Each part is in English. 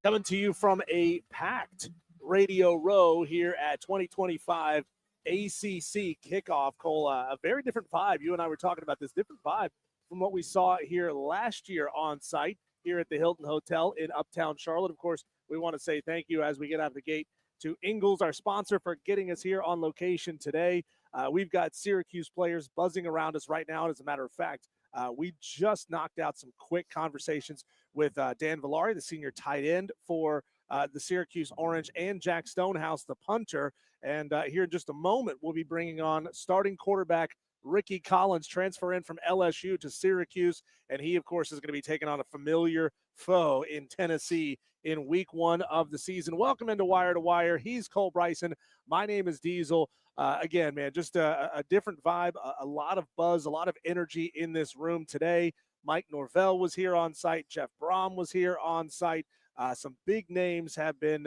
Coming to you from a packed Radio Row here at 2025 ACC Kickoff. Cole, a very different vibe. You and I were talking about this different vibe from what we saw here last year on site here at the Hilton Hotel in Uptown Charlotte. Of course, we want to say thank you as we get out of the gate to Ingles, our sponsor, for getting us here on location today. We've got Syracuse players buzzing around us right now. And as a matter of fact, we just knocked out some quick conversations with Dan Villari, the senior tight end for the Syracuse Orange, and Jack Stonehouse, the punter. And here in just a moment, we'll be bringing on starting quarterback Ricky Collins, transfer in from LSU to Syracuse. And he, of course, is going to be taking on a familiar foe in Tennessee in week 1 of the season. Welcome into Wire to Wire. He's Cole Bryson. My name is Diesel. Again, man, just a different vibe, a lot of buzz, a lot of energy in this room today. Mike Norvell was here on site. Jeff Brom was here on site. Some big names have been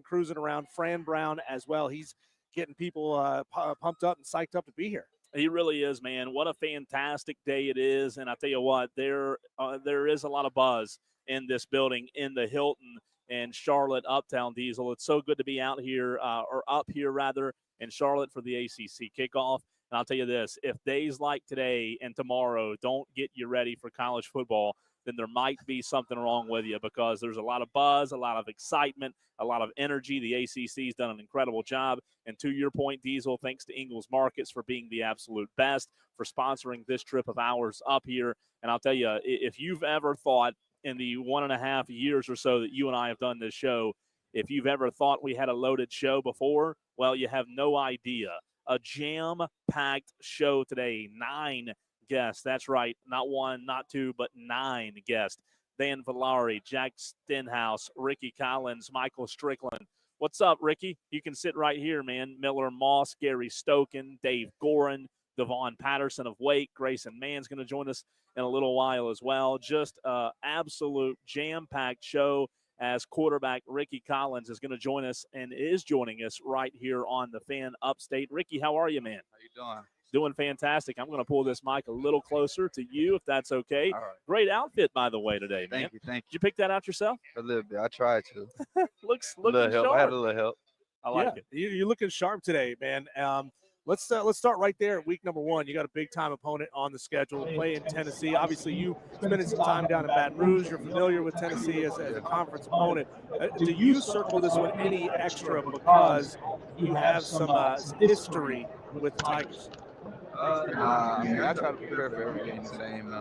cruising around. Fran Brown as well. He's getting people pumped up and psyched up to be here. He really is, man. What a fantastic day it is. And I tell you what, there is a lot of buzz in this building, in the Hilton and Charlotte Uptown, Diesel. It's so good to be out here, or up here rather, in Charlotte for the ACC kickoff. And I'll tell you this, if days like today and tomorrow don't get you ready for college football, then there might be something wrong with you, because there's a lot of buzz, a lot of excitement, a lot of energy. The ACC's done an incredible job. And to your point, Diesel, thanks to Ingles Markets for being the absolute best, for sponsoring this trip of ours up here. And I'll tell you, if you've ever thought in the 1.5 years or so that you and I have done this show, if you've ever thought we had a loaded show before, well, you have no idea. A jam-packed show today, 9 guests. That's right, not 1, not 2, but 9 guests. Dan Villari, Jack Stonehouse, Ricky Collins, Michael Strickland. What's up, Ricky? You can sit right here, man. Miller Moss, Gary Stokan, Dave Gorin, Devon Patterson of Wake. Grayson Mann's going to join us in a little while as well. Just an absolute jam-packed show, as quarterback Ricky Collins is going to join us and is joining us right here on the Fan Upstate. Ricky, how are you, man? How you doing? Doing fantastic. I'm going to pull this mic a little closer to you, if that's okay. All right. Great outfit, by the way, today, man. Thank you. Did you pick that out yourself? A little bit. I tried to. looks A little help. sharp. I had a little help. I like it. You're looking sharp today, man. Let's start right there at week number 1. You got a big-time opponent on the schedule, play in Tennessee. Obviously, you spending some time down in Baton Rouge. You're familiar with Tennessee as a conference opponent. Do you circle this one any extra because you have some history with the Tigers? I mean, I try to prepare for every game the same.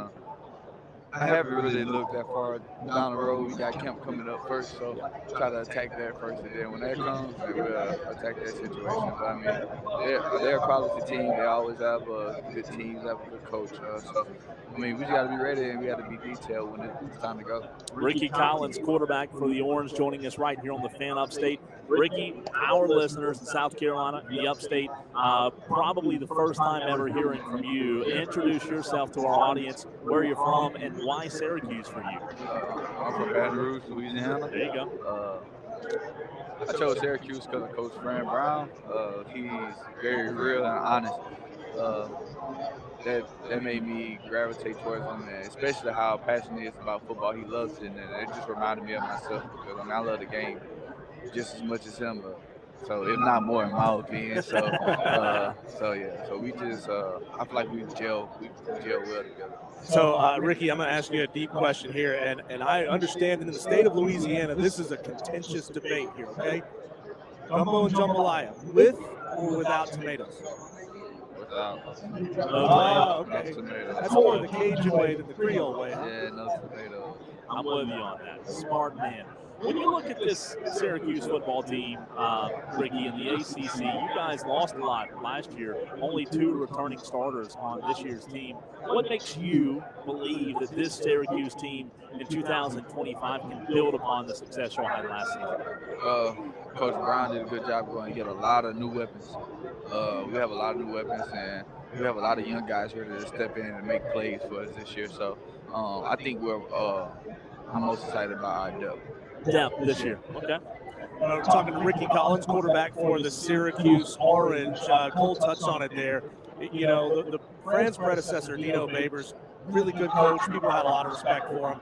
I haven't really looked that far down the road. We got camp coming up first, so try to attack that first, and then when that comes, then we'll attack that situation. But I mean, they're a quality team. They always have good teams, have a good coach. So I mean, we just got to be ready, and we got to be detailed when it's time to go. Ricky Collins, quarterback for the Orange, joining us right here on the Fan Upstate. Ricky, our listeners in South Carolina, the Upstate, probably the first time ever hearing from you. Introduce yourself to our audience, where you're from, and why Syracuse for you. I'm from Baton Rouge, Louisiana. There you go. I chose Syracuse because of Coach Fran Brown. He's very real and honest. That made me gravitate towards him, and especially how passionate he is about football. He loves it, and it just reminded me of myself, because I mean, I love the game just as much as him, so if not more, in my opinion. So yeah. So we just, I feel like we gel well together. So, Ricky, I'm going to ask you a deep question here, and I understand that in the state of Louisiana, this is a contentious debate here, okay? Gumbo and jambalaya, with or without tomatoes? Without. Oh, okay. No tomatoes. That's more the Cajun way than the Creole way, huh? Yeah, no tomatoes. I'm with you on that. Smart man. When you look at this Syracuse football team, Ricky, in the ACC, you guys lost a lot last year. Only 2 returning starters on this year's team. What makes you believe that this Syracuse team in 2025 can build upon the success you had last season? Coach Brown did a good job going to get a lot of new weapons. We have a lot of new weapons, and we have a lot of young guys ready to step in and make plays for us this year. So I think I'm most excited about our depth. Depth this year. Okay. We're talking to Ricky Collins, quarterback for the Syracuse Orange. Cole touched on it there. You know, the Fran's predecessor, Dino Babers, really good coach. People had a lot of respect for him.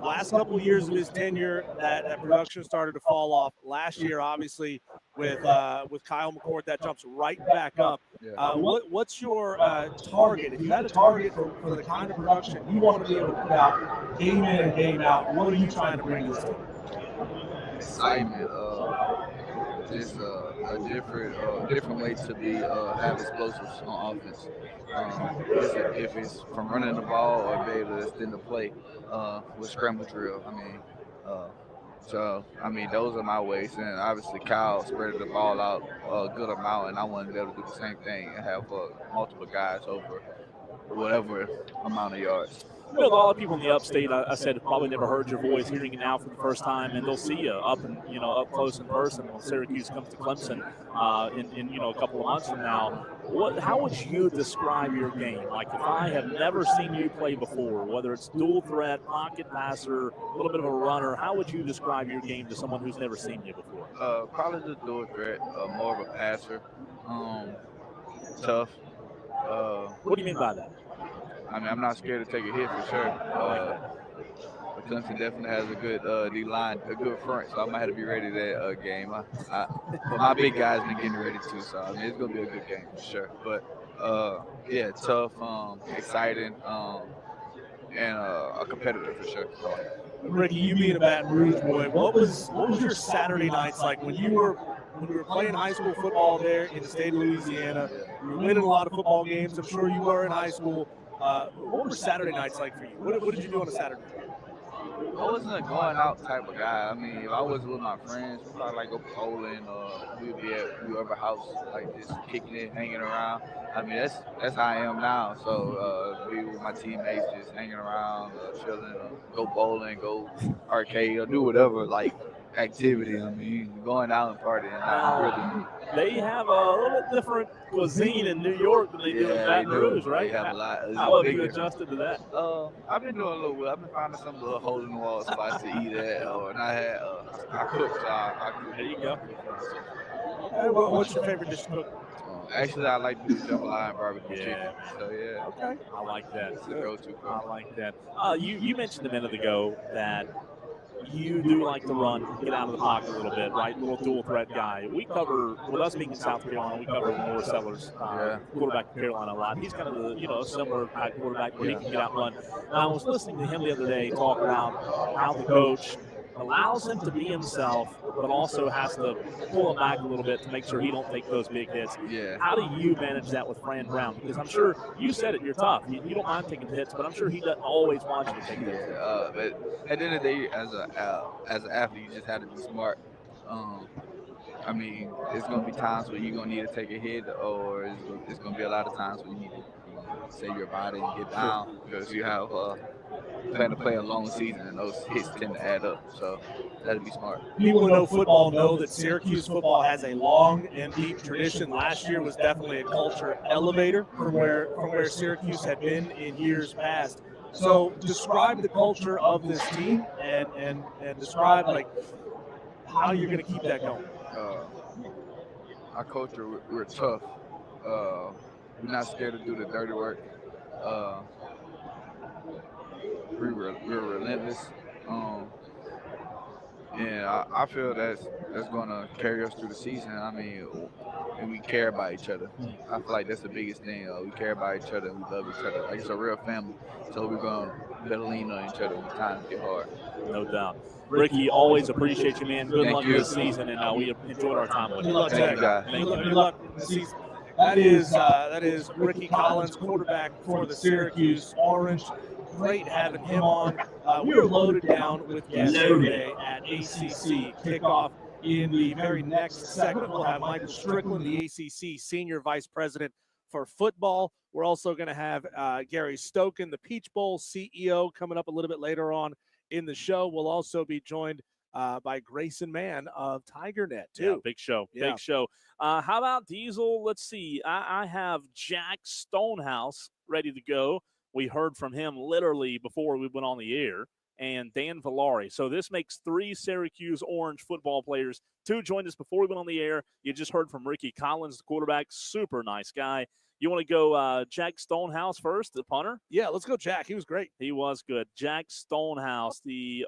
last couple of years of his tenure, that production started to fall off. Last year, obviously, with Kyle McCord, that jumps right back up. What's your target? If you had a target for the kind of production you want to be able to put out game in and game out, what are you trying to bring to this team? Excitement, just a different way to be have explosives on offense. If it's from running the ball or be able to extend the play with scramble drill. Those are my ways, and obviously Kyle spread the ball out a good amount, and I want to be able to do the same thing and have multiple guys over whatever amount of yards. You know, a lot of people in the upstate, I said, probably never heard your voice, hearing it now for the first time, and they'll see you up close in person when Syracuse comes to Clemson in a couple of months from now. How would you describe your game? Like, if I have never seen you play before, whether it's dual threat, pocket passer, a little bit of a runner, how would you describe your game to someone who's never seen you before? Probably the dual threat, more of a passer, tough. What do you mean by that? I'm not scared to take a hit for sure. But Clemson definitely has a good D-line, a good front, so I might have to be ready that game. But my big guy's been getting ready too, so it's going to be a good game for sure. But, tough, exciting, and a competitor for sure. Ricky, you being a Baton Rouge boy, what was your Saturday nights like when you were playing high school football there in the state of Louisiana? You were winning a lot of football games. I'm sure you were in high school. What were Saturday nights like for you? What did you do on a Saturday? I wasn't a going out type of guy. If I was with my friends, we'd probably like go bowling, or we'd be at whoever house, like just kicking it, hanging around. That's how I am now. So be with my teammates, just hanging around, chilling, go bowling, go arcade, or do whatever activity. Going out and partying. Not really. They have a little bit different cuisine in New York than they do in Baton Rouge, right? They have a lot. How have you adjusted to that? I've been doing a little bit. I've been finding some little hole in the wall spots to eat at, and I cook, so I cook. There you go. Okay, what's your favorite dish to cook? Actually, I like to do jambalaya and barbecue chicken. So Okay, I like that. It's a go-to cook. I like that. You mentioned a minute ago that you do like to run, get out of the pocket a little bit, right? Little dual threat guy. We cover, with us being in South Carolina, we cover Norris Sellers, quarterback of Carolina a lot. He's kind of a similar type quarterback where he can get out and run. And I was listening to him the other day talk about how the coach allows him to be himself, but also has to pull him back a little bit to make sure he don't take those big hits. Yeah. How do you manage that with Fran Brown? Because I'm sure you said it, you're tough. You don't mind taking hits, but I'm sure he doesn't always want you to take hits. But at the end of the day, as an athlete, you just have to be smart. It's going to be times where you're going to need to take a hit, or it's going to be a lot of times where you need to save your body and get down, because you have plan to play a long season, and those hits tend to add up. So that'd be smart. People who know football know that Syracuse football has a long and deep tradition. Last year was definitely a culture elevator from where Syracuse had been in years past. So describe the culture of this team and describe how you're going to keep that going. Our culture, we're tough. We're not scared to do the dirty work. We're relentless. And I feel that's going to carry us through the season. And we care about each other. I feel like that's the biggest thing. We care about each other and we love each other. Like, it's a real family. So we're going to better lean on each other when times get hard. No doubt. Ricky, always appreciate you, man. Good luck this season, and we enjoyed our time with you. Good luck, Thank you, guys. Good luck this season. That is Ricky Collins, quarterback for the Syracuse Orange. Great having him on. We were loaded down with guests today at ACC Kickoff. In the very next segment, we'll have Michael Strickland, the ACC Senior Vice President for Football. We're also going to have Gary Stokan, the Peach Bowl CEO, coming up a little bit later on in the show. We'll also be joined by Grayson Mann of TigerNet, too. Yeah, big show. Big show. How about Diesel? Let's see. I have Jack Stonehouse ready to go. We heard from him literally before we went on the air. and Dan Villari. So this makes 3 Syracuse Orange football players. 2 joined us before we went on the air. You just heard from Ricky Collins, the quarterback, super nice guy. You want to go Jack Stonehouse first, the punter? Yeah, let's go Jack. He was great. He was good. Jack Stonehouse, the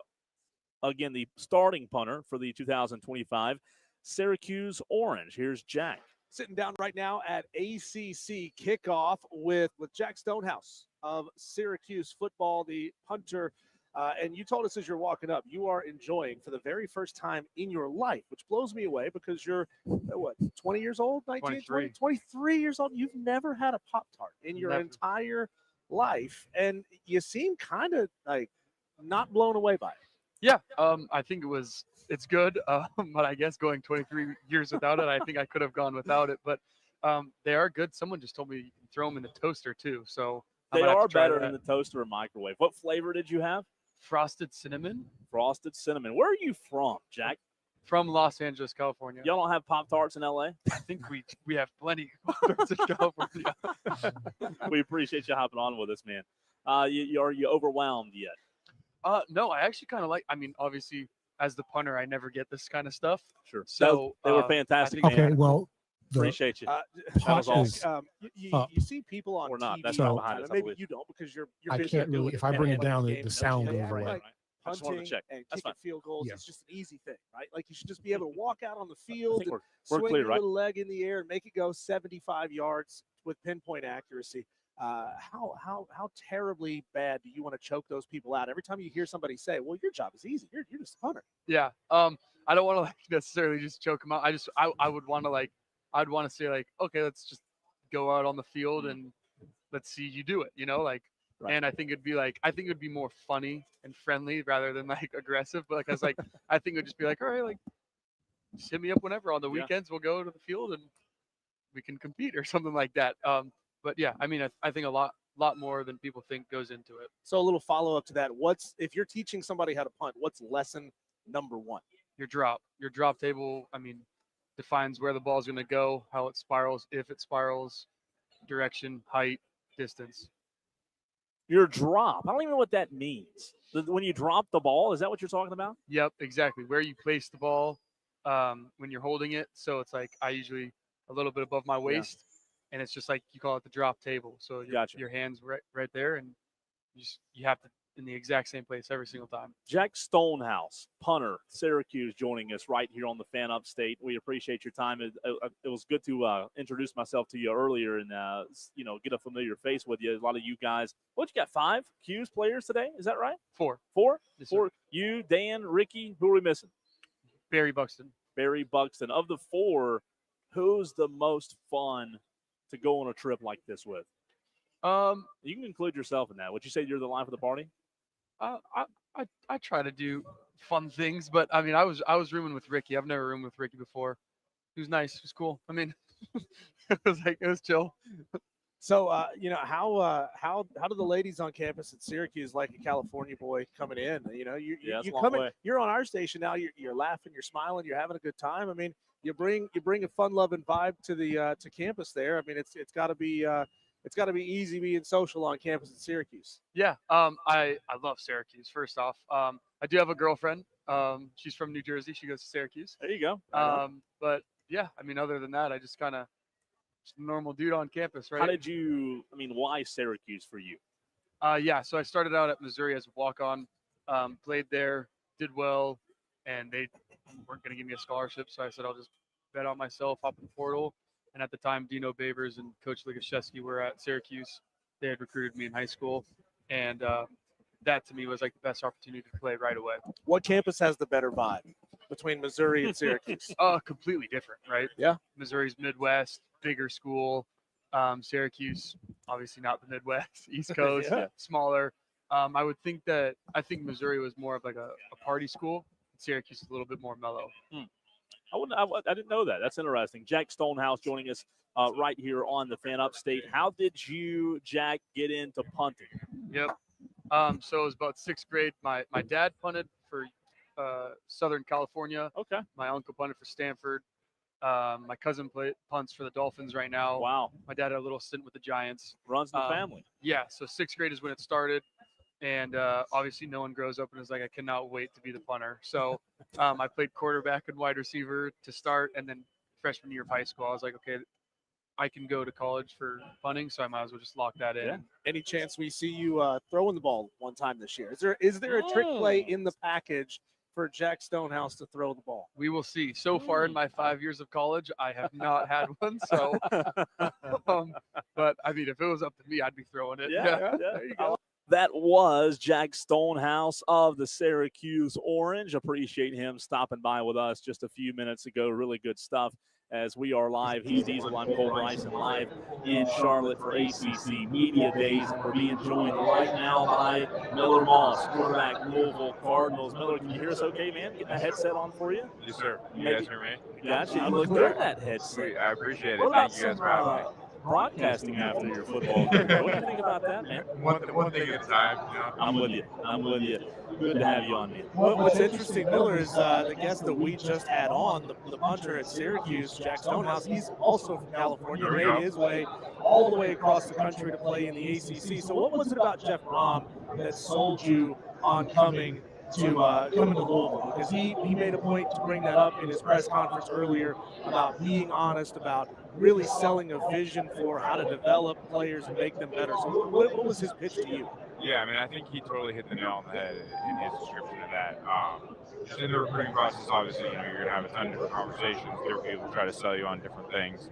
starting punter for the 2025 Syracuse Orange. Here's Jack. Sitting down right now at ACC Kickoff with Jack Stonehouse of Syracuse football, the punter. And you told us as you're walking up, you are enjoying for the very first time in your life, which blows me away because you're, 20 years old? 19, 20, 23 years old? You've never had a Pop-Tart in your entire life. And you seem kind of like not blown away by it. Yeah, I think it's good, but I guess going 23 years without it, I think I could have gone without it. But they are good. Someone just told me you can throw them in the toaster too. So they are better in the toaster or microwave. What flavor did you have? Frosted cinnamon. Frosted cinnamon. Where are you from, Jack? From Los Angeles, California. Y'all don't have Pop-Tarts in L.A.? I think we have plenty of Pop-Tarts in California. We appreciate you hopping on with us, man. Are you overwhelmed yet? No, I actually kind of like. I mean, obviously, as the punter, I never get this kind of stuff. Sure. So they were fantastic. Okay, well, appreciate you. That was awesome. You see people on We're not. TV. That's not behind us, I Maybe believe. you don't because you're I busy can't doing really. it. If I bring it Like down, games the and sound everything. goes away. Like I just wanted to punting check. and That's kicking fine. field goals Yeah. is just an easy thing, right? Like you should just be able to walk out on the I field think and we're swing clear, your right? little leg in the air and make it go 75 yards with pinpoint accuracy. How terribly bad do you want to choke those people out? Every time you hear somebody say, "Well, your job is easy. You're just a punter." Yeah. I don't want to necessarily just choke them out. I would want to I'd want to say okay, let's just go out on the field and let's see you do it. Right. And I think it'd be more funny and friendly rather than aggressive. But I think it would just be all right, just hit me up whenever on the weekends. We'll go to the field and we can compete or something like that. But yeah, I mean, I think a lot more than people think goes into it. So a little follow up to that. If you're teaching somebody how to punt, what's lesson number 1? Your drop table. I mean, defines where the ball is going to go, how it spirals, if it spirals, direction, height, distance. Your drop. I don't even know what that means. When you drop the ball, is that what you're talking about? Yep, exactly. Where you place the ball when you're holding it. So it's I usually a little bit above my waist, and it's just you call it the drop table. So your hands right there, and you have to in the exact same place every single time. Jack Stonehouse, punter, Syracuse, joining us right here on the Fan Upstate. We appreciate your time. It was good to introduce myself to you earlier and get a familiar face with you. A lot of you guys. What you got? 5 Q's players today? Is that right? 4. 4? Yes, 4. You, Dan, Ricky. Who are we missing? Barry Buxton. Barry Buxton. Of the 4, who's the most fun to go on a trip like this with? You can include yourself in that. Would you say you're the life of the party? I try to do fun things, but I mean, I was rooming with Ricky. I've never roomed with Ricky before. He was nice. He was cool. I mean, it was chill. So, how do the ladies on campus at Syracuse like a California boy coming in? You come in, you're on our station now. You're laughing, you're smiling, you're having a good time. I mean, you bring a fun-loving vibe to the to campus there. I mean, it's got to be easy being social on campus at Syracuse. Yeah, I love Syracuse. First off, I do have a girlfriend. She's from New Jersey. She goes to Syracuse. There you go. But yeah, I mean, other than that, I just kind of a normal dude on campus, right? Why Syracuse for you? Yeah, so I started out at Missouri as a walk-on, played there, did well, and they weren't going to give me a scholarship, so I said I'll just bet on myself, hop in the portal. And at the time, Dino Babers and Coach Ligashevsky were at Syracuse. They had recruited me in high school, and that to me was the best opportunity to play right away. What campus has the better vibe between Missouri and Syracuse? Completely different, right? Yeah. Missouri's Midwest, bigger school. Syracuse, obviously not the Midwest, East Coast, smaller. I think Missouri was more of a party school. Syracuse is a little bit more mellow. I didn't know that. That's interesting. Jack Stonehouse joining us right here on the Fan Upstate. How did you, Jack, get into punting? Yep. So it was about 6th grade. My dad punted for Southern California. Okay. My uncle punted for Stanford. My cousin punts for the Dolphins right now. Wow. My dad had a little stint with the Giants. Runs in the family. Yeah. So 6th grade is when it started. And obviously, no one grows up and is like, I cannot wait to be the punter. So I played quarterback and wide receiver to start, and then freshman year of high school, I was like, okay, I can go to college for punting, so I might as well just lock that in. Yeah. Any chance we see you throwing the ball one time this year? Is there a trick play in the package for Jack Stonehouse to throw the ball? We will see. So far in my 5 years of college, I have not had one. So, but I mean, if it was up to me, I'd be throwing it. Yeah. There you go. That was Jack Stonehouse of the Syrcause Orange. Appreciate him stopping by with us just a few minutes ago. Really good stuff. As we are live, he's Diesel, I'm Cole Bryson, live in Charlotte for ACC Media Days, and we're being joined right now by Miller Moss, quarterback, Louisville Cardinals. Miller, can you hear us okay, man? Getting that headset on for you? Yes, sir. You guys hear me? Gotcha. You look good in that headset. Sweet. I appreciate it. What about Thank you guys some for having me. broadcasting after your football career? What do you think about that, man? One thing at a time. You know? I'm with you. Good to have you on, man. What's interesting, Miller, is the guest that we just had on, the punter at Syrcause, Jack Stonehouse. He's also from California, made his way all the way across the country to play in the ACC. So what was it about Jeff Brom that sold you on coming to Louisville? Because he made a point to bring that up in his press conference earlier about being honest, about really selling a vision for how to develop players and make them better. So what was his pitch to you? Yeah, I mean, I think he totally hit the nail on the head in his description of that. Just in the recruiting process, obviously, you're going to have a ton of different conversations. Different people try to sell you on different things,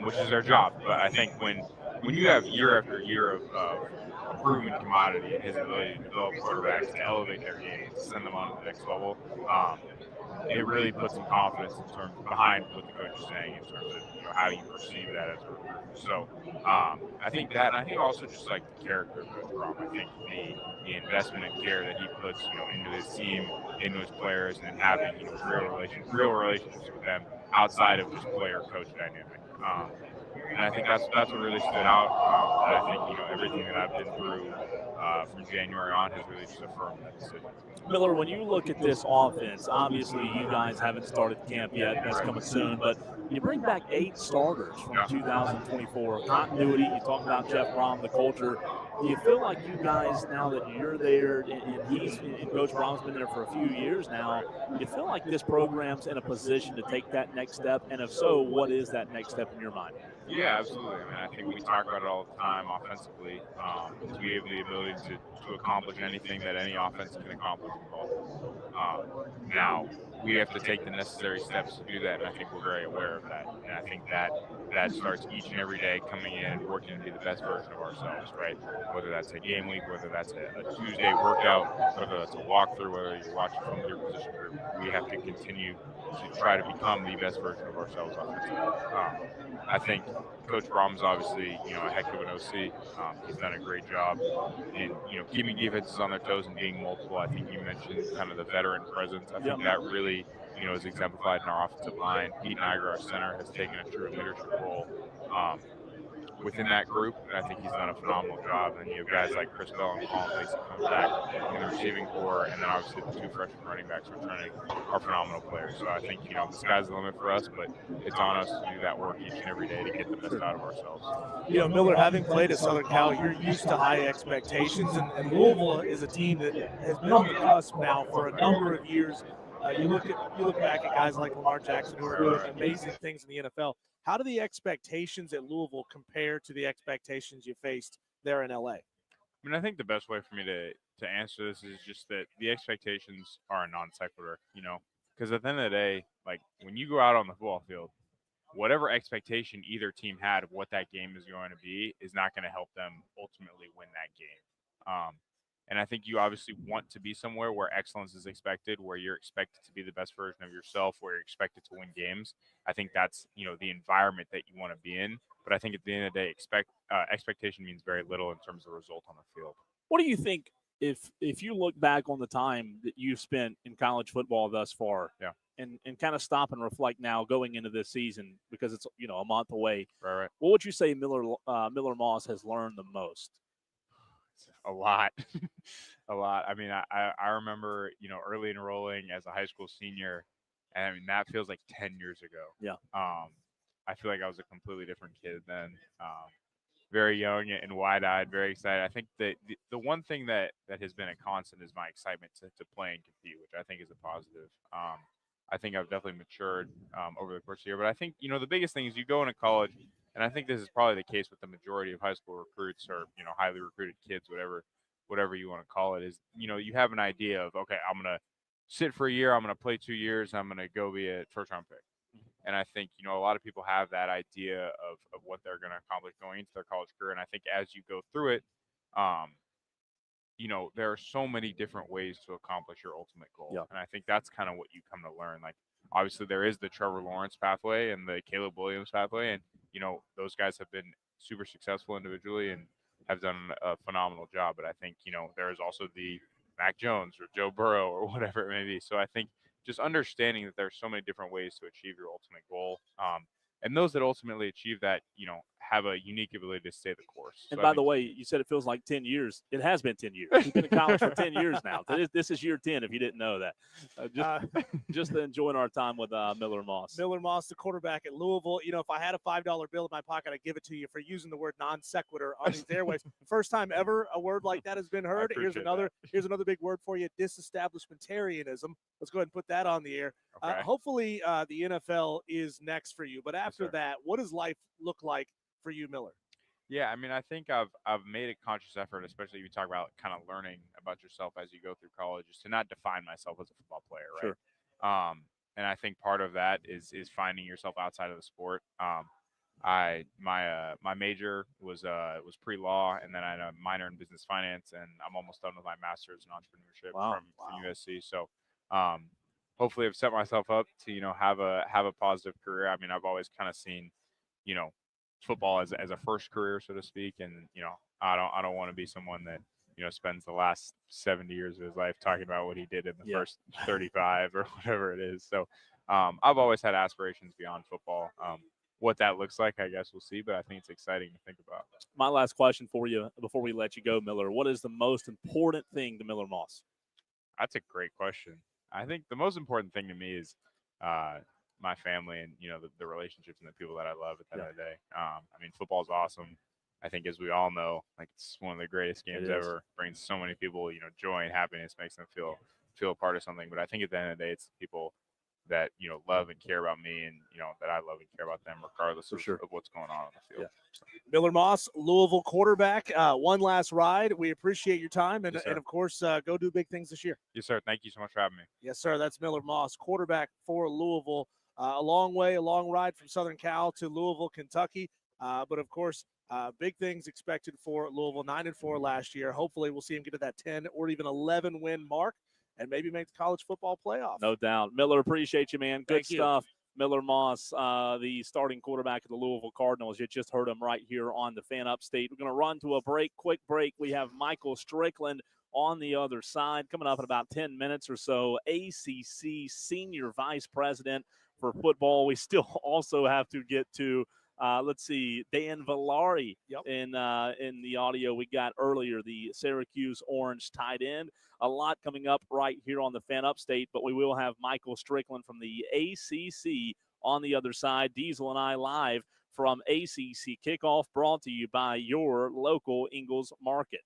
which is their job. But I think when you have year after year of a proven commodity and his ability to develop quarterbacks, to elevate their game, to send them on to the next level, it really puts some confidence in terms behind what the coach is saying in terms of how you perceive that as a recruiter. So I think that, and I think also just like the character of Coach Brom. I think the investment and care that he puts into his team, into his players, and having real relationships with them outside of just player-coach dynamic. And I think that's what really stood out. And I think everything that I've been through from January on has really just affirmed that decision. Miller, when you look at this offense, obviously you guys haven't started camp yet. That's coming soon, but you bring back 8 starters from 2024. Continuity, you talk about Jeff Brom, the culture. Do you feel like you guys, now that you're there and Coach Brom's been there for a few years now, do you feel like this program's in a position to take that next step? And if so, what is that next step in your mind? Yeah, absolutely. I mean, I think we talk about it all the time offensively. We have the ability to accomplish anything that any offense can accomplish in ball. Now, we have to take the necessary steps to do that, and I think we're very aware of that. And I think that starts each and every day coming in and working to be the best version of ourselves, right? Whether that's a game week, whether that's a Tuesday workout, whether that's a walkthrough, whether you're watching from your position group, we have to continue to try to become the best version of ourselves offensively. I think Coach Brom's obviously, a heck of an OC. He's done a great job in, keeping defenses on their toes and being multiple. I think you mentioned kind of the veteran presence. I think that really, is exemplified in our offensive line. Pete Niger, our center, has taken a true leadership role within that group, and I think he's done a phenomenal job. And you have guys like Chris Bell and Colin Mason coming back in the receiving corps, and then obviously the 2 freshman running backs returning are phenomenal players. So I think the sky's the limit for us, but it's on us to do that work each and every day to get the best out of ourselves. Miller, having played at Southern Cal, you're used to high expectations, and Louisville is a team that has been on the cusp now for a number of years. You look back at guys like Lamar Jackson who are doing amazing things in the NFL. How do the expectations at Louisville compare to the expectations you faced there in LA? I mean, I think the best way for me to answer this is just that the expectations are a non sequitur, because at the end of the day, like when you go out on the football field, whatever expectation either team had of what that game is going to be is not going to help them ultimately win that game. And I think you obviously want to be somewhere where excellence is expected, where you're expected to be the best version of yourself, where you're expected to win games. I think that's, the environment that you want to be in. But I think at the end of the day, expectation means very little in terms of the result on the field. What do you think if you look back on the time that you've spent in college football thus far, and kind of stop and reflect now going into this season, because it's, a month away, right. What would you say Miller Moss has learned the most? A lot. A lot. I mean, I remember, early enrolling as a high school senior, and I mean, that feels like 10 years ago. Yeah. I feel like I was a completely different kid then. very young and wide-eyed, very excited. I think that the one thing that has been a constant is my excitement to play and compete, which I think is a positive. I think I've definitely matured over the course of the year. But I think, the biggest thing is you go into college, and I think this is probably the case with the majority of high school recruits or, highly recruited kids, whatever you want to call it, is, you have an idea of, okay, I'm going to sit for a year, I'm going to play 2 years, I'm going to go be a first-round pick. And I think, a lot of people have that idea of what they're going to accomplish going into their college career. And I think as you go through it, there are so many different ways to accomplish your ultimate goal. Yeah. And I think that's kind of what you come to learn. Like, obviously there is the Trevor Lawrence pathway and the Caleb Williams pathway. And, those guys have been super successful individually and have done a phenomenal job. But I think, there is also the Mac Jones or Joe Burrow or whatever it may be. So I think just understanding that there's so many different ways to achieve your ultimate goal. And those that ultimately achieve that, have a unique ability to stay the course. And by the way, you said it feels like 10 years. It has been 10 years. You've been in college for 10 years now. This is year 10 if you didn't know that. Just enjoying our time with Miller Moss. Miller Moss, the quarterback at Louisville. If I had a $5 bill in my pocket, I'd give it to you for using the word non sequitur on these airwaves. First time ever a word like that has been heard. Here's another big word for you, disestablishmentarianism. Let's go ahead and put that on the air. Okay. Hopefully the NFL is next for you. But after that, what does life look like for you, Miller? Yeah, I mean, I think I've made a conscious effort, especially if you talk about kind of learning about yourself as you go through college, is to not define myself as a football player, right? Sure. And I think part of that is finding yourself outside of the sport. My major was pre-law, and then I had a minor in business finance, and I'm almost done with my master's in entrepreneurship from USC. So hopefully I've set myself up to have a positive career. I mean, I've always kind of seen football as a first career, so to speak, and I don't want to be someone that spends the last 70 years of his life talking about what he did in the first 35 or whatever it is. So I've always had aspirations beyond football. What that looks like, I guess we'll see, but I think it's exciting to think about. My last question for you before we let you go, Miller. What is the most important thing to Miller Moss? That's a great question. I think the most important thing to me is my family and the relationships and the people that I love at the end of the day. I mean, football is awesome. I think, as we all know, like, it's one of the greatest games ever. Brings so many people joy and happiness, makes them feel a part of something. But I think at the end of the day, it's the people that love and care about me, and that I love and care about them, regardless of what's going on the field. So. Miller Moss, Louisville quarterback. One last ride. We appreciate your time, and of course, go do big things this year. Yes, sir. Thank you so much for having me. Yes, sir. That's Miller Moss, quarterback for Louisville. A long ride from Southern Cal to Louisville, Kentucky. But of course, big things expected for Louisville. 9-4 last year. Hopefully, we'll see him get to that 10 or even 11 win mark, and maybe make the college football playoff. No doubt. Miller, appreciate you, man. Good stuff. Miller Moss, the starting quarterback of the Louisville Cardinals. You just heard him right here on the Fan Upstate. We're going to run to a quick break. We have Michael Strickland on the other side coming up in about 10 minutes or so. ACC Senior Vice President for football. We still also have to get to Dan Villari in the audio we got earlier, the Syrcause Orange tight end. A lot coming up right here on the Fan Upstate, but we will have Michael Strickland from the ACC on the other side. Diesel and I live from ACC Kickoff, brought to you by your local Ingles Market.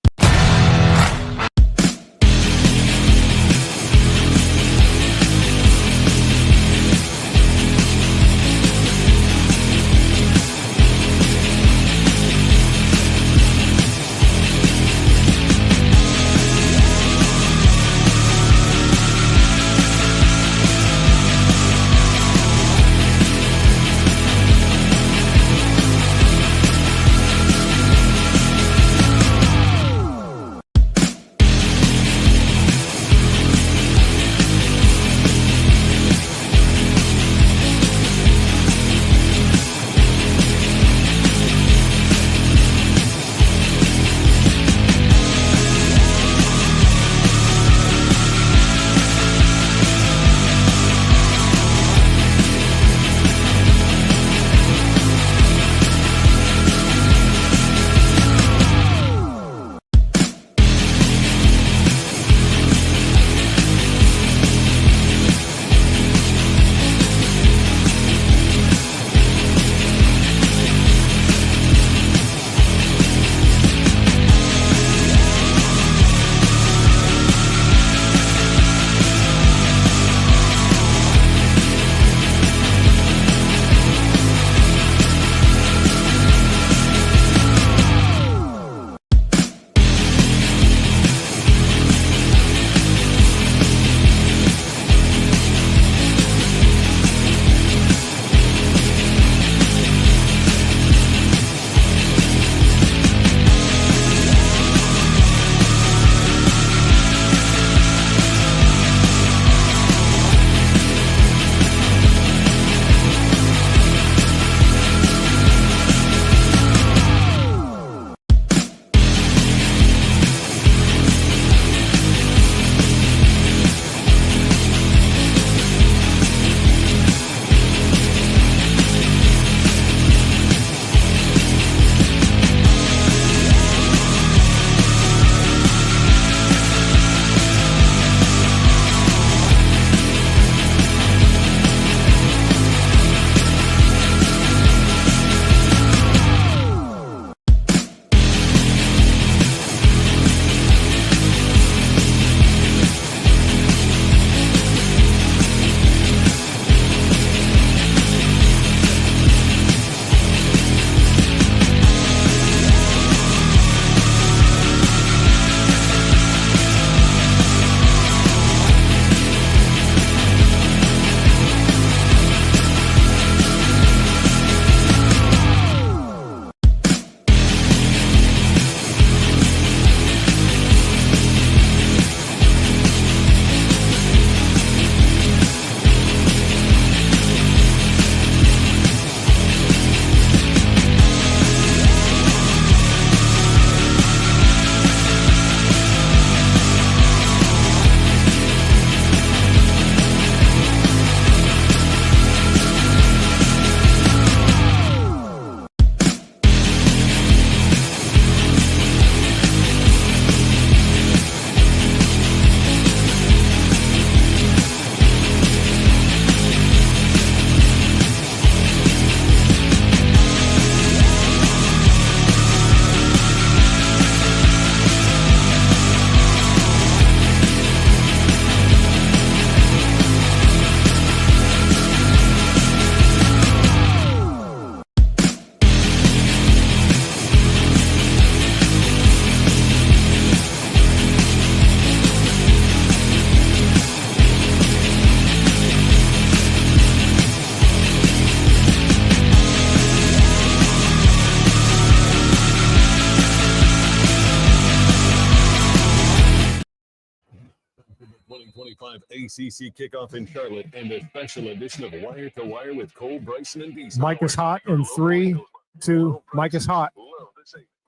ACC Kickoff in Charlotte and a special edition of Wire to Wire with Cole, Bryson, and Diesel. Mike is hot in 3, 2. Mike is hot.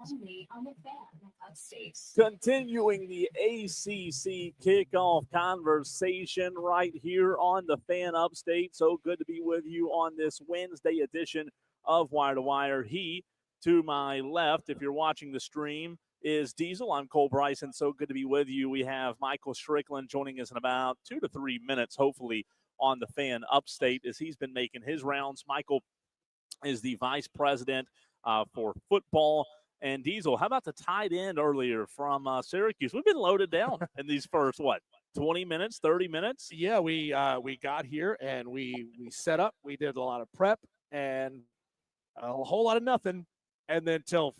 Only on the Fan Upstate. Continuing the ACC kickoff conversation right here on the Fan Upstate. So good to be with you on this Wednesday edition of Wire to Wire. He, to my left, if you're watching the stream, is Diesel. I'm Cole Bryson. So good to be with you. We have Michael Strickland joining us in about 2 to 3 minutes, hopefully, on the Fan Upstate as he's been making his rounds. Michael is the vice president for football. And Diesel, how about the tight end earlier from Syrcause? We've been loaded down in these first, 20 minutes, 30 minutes? Yeah, we got here and we set up. We did a lot of prep and a whole lot of nothing. And then till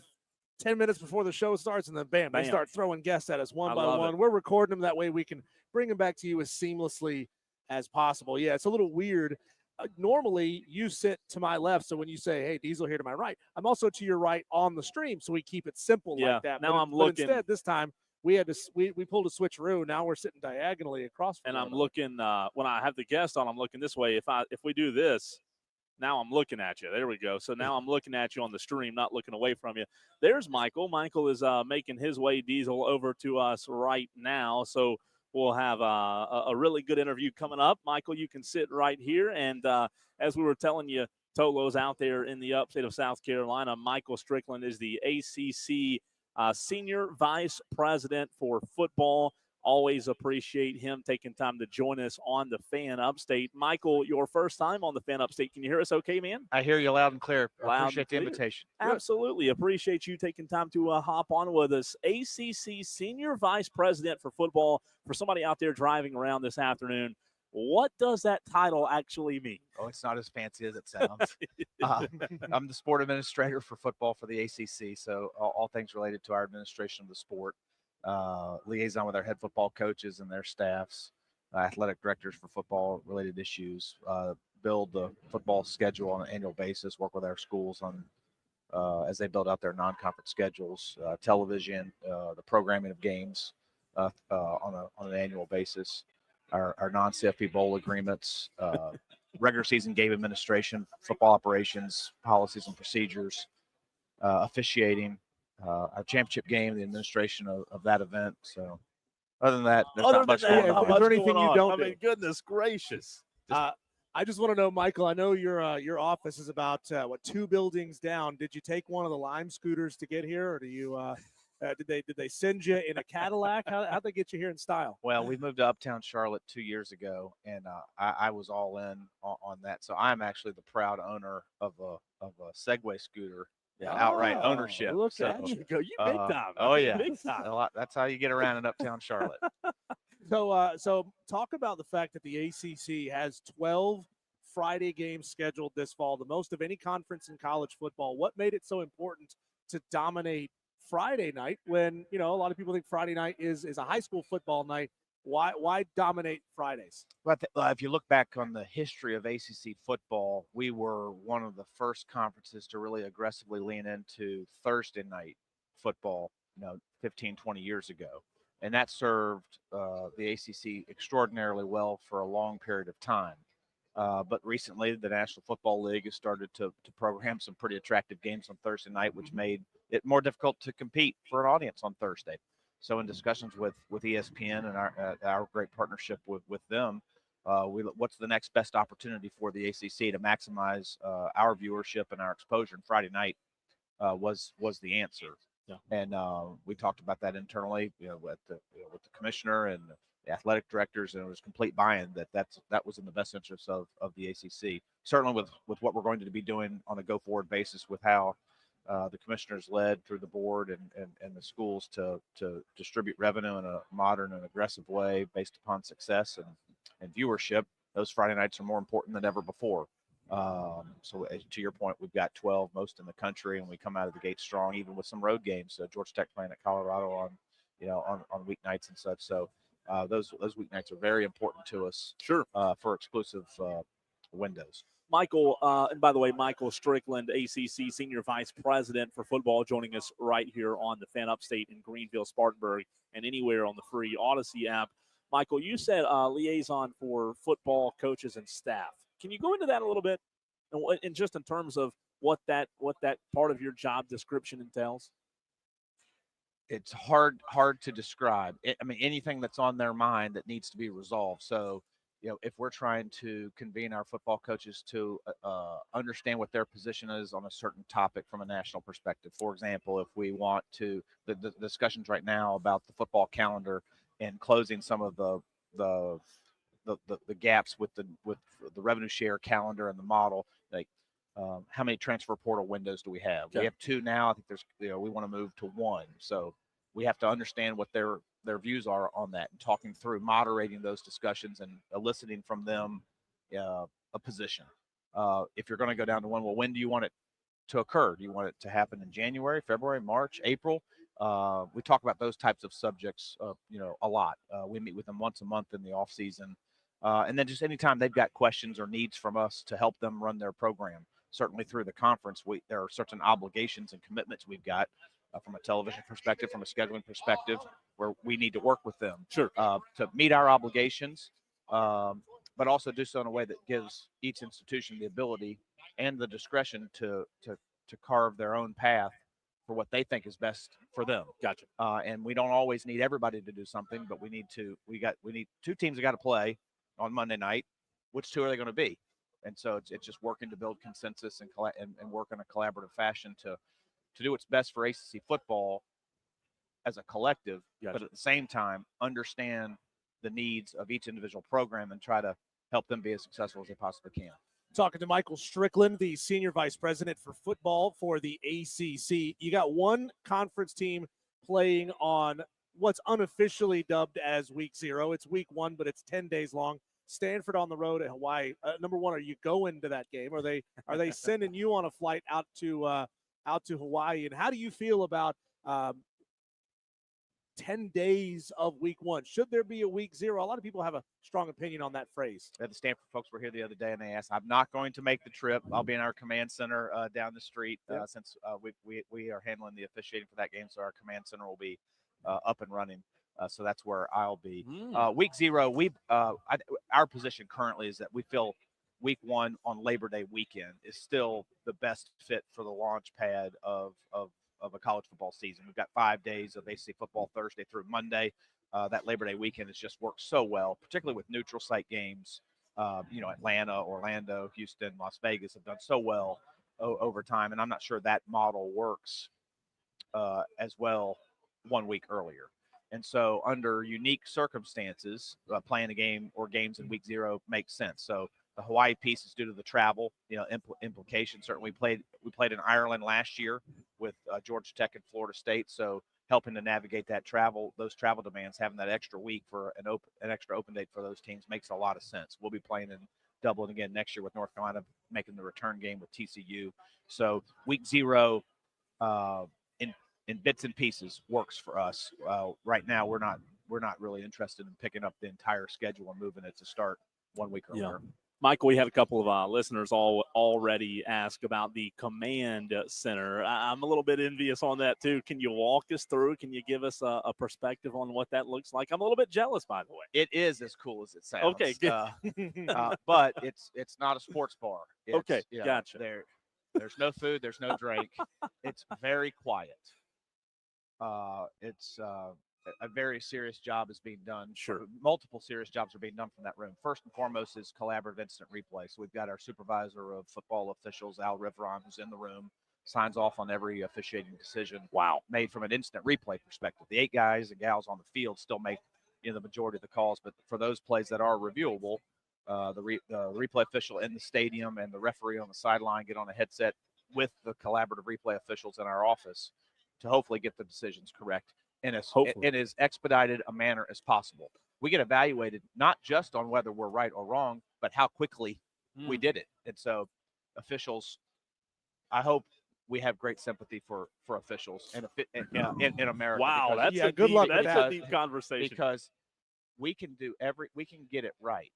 10 minutes before the show starts, and then bam, they start throwing guests at us one by one. We're recording them. That way we can bring them back to you as seamlessly as possible. Yeah, it's a little weird. Normally, you sit to my left, so when you say, hey, Diesel here to my right, I'm also to your right on the stream, so we keep it simple like that. Now I'm looking. But instead, this time, we had to we pulled a switcheroo. Now we're sitting diagonally across from and I'm looking, when I have the guest on, I'm looking this way. If we do this, now I'm looking at you. There we go. So now I'm looking at you on the stream, not looking away from you. There's Michael. Michael is making his way, Diesel, over to us right now. So we'll have a really good interview coming up. Michael, you can sit right here. And as we were telling you, Tolo's out there in the upstate of South Carolina. Michael Strickland is the ACC Senior Vice President for football. Always appreciate him taking time to join us on the Fan Upstate. Michael, your first time on the Fan Upstate. Can you hear us okay, man? I hear you loud and clear. I appreciate the invitation. Absolutely. Appreciate you taking time to hop on with us. ACC Senior Vice President for football. For somebody out there driving around this afternoon, what does that title actually mean? Oh, it's not as fancy as it sounds. I'm the sport administrator for football for the ACC, so all things related to our administration of the sport. Liaison with our head football coaches and their staffs, athletic directors for football related issues, build the football schedule on an annual basis, work with our schools on as they build out their non-conference schedules, television, the programming of games on an annual basis, our non-CFP bowl agreements, regular season game administration, football operations, policies and procedures, officiating, our championship game, the administration of that event. So other than that, there's not much going on. Is there anything you don't do? I mean, goodness gracious. I just want to know, Michael, I know your office is about 2 buildings down. Did you take one of the Lime scooters to get here, or do you did they send you in a Cadillac? How'd they get you here in style? Well, we moved to Uptown Charlotte 2 years ago, and I was all in on that. So I'm actually the proud owner of a Segway scooter. Yeah, outright ownership. Look at you go. You big time. Oh, yeah. Big time. That's how you get around in Uptown Charlotte. So talk about the fact that the ACC has 12 Friday games scheduled this fall, the most of any conference in college football. What made it so important to dominate Friday night when, a lot of people think Friday night is a high school football night? Why dominate Fridays? Well, if you look back on the history of ACC football, we were one of the first conferences to really aggressively lean into Thursday night football, 15, 20 years ago. And that served the ACC extraordinarily well for a long period of time. But recently, the National Football League has started to program some pretty attractive games on Thursday night, which made it more difficult to compete for an audience on Thursday. So in discussions with ESPN and our great partnership with them, what's the next best opportunity for the ACC to maximize our viewership and our exposure? And Friday night was the answer. Yeah. And we talked about that internally, with the commissioner and the athletic directors, and it was complete buy-in that was in the best interest of the ACC. Certainly with what we're going to be doing on a go-forward basis with how the commissioners led through the board and the schools to distribute revenue in a modern and aggressive way based upon success and viewership. Those Friday nights are more important than ever before. So to your point, we've got 12 most in the country, and we come out of the gate strong, even with some road games. Georgia Tech playing at Colorado on weeknights and such. So those weeknights are very important to us. Sure. For exclusive windows. Michael, and by the way, Michael Strickland, ACC Senior Vice President for football, joining us right here on the Fan Upstate in Greenville, Spartanburg, and anywhere on the free Odyssey app. Michael, you said liaison for football coaches and staff. Can you go into that a little bit, and just in terms of what that part of your job description entails? It's hard to describe. I mean, anything that's on their mind that needs to be resolved. So, if we're trying to convene our football coaches to understand what their position is on a certain topic from a national perspective. For example, if we want to, the discussions right now about the football calendar and closing some of the gaps with the revenue share calendar and the model, like how many transfer portal windows do we have? Okay. We have 2 now. I think there's, we want to move to 1. So we have to understand what their views are on that, and talking through, moderating those discussions and eliciting from them a position. If you're going to go down to 1, well, when do you want it to occur? Do you want it to happen in January, February, March, April? We talk about those types of subjects, a lot. We meet with them once a month in the off season. And then just anytime they've got questions or needs from us to help them run their program. Certainly through the conference, there are certain obligations and commitments we've got from a television perspective, from a scheduling perspective, where we need to work with them to meet our obligations, but also do so in a way that gives each institution the ability and the discretion to carve their own path for what they think is best for them. Gotcha. And we don't always need everybody to do something, but we need 2 teams that got to play on Monday night. Which 2 are they going to be? And so it's just working to build consensus and work in a collaborative fashion to do what's best for ACC football as a collective, but at the same time understand the needs of each individual program and try to help them be as successful as they possibly can. Talking to Michael Strickland, the Senior Vice President for football for the ACC. You got one conference team playing on what's unofficially dubbed as Week 0. It's Week 1, but it's 10 days long. Stanford on the road at Hawaii. Number one, are you going to that game? Are they sending you on a flight out to Hawaii? And how do you feel about 10 days of Week 1? Should there be a Week 0? A lot of people have a strong opinion on that phrase. The Stanford folks were here the other day, and they asked, I'm not going to make the trip. I'll be in our command center down the street since we are handling the officiating for that game, so our command center will be up and running. So that's where I'll be. Week 0, our position currently is that we feel Week 1 on Labor Day weekend is still the best fit for the launch pad of a college football season. We've got 5 days of ACC football, Thursday through Monday. That Labor Day weekend has just worked so well, particularly with neutral site games. Atlanta, Orlando, Houston, Las Vegas have done so well over time, and I'm not sure that model works as well 1 week earlier. And so under unique circumstances, playing a game or games in Week 0 makes sense. So the Hawaii piece is due to the travel, implications. Certainly we played in Ireland last year with Georgia Tech and Florida State. So helping to navigate those travel demands, having that extra week for an extra open date for those teams makes a lot of sense. We'll be playing in Dublin again next year with North Carolina, making the return game with TCU. So Week 0, in bits and pieces works for us. Right now, we're not really interested in picking up the entire schedule and moving it to start 1 week earlier. Michael, we had a couple of listeners already ask about the command center. I'm a little bit envious on that too. Can you walk us through? Can you give us a perspective on what that looks like? I'm a little bit jealous, by the way. It is as cool as it sounds. Okay, good. But it's not a sports bar. Okay, gotcha. There's no food. There's no drink. It's very quiet. It's a very serious job is being done. Sure. Multiple serious jobs are being done from that room. First and foremost is collaborative instant replay. So we've got our supervisor of football officials, Al Riveron, who's in the room, signs off on every officiating decision. Wow. Made from an instant replay perspective. The 8 guys and gals on the field still make the majority of the calls, but for those plays that are reviewable, the replay official in the stadium and the referee on the sideline get on a headset with the collaborative replay officials in our office to hopefully get the decisions correct in as expedited a manner as possible. We get evaluated not just on whether we're right or wrong, but how quickly we did it. And so officials, I hope we have great sympathy for officials in America. Wow, that's good luck with a deep conversation. Because we can get it right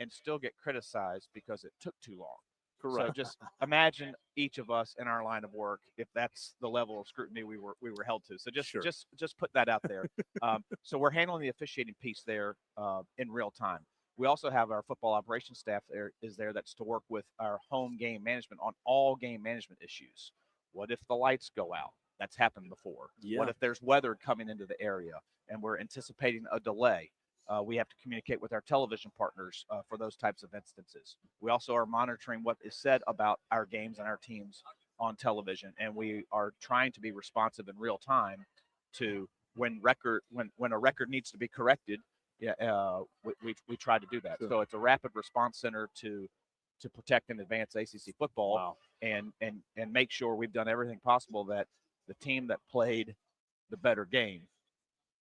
and still get criticized because it took too long. Correct. So just imagine each of us in our line of work if that's the level of scrutiny we were held to. So just put that out there. So we're handling the officiating piece there in real time. We also have our football operations staff there that's to work with our home game management on all game management issues. What if the lights go out? That's happened before. Yeah. What if there's weather coming into the area and we're anticipating a delay? We have to communicate with our television partners for those types of instances. We also are monitoring what is said about our games and our teams on television, and we are trying to be responsive in real time to when a record needs to be corrected. We try to do that. Sure. So it's a rapid response center to protect and advance ACC football. Wow. and make sure we've done everything possible that the team that played the better game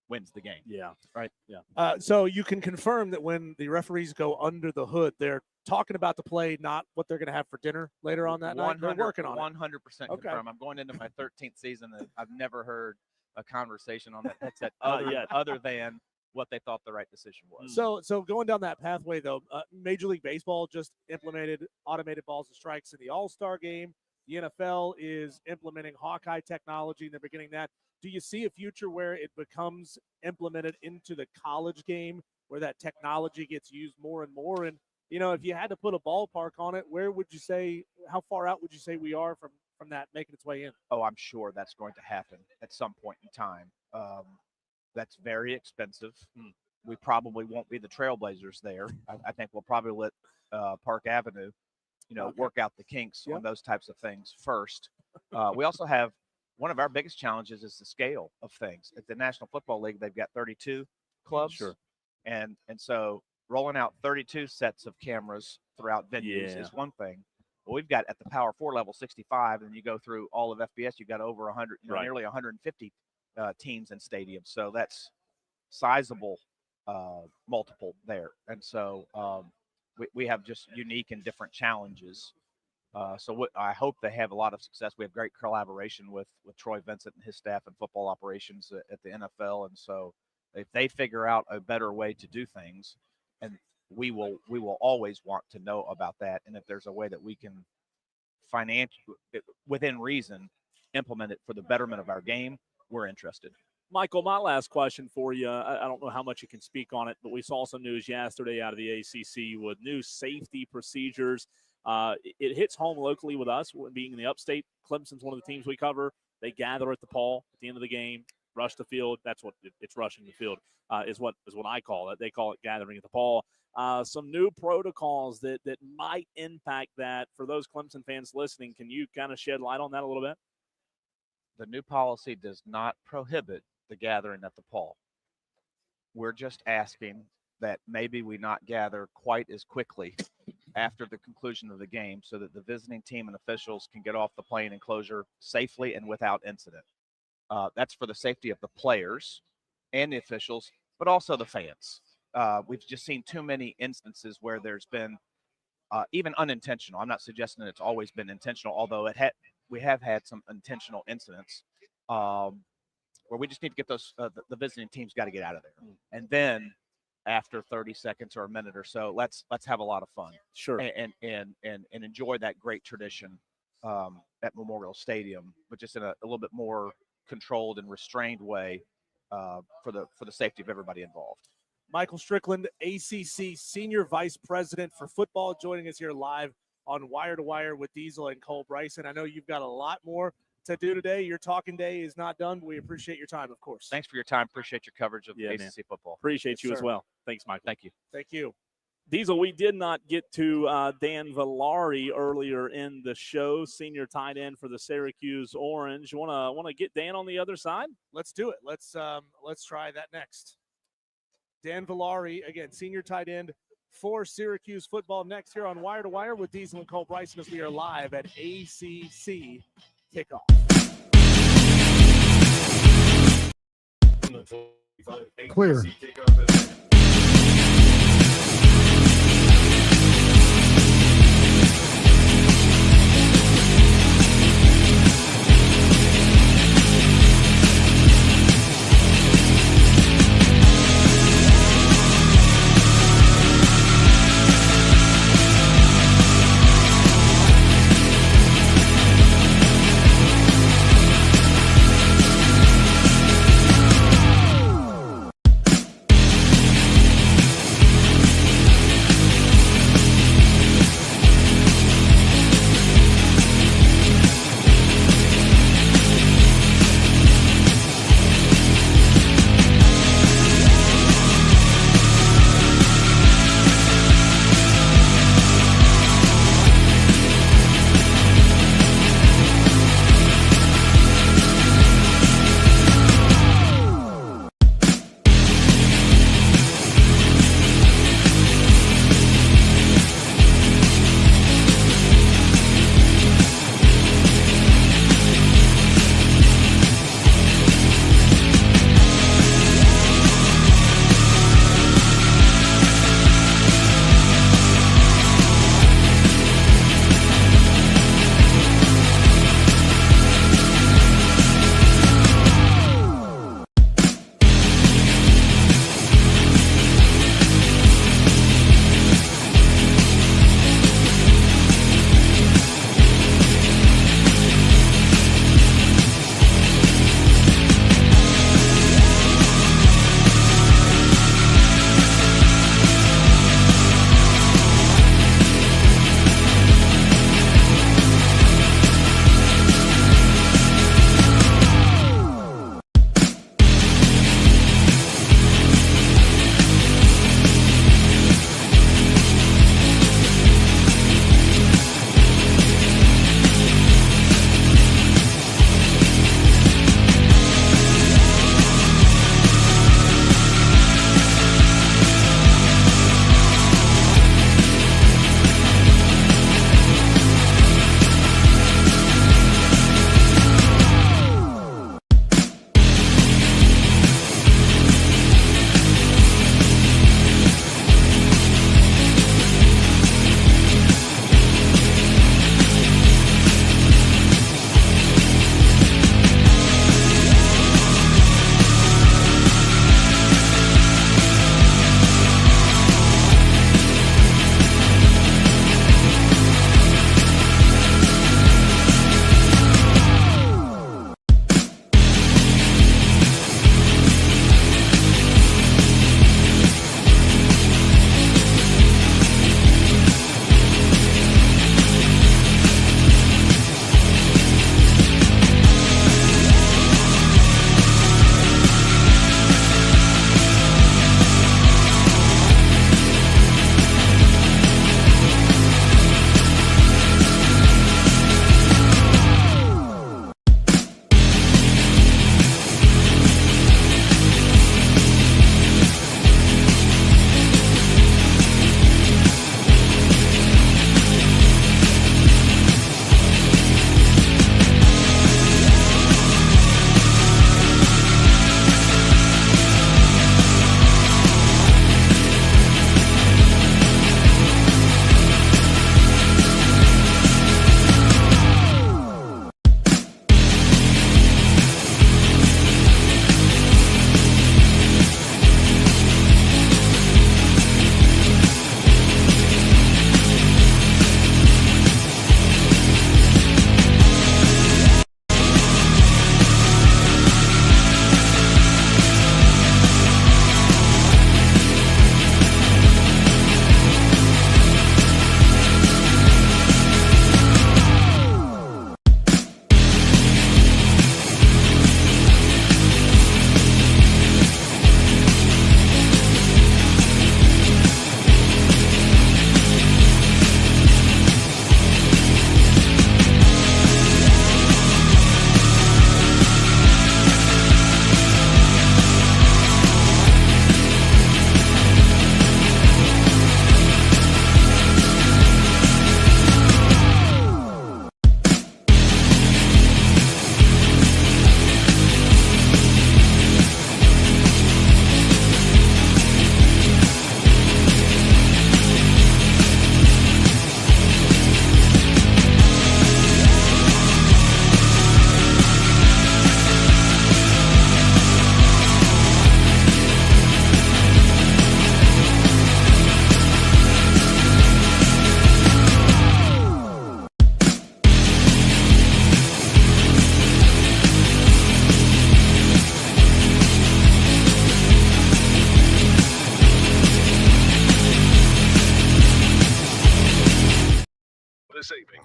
wins the game. Yeah. Right. Yeah. So you can confirm that when the referees go under the hood, they're talking about the play, not what they're going to have for dinner later on that night. They're working on 100% it. Okay. confirm. I'm going into my 13th season, and I've never heard a conversation on that headset yet. other than what they thought the right decision was. So going down that pathway, though, Major League Baseball just implemented automated balls and strikes in the All-Star game. The NFL is implementing Hawkeye technology, and they're beginning that. Do you see a future where it becomes implemented into the college game, where that technology gets used more and more? And, you know, if you had to put a ballpark on it, where would you say, how far out would you say we are from that making its way in? Oh, I'm sure that's going to happen at some point in time. That's very expensive. We probably won't be the trailblazers there. I think we'll probably let Park Avenue, work out the kinks on those types of things first. We also have one of our biggest challenges is the scale of things. At the National Football League, they've got 32 clubs. Sure. And so rolling out 32 sets of cameras throughout venues is one thing. Well, we've got at the Power 4 level 65, and you go through all of FBS, you've got over 100, nearly 150 teams and stadiums. So that's sizable multiple there. And so we have just unique and different challenges. So I hope they have a lot of success. We have great collaboration with Troy Vincent and his staff and football operations at the NFL. And so if they figure out a better way to do things, and we will always want to know about that. And if there's a way that we can within reason, implement it for the betterment of our game, we're interested. Michael, my last question for you. I don't know how much you can speak on it, but we saw some news yesterday out of the ACC with new safety procedures. It hits home locally with us, being in the upstate. Clemson's one of the teams we cover. They gather at the Paul at the end of the game, rush the field. That's what it's rushing the field is what I call it. They call it gathering at the Paul. Some new protocols that might impact that. For those Clemson fans listening, can you kind of shed light on that a little bit? The new policy does not prohibit the gathering at the Paul. We're just asking that maybe we not gather quite as quickly after the conclusion of the game so that the visiting team and officials can get off the playing enclosure safely and without incident. That's for the safety of the players and the officials, but also the fans. We've just seen too many instances where there's been even unintentional. I'm not suggesting that it's always been intentional, although we have had some intentional incidents where we just need to get those the visiting team's got to get out of there. And then after 30 seconds or a minute or so, let's have a lot of fun. Sure. And enjoy that great tradition at Memorial Stadium, but just in a little bit more controlled and restrained way for the safety of everybody involved. Michael Strickland, ACC Senior Vice President for Football, joining us here live on Wire to Wire with Diesel and Cole Bryson. I know you've got a lot more to do today. Your talking day is not done, but we appreciate your time, of course. Thanks for your time. Appreciate your coverage of ACC football. Appreciate you as well. Thanks, Michael. Thank you. Thank you. Diesel, we did not get to Dan Villari earlier in the show, senior tight end for the Syrcause Orange. Want to get Dan on the other side? Let's do it. Let's try that next. Dan Villari, again, senior tight end for Syrcause football, next here on Wire to Wire with Diesel and Cole Bryson as we are live at ACC Kickoff. Clear.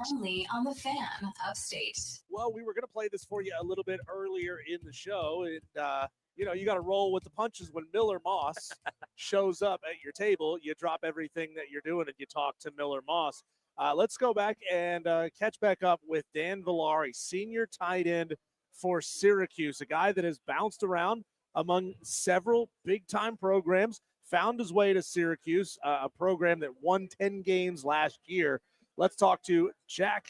next. Only on the Fan Upstate. Well, we were going to play this for you a little bit earlier in the show. And, you got to roll with the punches when Miller Moss shows up at your table. You drop everything that you're doing and you talk to Miller Moss. Let's go back and catch back up with Dan Villari, senior tight end for Syracuse, a guy that has bounced around among several big-time programs, found his way to Syracuse, a program that won 10 games last year. Let's talk to Dan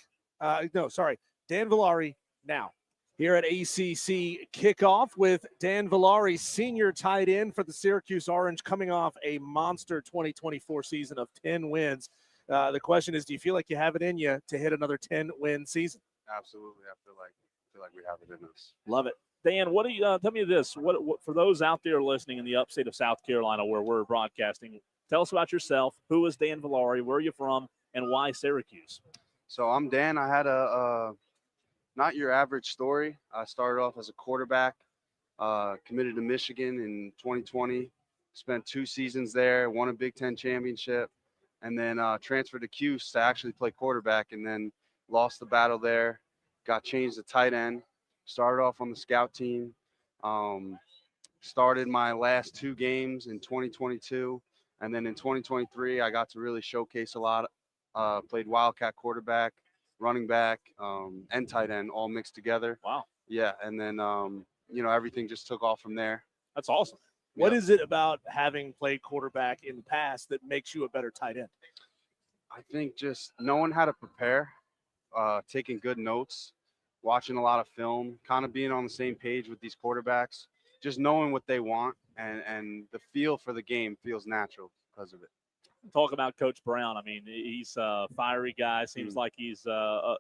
Villari now. Here at ACC Kickoff with Dan Villari, senior tight end for the Syracuse Orange, coming off a monster 2024 season of 10 wins. The question is, do you feel like you have it in you to hit another 10-win season? Absolutely. I feel like we have it in us. Love it. Dan, what do you tell me this? What for those out there listening in the upstate of South Carolina where we're broadcasting, tell us about yourself. Who is Dan Villari? Where are you from? And why Syracuse? So I'm Dan. I had a not your average story. I started off as a quarterback, committed to Michigan in 2020, spent 2 seasons there, won a Big Ten championship, and then transferred to Cuse to actually play quarterback, and then lost the battle there, got changed to tight end, started off on the scout team, started my last 2 games in 2022, and then in 2023 I got to really showcase a lot, played Wildcat quarterback, running back, and tight end all mixed together. Wow. Yeah, and then everything just took off from there. That's awesome. What is it about having played quarterback in the past that makes you a better tight end? I think just knowing how to prepare, taking good notes, watching a lot of film, kind of being on the same page with these quarterbacks, just knowing what they want, and the feel for the game feels natural because of it. Talk about Coach Brown. I mean, he's a fiery guy. Seems like he's a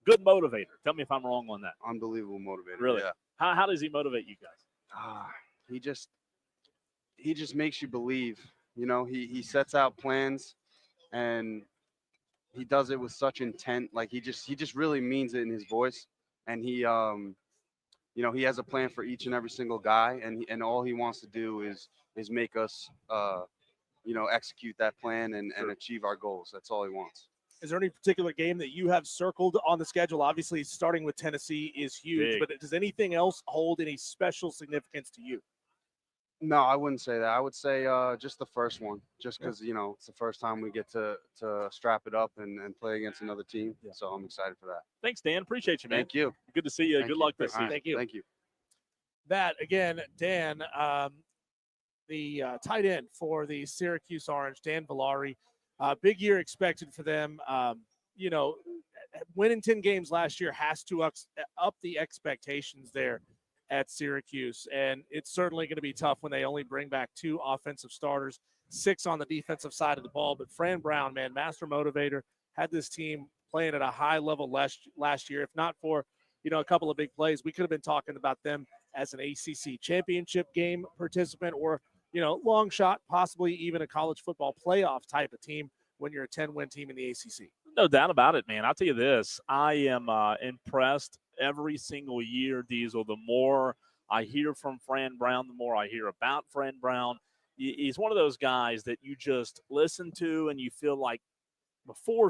good motivator. Tell me if I'm wrong on that. Unbelievable motivator. Really? Yeah. How does he motivate you guys? He just makes you believe. He sets out plans, and he does it with such intent. Like he just really means it in his voice, and he has a plan for each and every single guy, and all he wants to do is make us execute that plan and achieve our goals. That's all he wants. Is there any particular game that you have circled on the schedule? Obviously, starting with Tennessee is huge, but does anything else hold any special significance to you? No, I wouldn't say that. I would say just the first one, just because, it's the first time we get to strap it up and play against another team. Yeah. So I'm excited for that. Thanks, Dan. Appreciate you, man. Thank you. Good to see you. Good luck this season. Thank you. Thank you. That, again, Dan, the tight end for the Syracuse Orange, Dan Villari. Big year expected for them. Winning 10 games last year has to up the expectations there at Syracuse, and it's certainly going to be tough when they only bring back 2 offensive starters, 6 on the defensive side of the ball. But Fran Brown, man, master motivator, had this team playing at a high level last year. If not for, a couple of big plays, we could have been talking about them as an ACC championship game participant or, long shot, possibly even a college football playoff type of team when you're a 10-win team in the ACC. No doubt about it, man. I'll tell you this. I am impressed every single year, Diesel. The more I hear from Fran Brown, the more I hear about Fran Brown. He's one of those guys that you just listen to and you feel like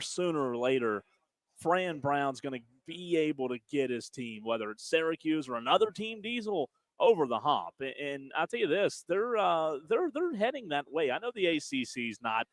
sooner or later, Fran Brown's going to be able to get his team, whether it's Syracuse or another team, Diesel, over the hump. And I'll tell you this, they're heading that way. I know the ACC's not,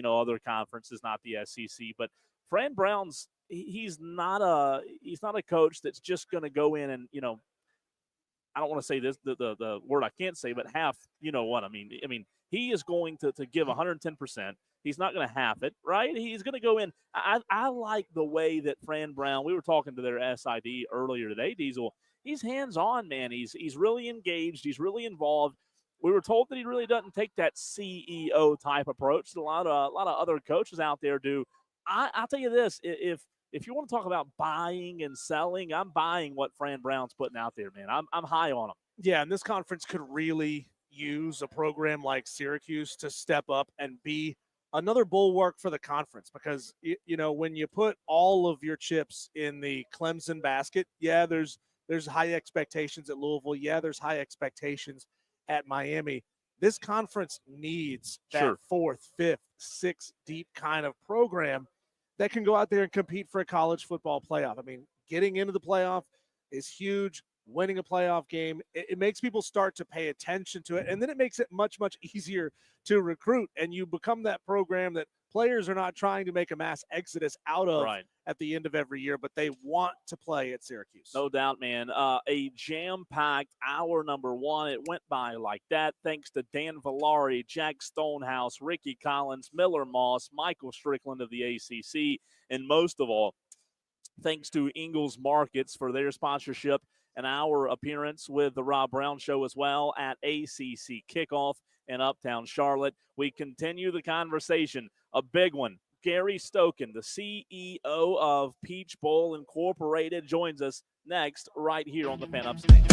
other conferences, not the SEC, but Fran Brown's he's not a coach that's just going to go in and, I don't want to say this, the word I can't say, but half, what I mean. I mean, he is going to give 110%. He's not going to half it, right? He's going to go in. I like the way that Fran Brown, we were talking to their SID earlier today, Diesel. He's hands-on, man. He's really engaged. He's really involved. We were told that he really doesn't take that CEO type approach that a lot of other coaches out there do. I'll tell you this, if you want to talk about buying and selling, I'm buying what Fran Brown's putting out there, man. I'm high on him. Yeah, and this conference could really use a program like Syracuse to step up and be another bulwark for the conference because, when you put all of your chips in the Clemson basket, yeah, there's high expectations at Louisville. Yeah, there's high expectations at Miami. This conference needs that 4th, 5th, 6th deep kind of program that can go out there and compete for a college football playoff. I mean, getting into the playoff is huge. Winning a playoff game, it makes people start to pay attention to it, and then it makes it much, much easier to recruit, and you become that program that players are not trying to make a mass exodus out of at the end of every year, but they want to play at Syracuse. No doubt, man. A jam-packed hour number one. It went by like that thanks to Dan Villari, Jack Stonehouse, Ricky Collins, Miller Moss, Michael Strickland of the ACC, and most of all, thanks to Ingles Markets for their sponsorship and our appearance with the Rob Brown Show as well at ACC Kickoff in Uptown Charlotte. We continue the conversation. A big one. Gary Stokan, the CEO of Peach Bowl Incorporated, joins us next right here on the Fan Up Station.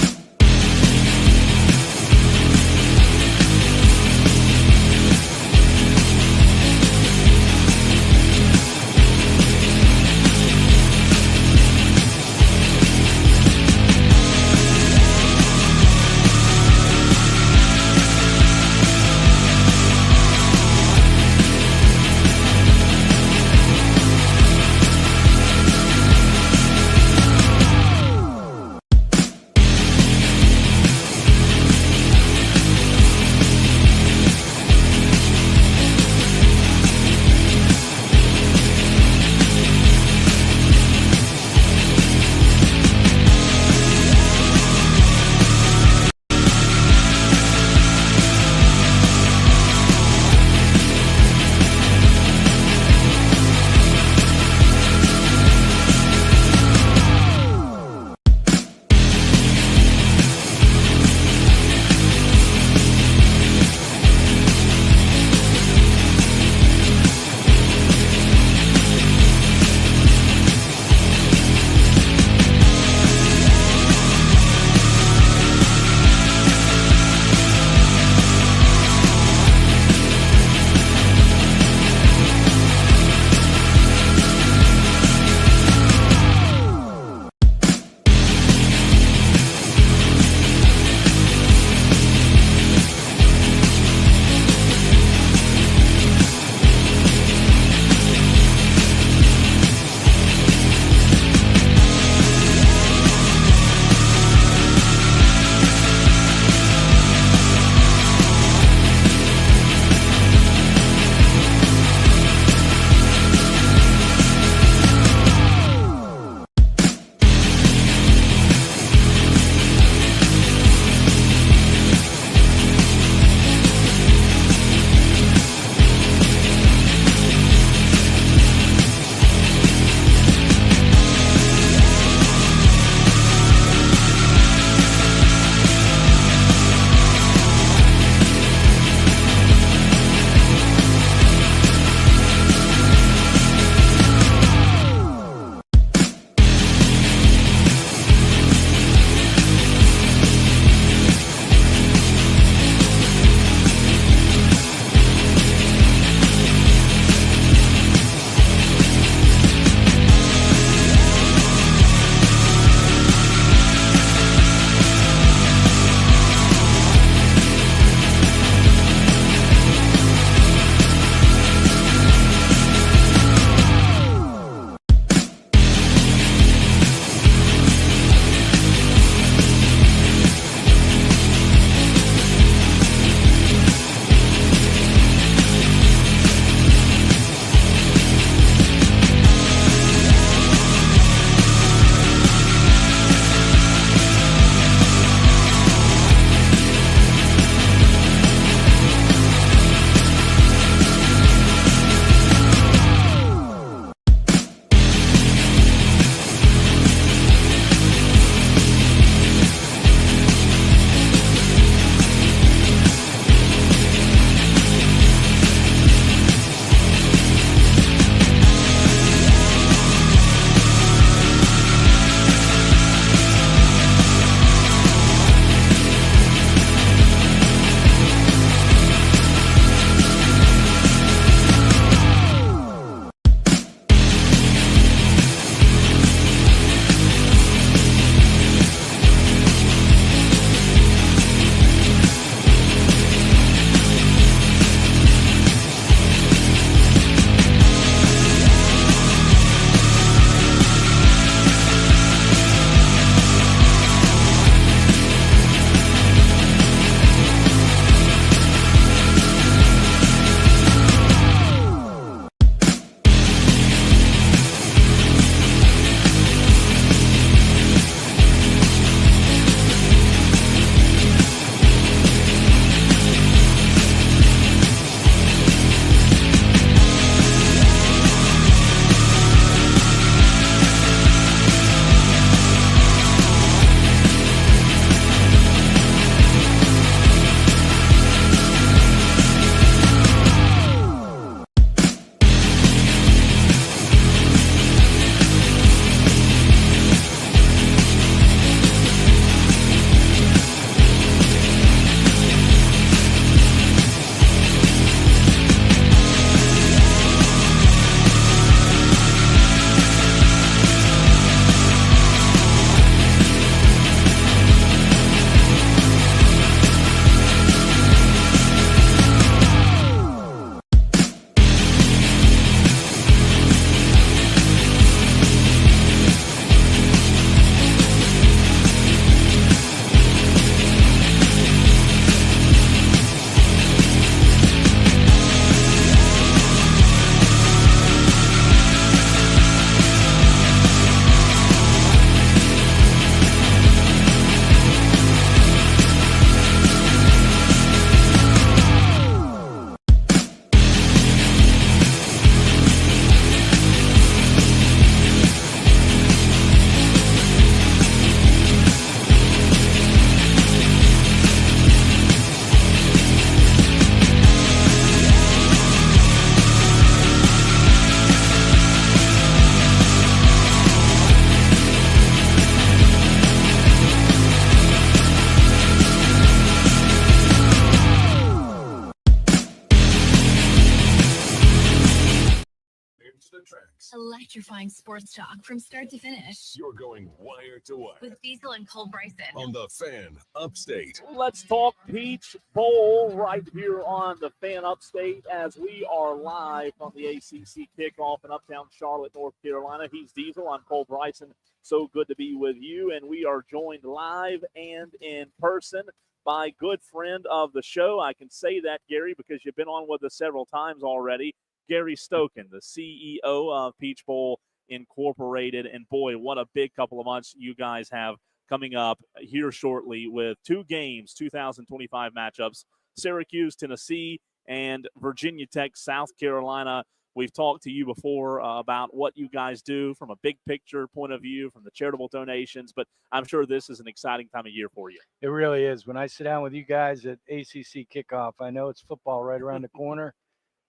Electrifying sports talk from start to finish. You're going wire to wire With Diesel and Cole Bryson. on the Fan Upstate. Let's talk Peach Bowl right here on the Fan Upstate as we are live on the ACC kickoff in Uptown Charlotte, North Carolina. He's Diesel. I'm Cole Bryson. So good to be with you. And we are joined live and in person by good friend of the show. I can say that, Gary, because you've been on with us several times already. Gary Stokan, the CEO of Peach Bowl Incorporated. And boy, what a big couple of months you guys have coming up here shortly with two games, 2025 matchups, Syracuse, Tennessee, and Virginia Tech, South Carolina. We've talked to you before about what you guys do from a big picture point of view, from the charitable donations, but I'm sure this is an exciting time of year for you. It really is. When I sit down with you guys at ACC Kickoff, I know it's football right around the corner.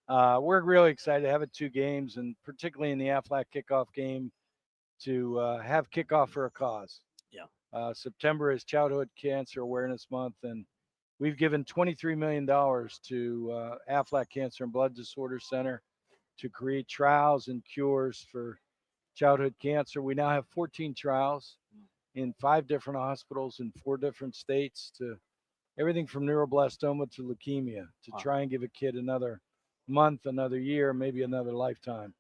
We're really excited to have it two games, and particularly in the Aflac Kickoff game, to have Kickoff for a cause. Yeah. September is Childhood Cancer Awareness Month, and we've given $23 million to Aflac Cancer and Blood Disorder Center to create trials and cures for childhood cancer. We now have 14 trials in 5 different hospitals in 4 different states, to everything from neuroblastoma to leukemia, to try and give a kid another month, another year, maybe another lifetime.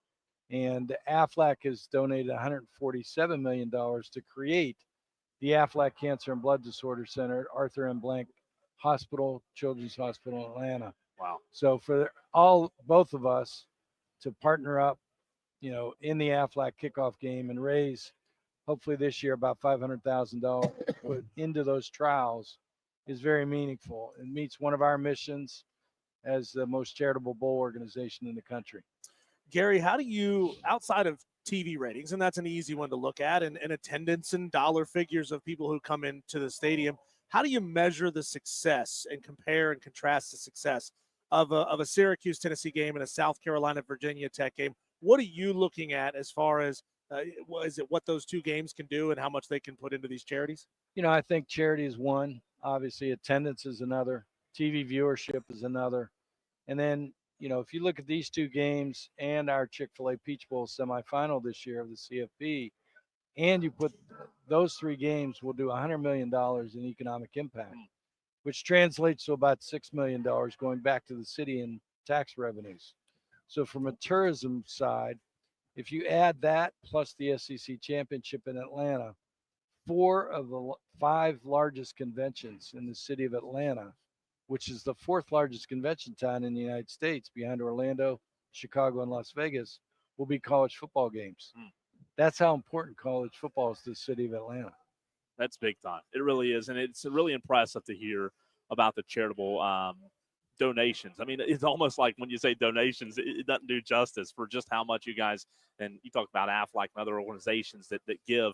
And Aflac has donated $147 million to create the Aflac Cancer and Blood Disorder Center at Arthur M. Blank Hospital, Children's Hospital in Atlanta. Wow. So for both of us to partner up, in the Aflac Kickoff game and raise, hopefully this year, about $500,000 put into those trials is very meaningful. It meets one of our missions as the most charitable bowl organization in the country. Gary, how do you, outside of TV ratings, and that's an easy one to look at, and attendance and dollar figures of people who come into the stadium, how do you measure the success and compare and contrast the success of a Syracuse Tennessee game and a South Carolina Virginia Tech game? What are you looking at as far as is it what those two games can do and how much they can put into these charities? I think charity is one. Obviously, attendance is another. TV viewership is another. And then, if you look at these two games and our Chick-fil-A Peach Bowl semifinal this year of the CFP, and you put those 3 games, will do $100 million in economic impact, which translates to about $6 million going back to the city in tax revenues. So from a tourism side, if you add that plus the SEC championship in Atlanta, 4 of the 5 largest conventions in the city of Atlanta, which is the 4th largest convention town in the United States behind Orlando, Chicago, and Las Vegas, will be college football games. That's how important college football is to the city of Atlanta. That's big time. It really is. And it's really impressive to hear about the charitable donations. I mean, it's almost like when you say donations, it doesn't do justice for just how much you guys, and you talk about Aflac and other organizations that give.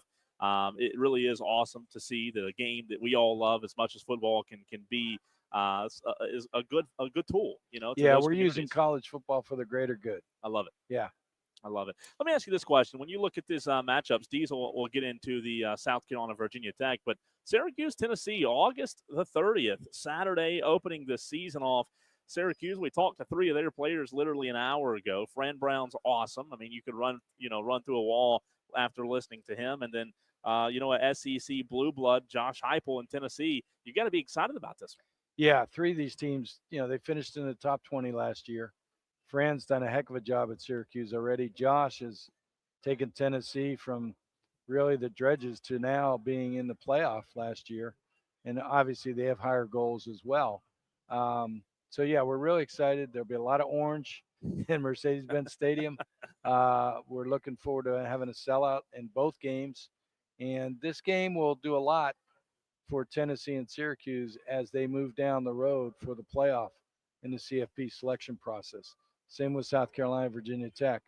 It really is awesome to see that a game that we all love as much as football can be is a good tool, Yeah, we're using college football for the greater good. I love it. Yeah. I love it. Let me ask you this question. When you look at this matchups, Diesel will get into the South Carolina, Virginia Tech, but Syracuse, Tennessee, August the 30th, Saturday, opening the season off. Syracuse, we talked to 3 of their players literally an hour ago. Fran Brown's awesome. I mean, you could run through a wall after listening to him. And then, a SEC blue blood, Josh Heupel in Tennessee. You got to be excited about this one. Yeah, 3 of these teams, they finished in the top 20 last year. Fran's done a heck of a job at Syracuse already. Josh has taken Tennessee from really the dredges to now being in the playoff last year. And obviously they have higher goals as well. So, yeah, we're really excited. There'll be a lot of orange in Mercedes-Benz Stadium. We're looking forward to having a sellout in both games. And this game will do a lot for Tennessee and Syracuse as they move down the road for the playoff in the CFP selection process. Same with South Carolina, Virginia Tech.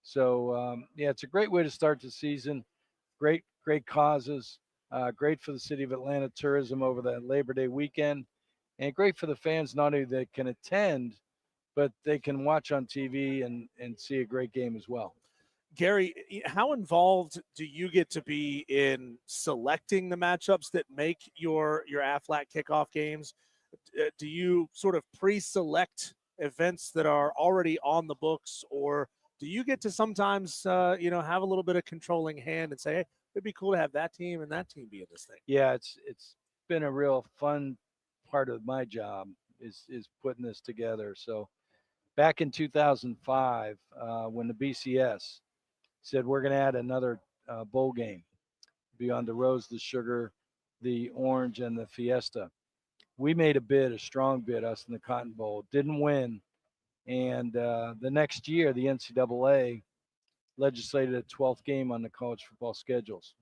So, it's a great way to start the season. Great causes. Great for the city of Atlanta tourism over the Labor Day weekend. And great for the fans, not only that can attend, but they can watch on TV and see a great game as well. Gary, how involved do you get to be in selecting the matchups that make your Aflac Kickoff games? Do you sort of pre-select events that are already on the books, or Do you get to sometimes, have a little bit of controlling hand and say, hey, it'd be cool to have that team and that team be in this thing? Yeah, it's been a real fun part of my job is putting this together. So back in 2005, when the BCS said we're going to add another bowl game beyond the Rose, the Sugar, the Orange, and the Fiesta, we made a strong bid, us in the Cotton Bowl. Didn't win, and the next year, the NCAA legislated a 12th game on the college football schedules.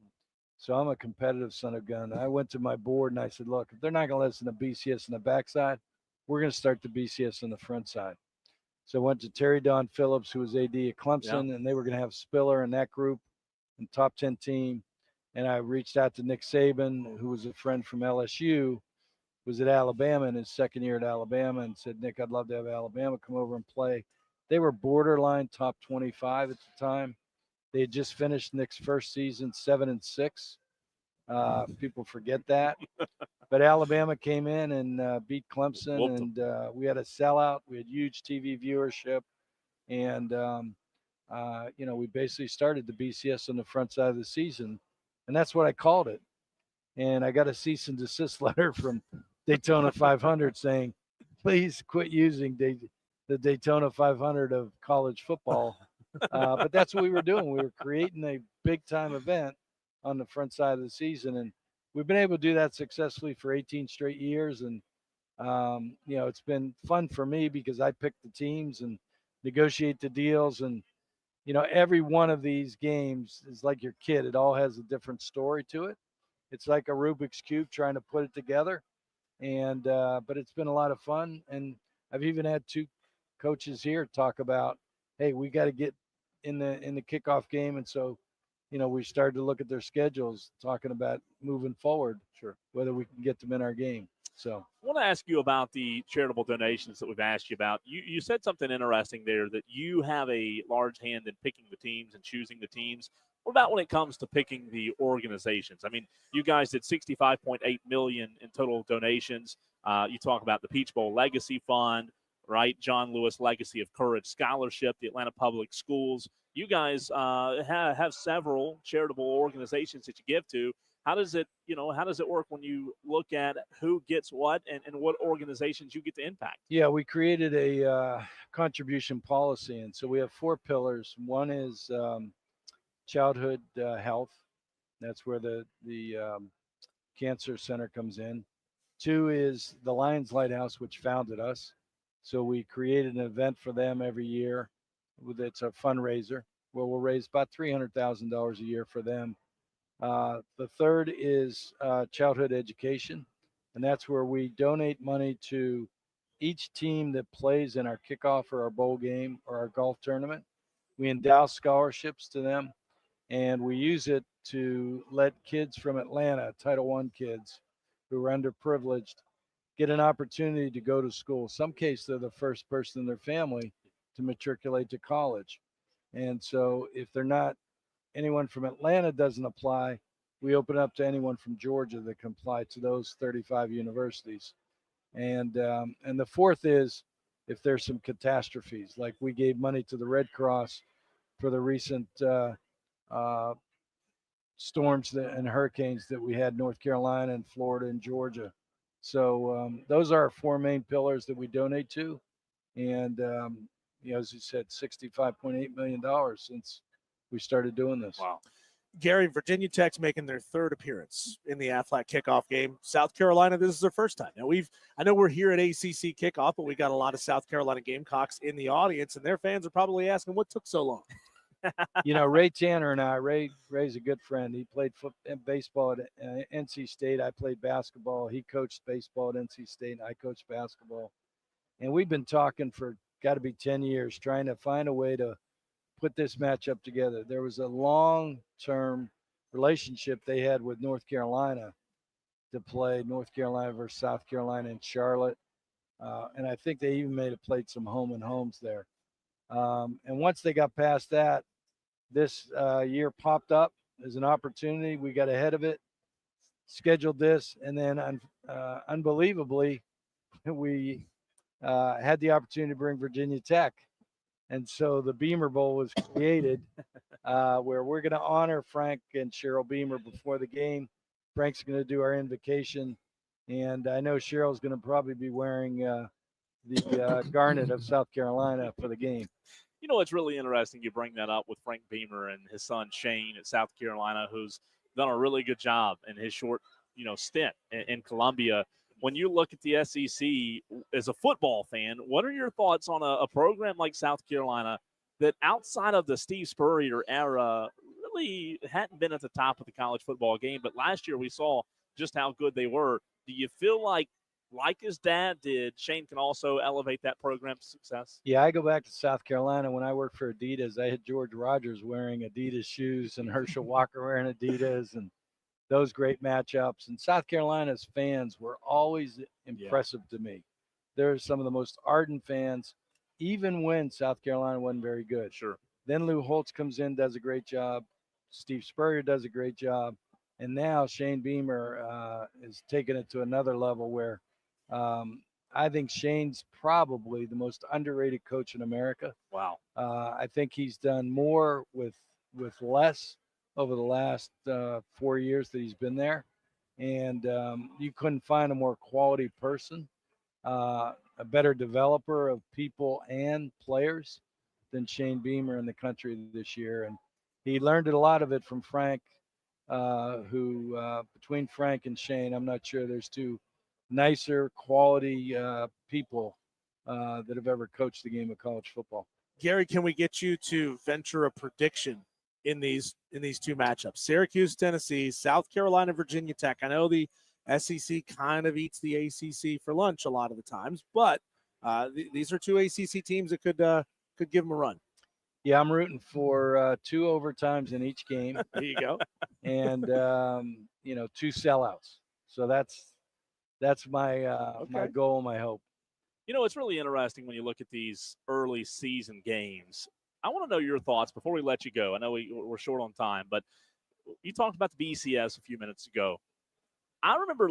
So I'm a competitive son of a gun. I went to my board and I said, look, if they're not going to listen to BCS on the backside, we're going to start the BCS on the front side. So I went to Terry Don Phillips, who was AD at Clemson, and they were going to have Spiller in that group and top 10 team. And I reached out to Nick Saban, who was a friend from LSU, was at Alabama in his second year at Alabama, and said, Nick, I'd love to have Alabama come over and play. They were borderline top 25 at the time. They had just finished Nick's first season 7-6. People forget that. But Alabama came in and beat Clemson, and we had a sellout. We had huge TV viewership. And, we basically started the BCS on the front side of the season. And that's what I called it. And I got a cease and desist letter from Daytona 500 saying, please quit using the Daytona 500 of college football. But that's what we were doing. We were creating a big-time event on the front side of the season. And we've been able to do that successfully for 18 straight years. And, it's been fun for me because I pick the teams and negotiate the deals. And, every one of these games is like your kid. It all has a different story to it. It's like a Rubik's Cube trying to put it together. And but it's been a lot of fun. And I've even had two coaches here talk about, hey, we got to get in the kickoff game. And so, we started to look at their schedules, talking about moving forward, whether we can get them in our game. So I want to ask you about the charitable donations that we've asked you about. You said something interesting there, that you have a large hand in picking the teams and choosing the teams. What about when it comes to picking the organizations? I mean, you guys did $65.8 million in total donations. You talk about the Peach Bowl Legacy Fund, right? John Lewis Legacy of Courage Scholarship, the Atlanta Public Schools. You guys have several charitable organizations that you give to. How does it work when you look at who gets what and what organizations you get to impact? Yeah, we created a contribution policy. And so we have 4 pillars. One is childhood health. That's where the cancer center comes in. 2 is the Lions Lighthouse, which founded us. So we created an event for them every year. It's a fundraiser where we'll raise about $300,000 a year for them. The 3rd is childhood education, and that's where we donate money to each team that plays in our kickoff or our bowl game or our golf tournament. We endow scholarships to them, and we use it to let kids from Atlanta, Title I kids who are underprivileged, get an opportunity to go to school. Some case they're the first person in their family to matriculate to college. And so if they're not, anyone from Atlanta doesn't apply, we open up to anyone from Georgia that can apply to those 35 universities. And the 4th is if there's some catastrophes, like we gave money to the Red Cross for the recent storms and hurricanes that we had in North Carolina and Florida and Georgia. So those are our 4 main pillars that we donate to. And, as you said, $65.8 million since we started doing this. Wow. Gary, Virginia Tech's making their 3rd appearance in the Aflac kickoff game. South Carolina, this is their first time. Now I know we're here at ACC kickoff, but we got a lot of South Carolina Gamecocks in the audience, and their fans are probably asking what took so long. Ray Tanner and Ray's a good friend. He played baseball at NC State. I played basketball. He coached baseball at NC State, and I coached basketball. And we've been talking for got to be 10 years, trying to find a way to put this matchup together. There was a long-term relationship they had with North Carolina to play North Carolina versus South Carolina in Charlotte. And I think they even played some home and homes there. And once they got past that, this year popped up as an opportunity. We got ahead of it, scheduled this, and then unbelievably, we had the opportunity to bring Virginia Tech And so the Beamer Bowl was created where we're going to honor Frank and Cheryl Beamer before the game. Frank's going to do our invocation. And I know Cheryl's going to probably be wearing the garnet of South Carolina for the game. You know, it's really interesting you bring that up with Frank Beamer and his son Shane at South Carolina, who's done a really good job in his short, stint in Columbia. When you look at the SEC as a football fan, what are your thoughts on a program like South Carolina that outside of the Steve Spurrier era really hadn't been at the top of the college football game, but last year we saw just how good they were. Do you feel like his dad did, Shane can also elevate that program's success? Yeah, I go back to South Carolina. When I worked for Adidas, I had George Rogers wearing Adidas shoes and Herschel Walker wearing Adidas and those great matchups. And South Carolina's fans were always impressive to me. They're some of the most ardent fans, even when South Carolina wasn't very good. Sure. Then Lou Holtz comes in, does a great job. Steve Spurrier does a great job. And now Shane Beamer is taking it to another level where I think Shane's probably the most underrated coach in America. Wow. I think he's done more with less over the last 4 years that he's been there. And you couldn't find a more quality person, a better developer of people and players than Shane Beamer in the country this year. And he learned a lot of it from Frank, who between Frank and Shane, I'm not sure there's two nicer quality people that have ever coached the game of college football. Gary, can we get you to venture a prediction in these two matchups? Syracuse, Tennessee, South Carolina, Virginia Tech. I know the SEC kind of eats the ACC for lunch a lot of the times, but these are two ACC teams that could give them a run. Yeah, I'm rooting for 2 overtimes in each game. There you go. And 2 sellouts. So that's my my goal, my hope. It's really interesting when you look at these early season games. I want to know your thoughts before we let you go. I know we're short on time, but you talked about the BCS a few minutes ago. I remember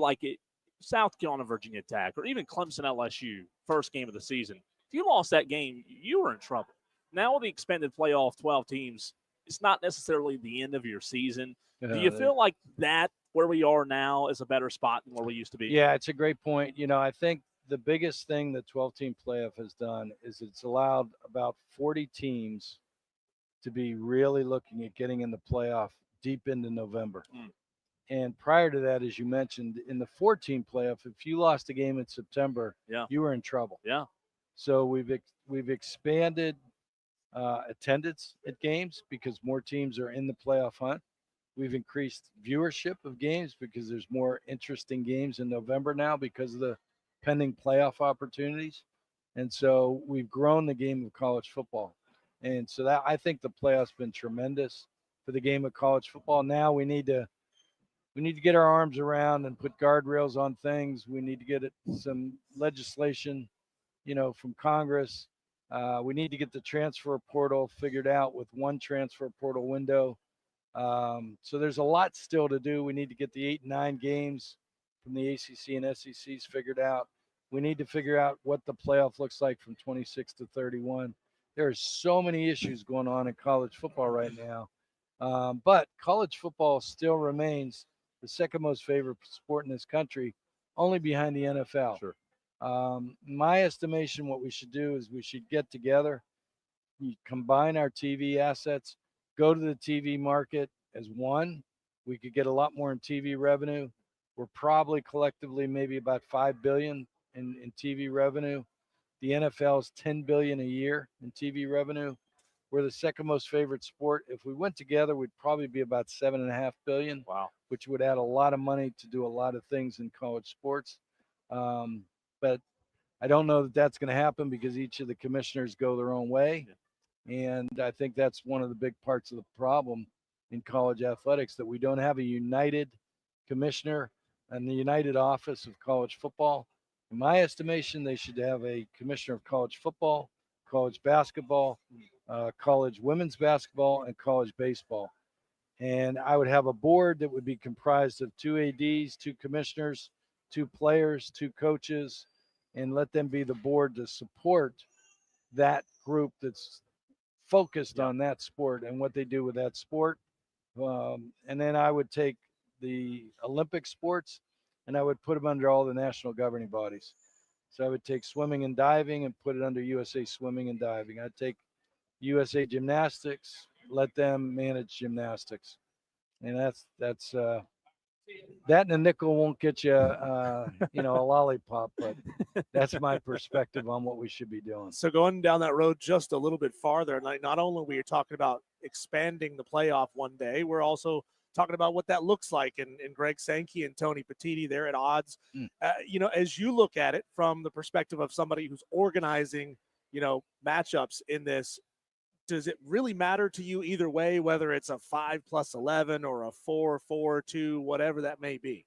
South Carolina, Virginia Tech, or even Clemson, LSU, first game of the season. If you lost that game, you were in trouble. Now with the expanded playoff, 12 teams, it's not necessarily the end of your season. Do you feel like that where we are now is a better spot than where we used to be? Yeah, it's a great point. I think the biggest thing the 12-team playoff has done is it's allowed about 40 teams to be really looking at getting in the playoff deep into November. And prior to that, as you mentioned, in the 14 playoff, if you lost a game in September, you were in trouble. Yeah. So we've expanded attendance at games because more teams are in the playoff hunt. We've increased viewership of games because there's more interesting games in November now because of the pending playoff opportunities. And so we've grown the game of college football. And so that I think the playoff's been tremendous for the game of college football. Now we need to get our arms around and put guardrails on things. We need to get some legislation, from Congress. We need to get the transfer portal figured out with one transfer portal window. So there's a lot still to do. We need to get the 8 and 9 games from the ACC and SECs figured out. We need to figure out what the playoff looks like from 26 to 31. There are so many issues going on in college football right now. But college football still remains the second most favorite sport in this country, only behind the NFL. Sure. My estimation, what we should do is we should get together, combine our TV assets, go to the TV market as one. We could get a lot more in TV revenue. We're probably collectively maybe about $5 billion in TV revenue. The NFL is $10 billion a year in TV revenue. We're the second most favorite sport. If we went together, we'd probably be about $7.5 billion. Wow. Which would add a lot of money to do a lot of things in college sports. But I don't know that that's going to happen because each of the commissioners go their own way. And I think that's one of the big parts of the problem in college athletics, that we don't have a united commissioner and the united office of college football. In my estimation, they should have a commissioner of college football, college basketball, college women's basketball, and college baseball. And I would have a board that would be comprised of 2 ADs, 2 commissioners, 2 players, 2 coaches, and let them be the board to support that group that's focused on that sport and what they do with that sport. And then I would take the Olympic sports and I would put them under all the national governing bodies. So I would take swimming and diving and put it under USA Swimming and Diving. I'd take USA Gymnastics, let them manage gymnastics. And that's that and a nickel won't get you, a lollipop, but that's my perspective on what we should be doing. So going down that road just a little bit farther, like not only we are talking about expanding the playoff one day, we're also talking about what that looks like. And Greg Sankey and Tony Petiti, they're at odds. As you look at it from the perspective of somebody who's organizing, matchups in this, does it really matter to you either way, whether it's a 5+11 or a 4-4-2, whatever that may be?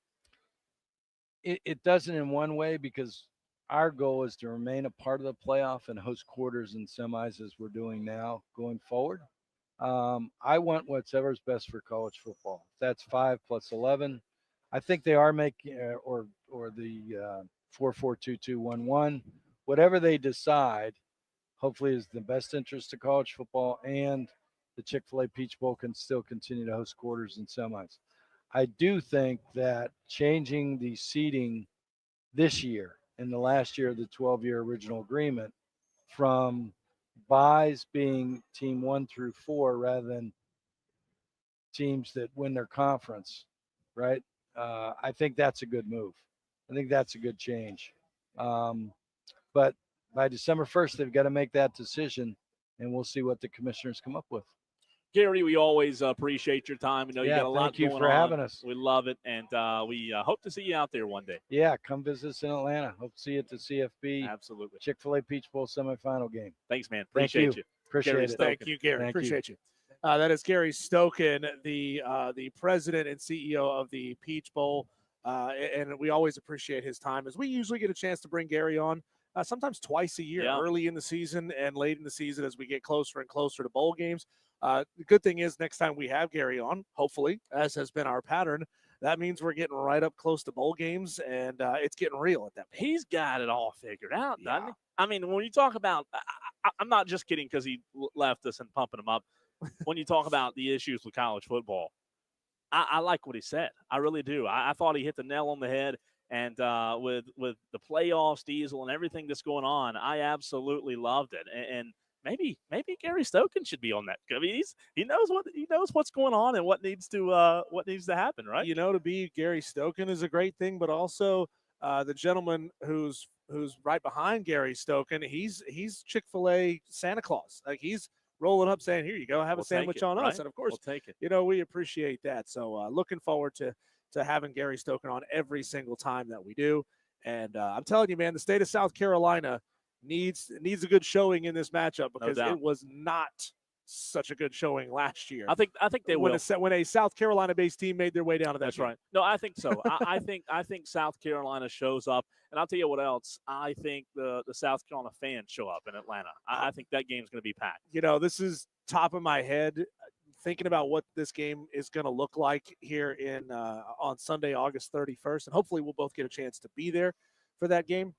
It doesn't in one way, because our goal is to remain a part of the playoff and host quarters and semis as we're doing now going forward. I want whatever's best for college football. If that's 5+11, I think they are making or the 4-4-2-2-1-1, whatever they decide, hopefully is the best interest of college football, and the Chick-fil-A Peach Bowl can still continue to host quarters and semis. I do think that changing the seeding this year and the last year of the 12-year original agreement from buys being team 1 through 4 rather than teams that win their conference, right? I think that's a good move. I think that's a good change. But by December 1st, they've got to make that decision, and we'll see what the commissioners come up with. Gary, we always appreciate your time. We know you got a lot going on. Thank you for having us. We love it, and we hope to see you out there one day. Yeah, come visit us in Atlanta. Hope to see you at the CFB. Absolutely. Chick-fil-A Peach Bowl semifinal game. Thanks, man. Appreciate you. Appreciate Gary it. Thank you, Gary. Appreciate you. That is Gary Stokan, the president and CEO of the Peach Bowl, and we always appreciate his time, as we usually get a chance to bring Gary on. Sometimes twice a year, early in the season and late in the season as we get closer and closer to bowl games. The good thing is next time we have Gary on, hopefully, as has been our pattern, that means we're getting right up close to bowl games, and it's getting real at that point. He's got it all figured out, doesn't he? I mean, when you talk about I'm not just kidding because he left us and pumping him up. When you talk about the issues with college football, I like what he said. I really do. I thought he hit the nail on the head. And with the playoffs, Diesel, and everything that's going on, I absolutely loved it. And maybe Gary Stokan should be on that. I mean, he knows what's going on and what needs to happen, right? To be Gary Stokan is a great thing, but also the gentleman who's right behind Gary Stokan, he's Chick-fil-A Santa Claus. Like, he's rolling up saying, "Here you go, have a sandwich on us." And of course, we'll take it. We appreciate that. So looking forward to having Gary Stokan on every single time that we do. And I'm telling you, man, the state of South Carolina needs a good showing in this matchup, because it was not such a good showing last year. I think they will. When a South Carolina-based team made their way down to that. That's right. No, I think so. I think South Carolina shows up, and I'll tell you what else. I think the South Carolina fans show up in Atlanta. I think that game's going to be packed. This is top of my head, thinking about what this game is going to look like here on Sunday, August 31st, and hopefully we'll both get a chance to be there for that game.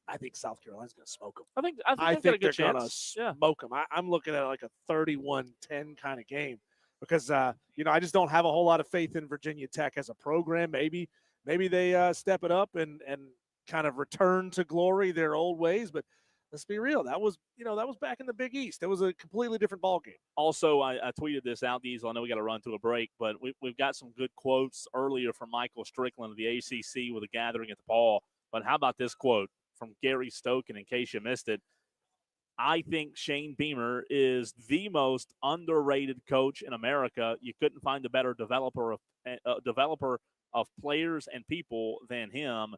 I think South Carolina's going to smoke them. I think they're going to smoke them. I'm looking at like a 31-10 kind of game, because I just don't have a whole lot of faith in Virginia Tech as a program. Maybe they step it up and kind of return to glory their old ways, but let's be real. That was back in the Big East. It was a completely different ball game. Also, I tweeted this out, Diesel. I know we got to run to a break, but we've got some good quotes earlier from Michael Strickland of the ACC with a gathering at the Ball. But how about this quote from Gary Stokan, in case you missed it? I think Shane Beamer is the most underrated coach in America. You couldn't find a better developer of players and people than him.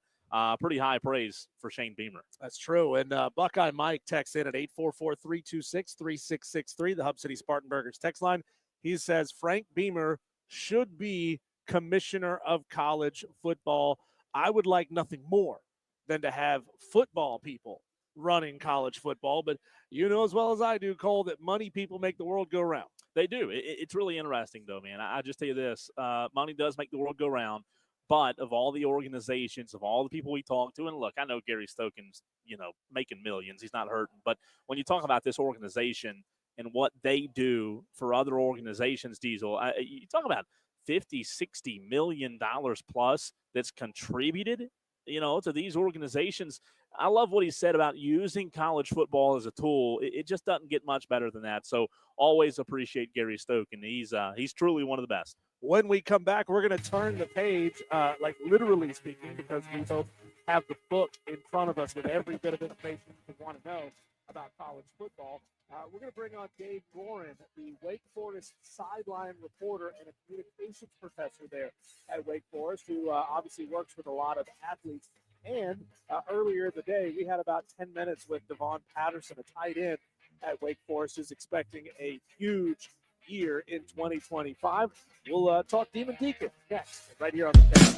Pretty high praise for Shane Beamer. That's true. And Buckeye Mike texts in at 844-326-3663, the Hub City Spartanburgers text line. He says Frank Beamer should be commissioner of college football. I would like nothing more than to have football people running college football. But you know as well as I do, Cole, that money people make the world go round. They do. It's really interesting, though, man. I just tell you this. Money does make the world go round. But of all the organizations, of all the people we talk to, and look, I know Gary Stokan's, making millions. He's not hurting. But when you talk about this organization and what they do for other organizations, Diesel. You talk about $50-60 million plus that's contributed, to these organizations. I love what he said about using college football as a tool. It just doesn't get much better than that. So always appreciate Gary Stokan. He's truly one of the best. When we come back, we're going to turn the page, like literally speaking, because we both have the book in front of us with every bit of information you want to know about college football. We're going to bring on Dave Gorin, the Wake Forest sideline reporter and a communications professor there at Wake Forest, who obviously works with a lot of athletes. And earlier in the day, we had about 10 minutes with Devon Patterson, a tight end at Wake Forest, who's expecting a huge year in 2025. We'll talk Demon Deacon next, right here on the panel.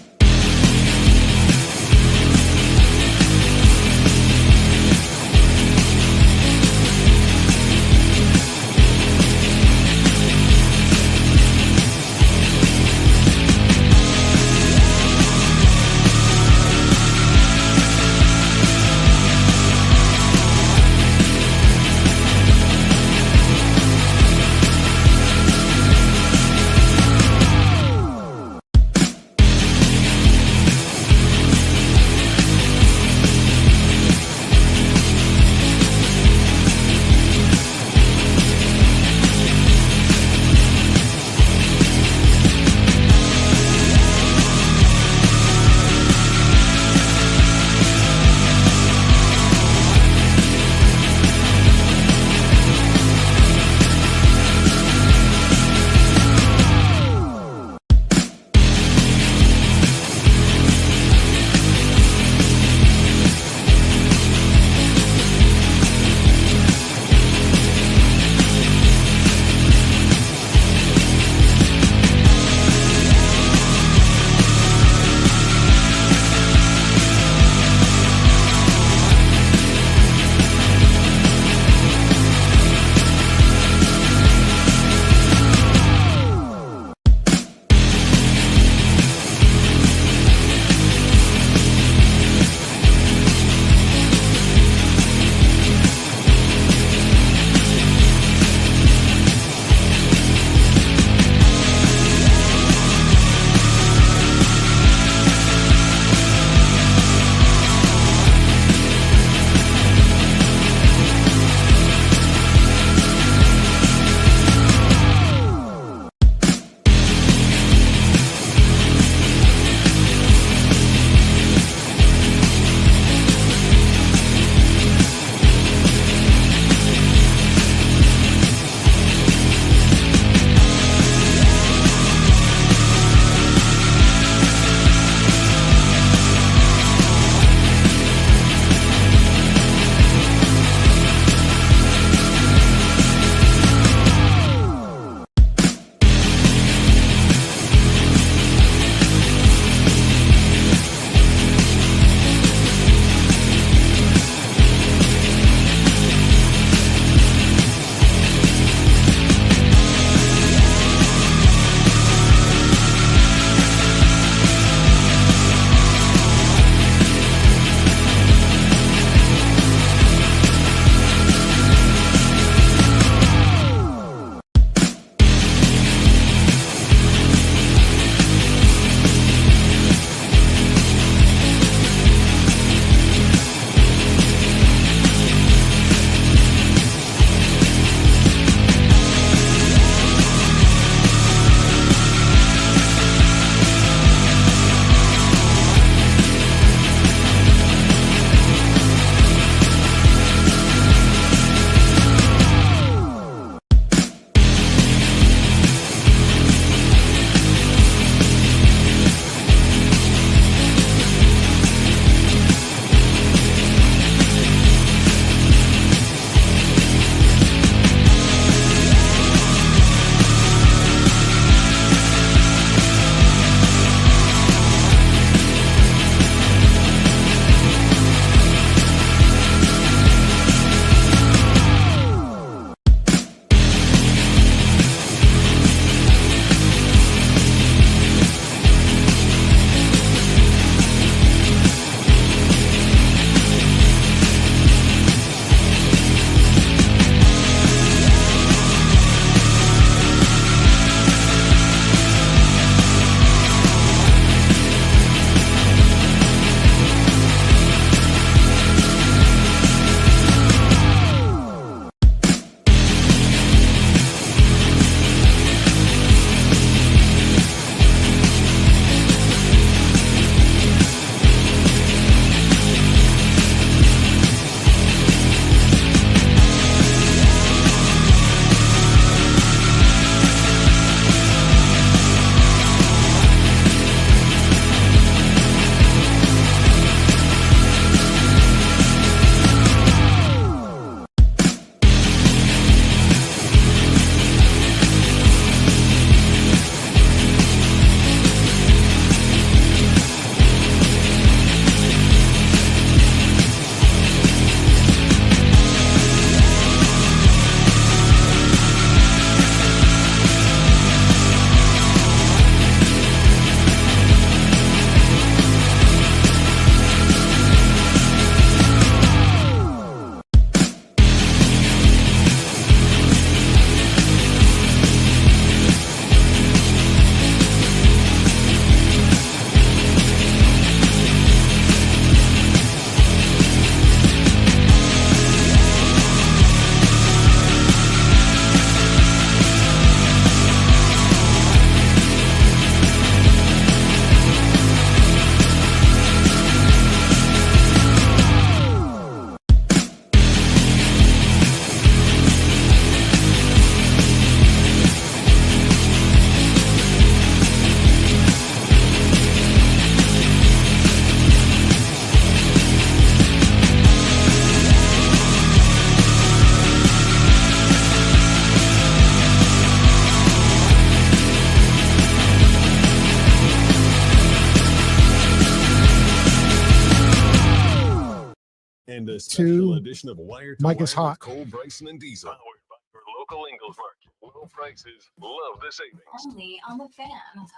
And a special to edition of Wire to Mike Wire is hot. with Cole, Bryson, and Diesel. Powered by your local Ingles Market. Low prices, love the savings. Only on the Fan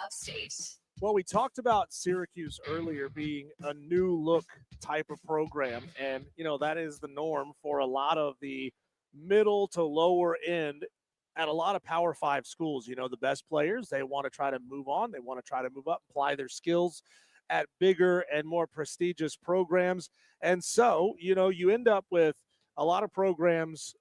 Upstate. Well, we talked about Syracuse earlier being a new look type of program, and that is the norm for a lot of the middle to lower end at a lot of Power 5 schools. The best players, they want to try to move on, they want to try to move up, apply their skills at bigger and more prestigious programs. And so, you end up with a lot of programs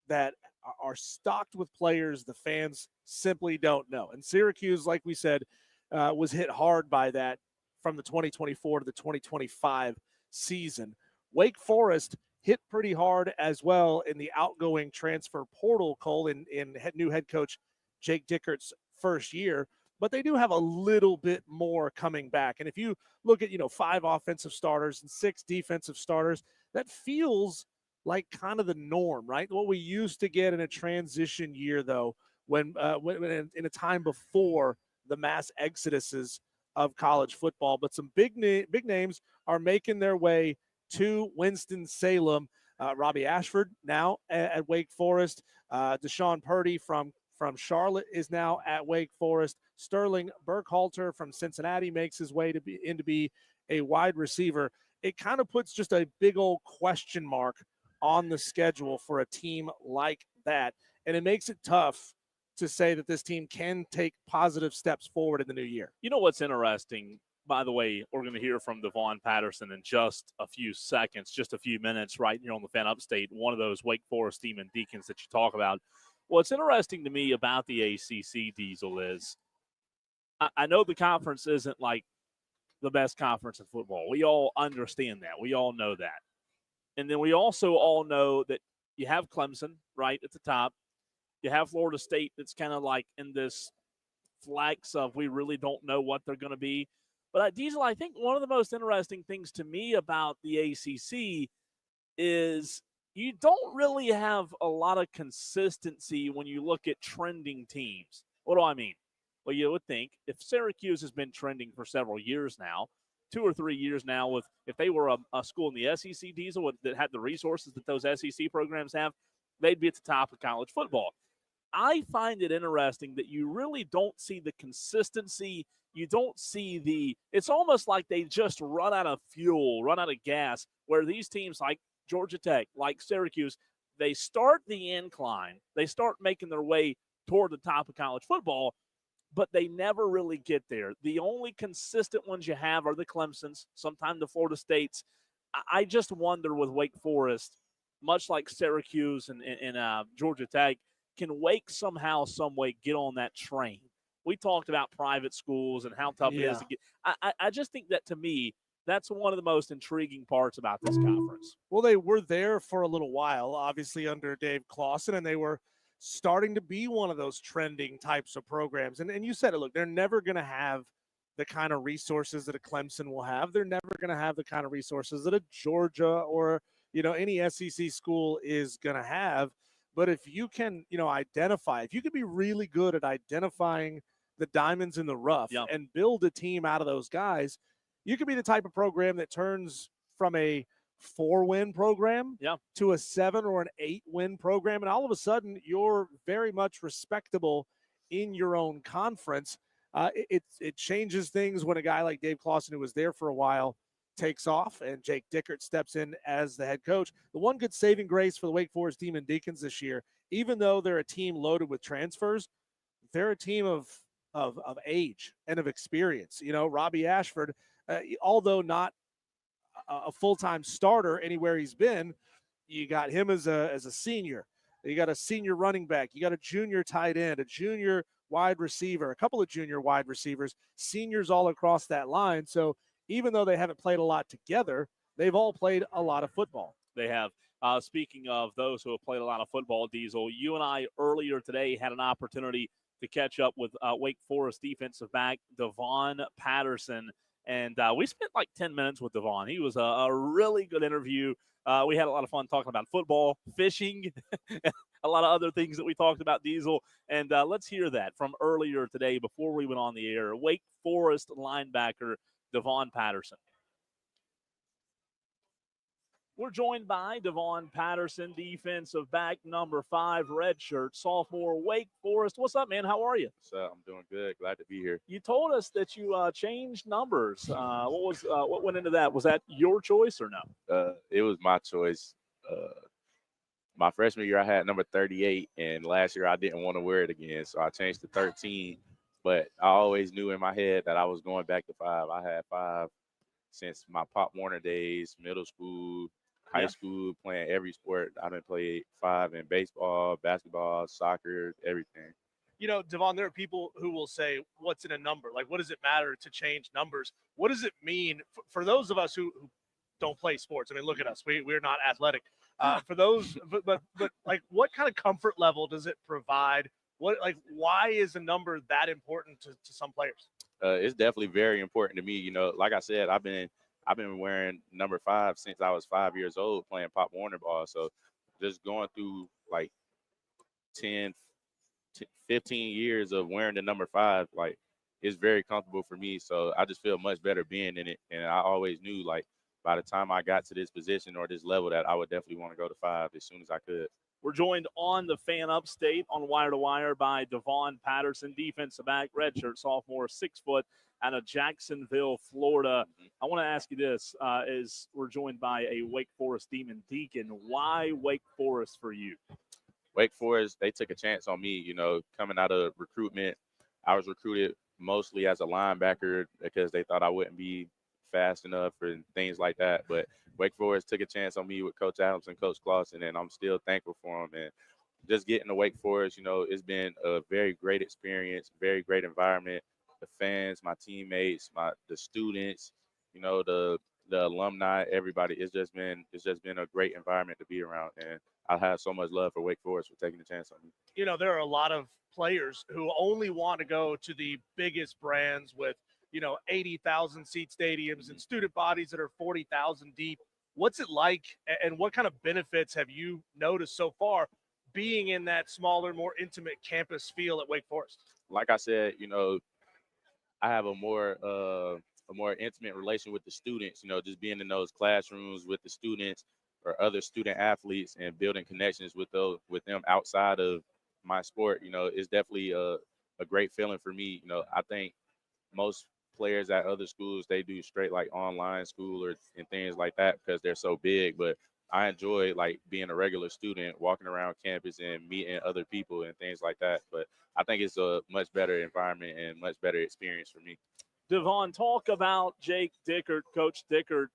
that are stocked with players the fans simply don't know. And Syracuse, like we said, was hit hard by that from the 2024 to the 2025 season. Wake Forest hit pretty hard as well in the outgoing transfer portal, Cole, in new head coach Jake Dickert's first year. But they do have a little bit more coming back. And if you look at, 5 offensive starters and 6 defensive starters, that feels like kind of the norm, right? What we used to get in a transition year, though, when in a time before the mass exoduses of college football. But some big names are making their way to Winston-Salem. Robbie Ashford now at Wake Forest. Deshaun Purdy from Charlotte is now at Wake Forest. Sterling Burkhalter from Cincinnati makes his way to be a wide receiver. It kind of puts just a big old question mark on the schedule for a team like that. And it makes it tough to say that this team can take positive steps forward in the new year. You know what's interesting? By the way, we're going to hear from Devon Patterson in just a few seconds, just a few minutes right here on the Fan Upstate, one of those Wake Forest Demon Deacons that you talk about. What's interesting to me about the ACC, Diesel, is I know the conference isn't like the best conference in football. We all understand that. We all know that. And then we also all know that you have Clemson right at the top. You have Florida State that's kind of like in this flex of we really don't know what they're going to be. But Diesel, I think one of the most interesting things to me about the ACC is you don't really have a lot of consistency when you look at trending teams. What do I mean? Well, you would think if Syracuse has been trending for several years now, 2 or 3 years now, with if they were a school in the SEC, Diesel, that had the resources that those SEC programs have, they'd be at the top of college football. I find it interesting that you really don't see the consistency. You don't see it's almost like they just run out of fuel, run out of gas, where these teams like Georgia Tech, like Syracuse, they start the incline. They start making their way toward the top of college football, but they never really get there. The only consistent ones you have are the Clemsons, sometimes the Florida States. I just wonder with Wake Forest, much like Syracuse and Georgia Tech, can Wake somehow, some way get on that train? We talked about private schools and how tough it is to get. I just think that, to me, that's one of the most intriguing parts about this conference. Well, they were there for a little while, obviously under Dave Clawson, and they were starting to be one of those trending types of programs. And you said it, look, they're never going to have the kind of resources that a Clemson will have. They're never going to have the kind of resources that a Georgia or, any SEC school is going to have. But if you can, identify, if you can be really good at identifying the diamonds in the rough and build a team out of those guys, you could be the type of program that turns from a 4-win program to a 7 or an 8-win program. And all of a sudden, you're very much respectable in your own conference. It changes things when a guy like Dave Clawson, who was there for a while, takes off and Jake Dickert steps in as the head coach. The one good saving grace for the Wake Forest Demon Deacons this year, even though they're a team loaded with transfers, they're a team of age and of experience. Robbie Ashford, although not a full-time starter anywhere he's been, you got him as a senior. You got a senior running back. You got a junior tight end, a junior wide receiver, a couple of junior wide receivers, seniors all across that line. So even though they haven't played a lot together, they've all played a lot of football. They have. Speaking of those who have played a lot of football, Diesel, you and I earlier today had an opportunity to catch up with Wake Forest defensive back Devon Patterson, and we spent like 10 minutes with Devon. He was a really good interview. We had a lot of fun talking about football, fishing, a lot of other things that we talked about, Diesel. And let's hear that from earlier today before we went on the air. Wake Forest linebacker Devon Patterson. We're joined by Devon Patterson, defensive back, number 5, redshirt, sophomore, Wake Forest. What's up, man? How are you? So I'm doing good. Glad to be here. You told us that you changed numbers. What went into that? Was that your choice or no? It was my choice. My freshman year, I had number 38, and last year I didn't want to wear it again, so I changed to 13. But I always knew in my head that I was going back to 5. I had 5 since my Pop Warner days, middle school, high school, playing every sport. I've been played 5 in baseball, basketball, soccer, everything. You know, Devon, there are people who will say, what's in a number? Like, what does it matter to change numbers? What does it mean for those of us who don't play sports? I mean, look at us. We're not athletic. For those, but like, what kind of comfort level does it provide? Why is a number that important to some players? It's definitely very important to me. You know, like I said, I've been wearing number 5 since I was 5 years old playing Pop Warner ball. So just going through like 15 years of wearing the number 5, like, it's very comfortable for me. So I just feel much better being in it. And I always knew, like, by the time I got to this position or this level, that I would definitely want to go to 5 as soon as I could. We're joined on the Fan Upstate on Wire to Wire by Devon Patterson, defensive back, redshirt sophomore, 6 foot, out of Jacksonville, Florida. I want to ask you this: as we're joined by a Wake Forest Demon Deacon, why Wake Forest for you? Wake Forest, they took a chance on me. You know, coming out of recruitment, I was recruited mostly as a linebacker because they thought I wouldn't be fast enough and things like that. But Wake Forest took a chance on me with Coach Adams and Coach Clausen, and I'm still thankful for them. And just getting to Wake Forest, you know, it's been a very great experience, very great environment. The fans, my teammates, the students, you know, the alumni, everybody. It's just been a great environment to be around, and I have so much love for Wake Forest for taking a chance on me. You know, there are a lot of players who only want to go to the biggest brands with, you know, 80,000 seat stadiums and student bodies that are 40,000 deep. What's it like, and what kind of benefits have you noticed so far being in that smaller, more intimate campus feel at Wake Forest? Like I said, you know, I have a more intimate relation with the students, you know, just being in those classrooms with the students or other student athletes and building connections with them outside of my sport. You know, it's definitely a great feeling for me. You know, I think most players at other schools, they do straight like online school and things like that because they're so big. But I enjoy like being a regular student, walking around campus and meeting other people and things like that. But I think it's a much better environment and much better experience for me. Devon, talk about Jake Dickert, Coach Dickert.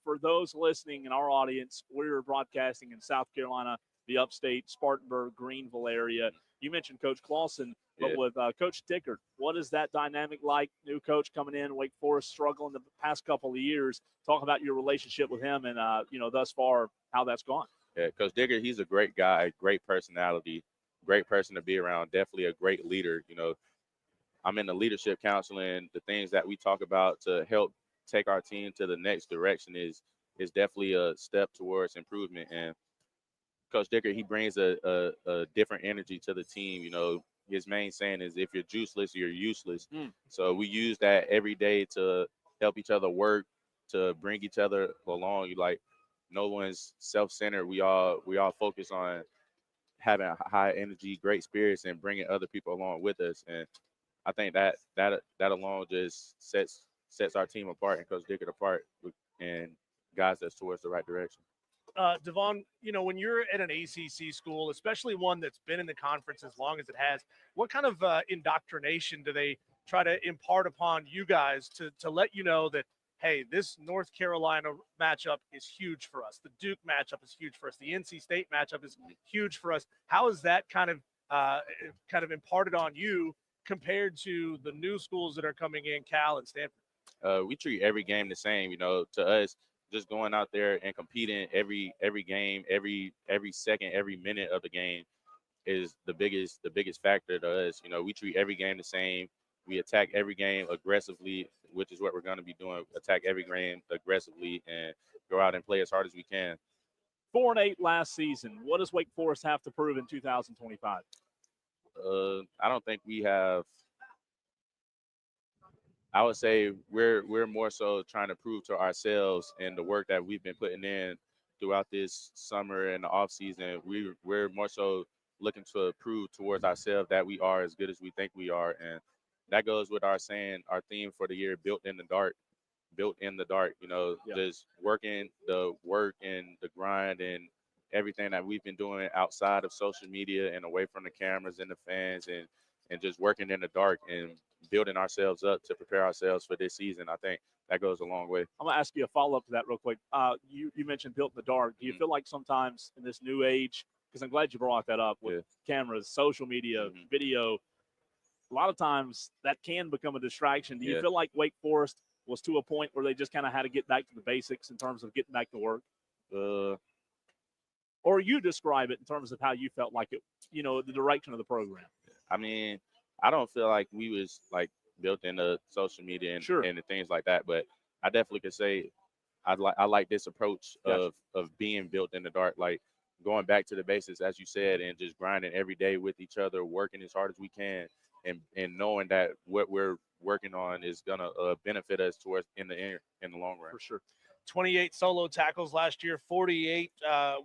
For those listening in our audience, we're broadcasting in South Carolina, the upstate, Spartanburg, Greenville area. You mentioned Coach Clausen, but with Coach Dickert, what is that dynamic like? New coach coming in, Wake Forest struggling the past couple of years. Talk about your relationship with him and, you know, thus far, how that's gone. Yeah, Coach Dickert, he's a great guy, great personality, great person to be around, definitely a great leader. You know, I'm in the leadership counseling. The things that we talk about to help take our team to the next direction is definitely a step towards improvement. And Coach Dickert, he brings a different energy to the team. You know, his main saying is, if you're juiceless, you're useless. So we use that every day to help each other work, to bring each other along. You like, no one's self-centered. We all focus on having high energy, great spirits, and bringing other people along with us. And I think that alone just sets our team apart and Coach Dickert apart and guides us towards the right direction. Devon, you know, when you're at an ACC school, especially one that's been in the conference as long as it has, what kind of indoctrination do they try to impart upon you guys to let you know that, hey, this North Carolina matchup is huge for us. The Duke matchup is huge for us. The NC State matchup is huge for us. How is that kind of imparted on you compared to the new schools that are coming in, Cal and Stanford? We treat every game the same. You know, to us, just going out there and competing every game, every second, every minute of the game is the biggest factor to us. You know, we treat every game the same. We attack every game aggressively, which is what we're going to be doing. Attack every game aggressively and go out and play as hard as we can. 4-8 last season. What does Wake Forest have to prove in 2025? I don't think we have. I would say we're more so trying to prove to ourselves and the work that we've been putting in throughout this summer and the off season, we're more so looking to prove towards ourselves that we are as good as we think we are, and that goes with our saying, our theme for the year, built in the dark. Built in the dark, just working the work and the grind and everything that we've been doing outside of social media and away from the cameras and the fans, and just working in the dark and building ourselves up to prepare ourselves for this season. I think that goes a long way. I'm gonna ask you a follow up to that real quick. You mentioned built in the dark. Do you feel like sometimes in this new age, because I'm glad you brought that up with cameras, social media, video, a lot of times that can become a distraction. Do you feel like Wake Forest was to a point where they just kind of had to get back to the basics in terms of getting back to work? Or you describe it in terms of how you felt like it, the direction of the program. I mean, I don't feel like we was like built into social media and the things like that, but I definitely could say I like this approach of being built in the dark, like going back to the basics, as you said, and just grinding every day with each other, working as hard as we can, and knowing that what we're working on is gonna benefit us towards in the long run. For sure. 28 solo tackles last year, 48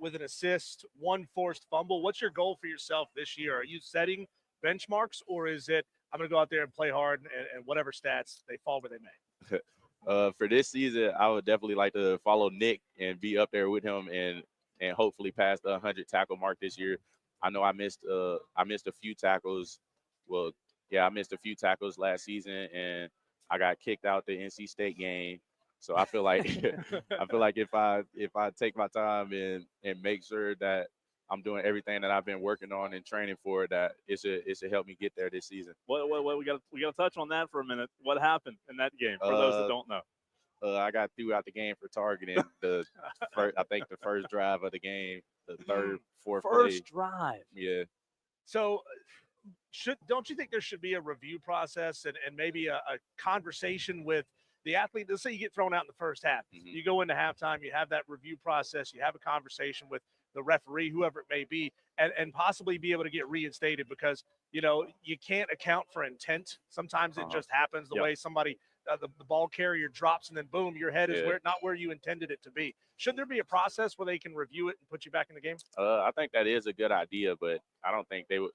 with an assist, 1 forced fumble. What's your goal for yourself this year? Are you setting benchmarks, or is it I'm going to go out there and play hard and whatever stats they fall where they may? For this season, I would definitely like to follow Nick and be up there with him and hopefully pass the 100 tackle mark this year. I know I missed a few tackles. Well, yeah, I missed a few tackles last season, and I got kicked out the NC State game. So I feel like if I take my time and make sure that I'm doing everything that I've been working on and training for, that it should help me get there this season. Well, we got to touch on that for a minute. What happened in that game for those that don't know? I got threw out the game for targeting the first drive of the game, the fourth first play. drive. Yeah. So don't you think there should be a review process and maybe a conversation with the athlete? Let's say you get thrown out in the first half. You go into halftime, you have that review process, you have a conversation with the referee, whoever it may be, and possibly be able to get reinstated, because, you can't account for intent. Sometimes it just happens the way somebody, the ball carrier drops and then boom, your head is not where you intended it to be. Should there be a process where they can review it and put you back in the game? I think that is a good idea, but I don't think they would.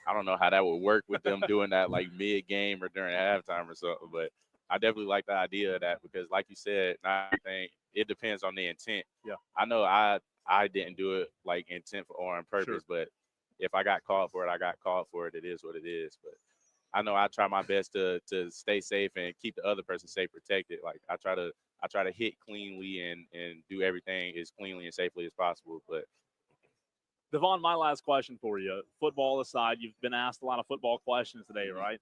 I don't know how that would work with them doing that like mid-game or during halftime or something, but I definitely like the idea of that, because like you said, I think it depends on the intent. Yeah. I know I didn't do it like intent or on purpose, but if I got called for it, I got called for it. It is what it is. But I know I try my best to stay safe and keep the other person safe, protected. Like I try to hit cleanly and do everything as cleanly and safely as possible. But Devon, my last question for you, football aside, you've been asked a lot of football questions today, right?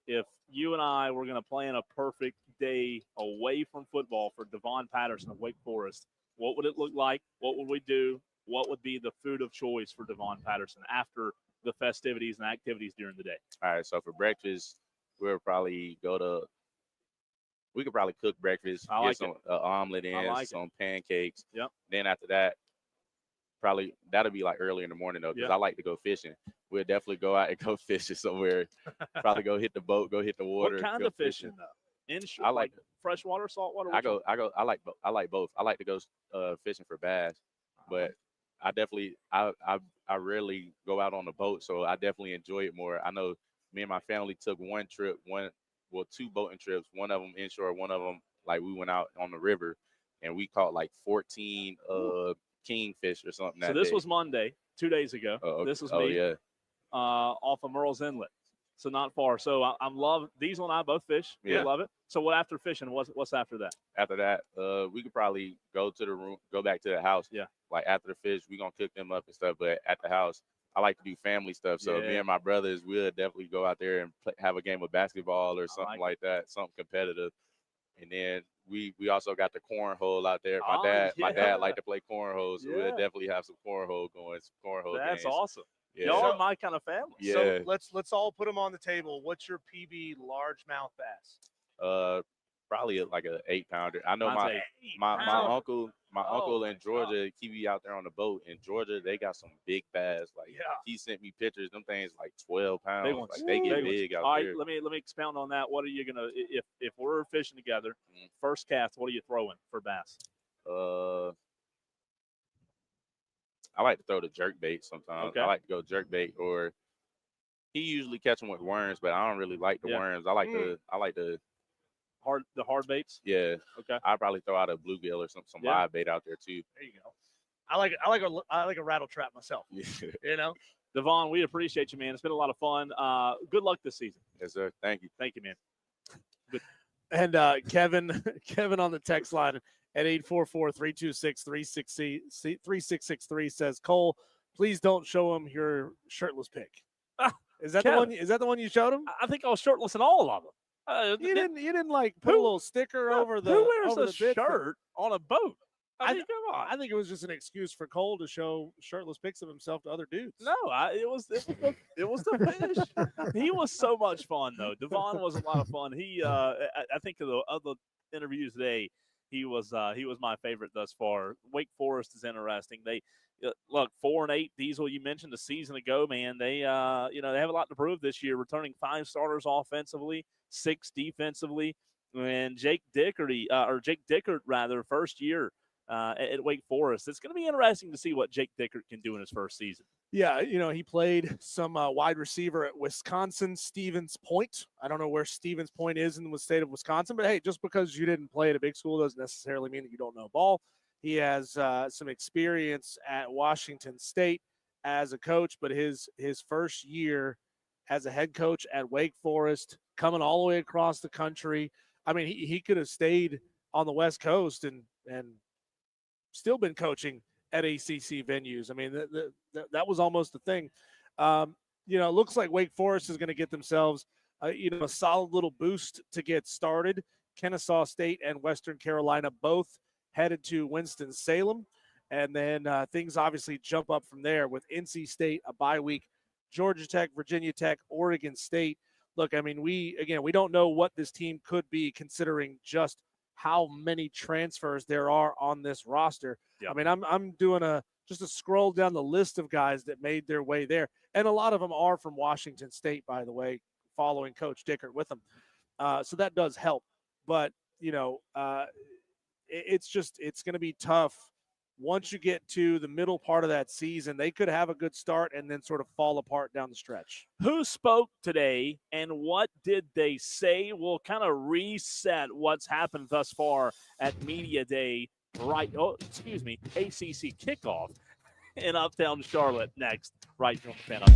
If you and I were going to plan a perfect day away from football for Devon Patterson of Wake Forest, what would it look like? What would we do? What would be the food of choice for Devon Patterson after the festivities and activities during the day? All right, so for breakfast, we could probably cook breakfast, get some omelet in, some pancakes. Yep. Then after that, probably that'll be like early in the morning though, because I like to go fishing. We'll definitely go out and go fishing somewhere. Probably go hit the boat, go hit the water. What kind of fishing though? Inshore, I like freshwater, saltwater. I like both. I like to go fishing for bass, but I rarely go out on the boat, so I definitely enjoy it more. I know me and my family took two boating trips. One of them inshore, one of them like we went out on the river, and we caught like 14 kingfish or something. So this was Monday, 2 days ago. This was me off of Merle's Inlet, so not far. So I'm love Diesel and I both fish. Yeah, we love it. So what after fishing? What's after that? After that, we could probably go to the room, go back to the house. Yeah. Like after the fish, we gonna cook them up and stuff. But at the house, I like to do family stuff. So me and my brothers, we'll definitely go out there and have a game of basketball or something like that, something competitive. And then we also got the cornhole out there. My dad liked to play cornhole, so we'll definitely have some cornhole going. That's games. Awesome. Yeah. Y'all are my kind of family. Yeah. So let's all put them on the table. What's your PB largemouth bass? Probably like an 8-pounder. I know my uncle in Georgia, he be out there on the boat. In Georgia, they got some big bass. Like he sent me pictures. Them things like 12 pounds. Like they get big out there. All right, let me expound on that. What are you gonna if we're fishing together? First cast, what are you throwing for bass? I like to throw the jerk bait sometimes. Okay. I like to go jerk bait, or he usually catch them with worms, but I don't really like the worms. I like the hard baits. Yeah. Okay. I'd probably throw out a bluegill or some live bait out there too. There you go. I like a rattle trap myself. You know. Devon, we appreciate you, man. It's been a lot of fun. Good luck this season. Yes, sir. Thank you. Thank you, man. Good. And Kevin on the text line at 844-326-3663 says, Cole, please don't show him your shirtless pic. Is that Kevin, the one? Is that the one you showed him? I think I was shirtless in all of them. You didn't like put a little sticker over the. Who wears over a the bit shirt on a boat? I mean, come on. I think it was just an excuse for Cole to show shirtless pics of himself to other dudes. No, it was the fish. He was so much fun though. Devon was a lot of fun. He I think of the other interviews today, he was my favorite thus far. Wake Forest is interesting. They look 4-8. Diesel, you mentioned a season ago, man. They they have a lot to prove this year. Returning 5 starters offensively, 6 defensively, and Jake Dickert, first year at Wake Forest. It's going to be interesting to see what Jake Dickert can do in his first season. Yeah, he played some wide receiver at Wisconsin, Stevens Point. I don't know where Stevens Point is in the state of Wisconsin, but hey, just because you didn't play at a big school doesn't necessarily mean that you don't know ball. He has some experience at Washington State as a coach, but his first year as a head coach at Wake Forest, coming all the way across the country. I mean, he could have stayed on the West Coast and still been coaching at ACC venues. I mean, that was almost the thing. It looks like Wake Forest is going to get themselves, a solid little boost to get started. Kennesaw State and Western Carolina both headed to Winston-Salem. And then things obviously jump up from there with NC State, a bye week, Georgia Tech, Virginia Tech, Oregon State. Look, I mean, we don't know what this team could be considering just how many transfers there are on this roster. Yep. I mean, I'm doing just a scroll down the list of guys that made their way there. And a lot of them are from Washington State, by the way, following Coach Dickert with them. So that does help. But, it's going to be tough. Once you get to the middle part of that season, they could have a good start and then sort of fall apart down the stretch. Who spoke today and what did they say? We'll kind of reset what's happened thus far at Media Day, ACC Kickoff in Uptown Charlotte next, right here on the Fan Up.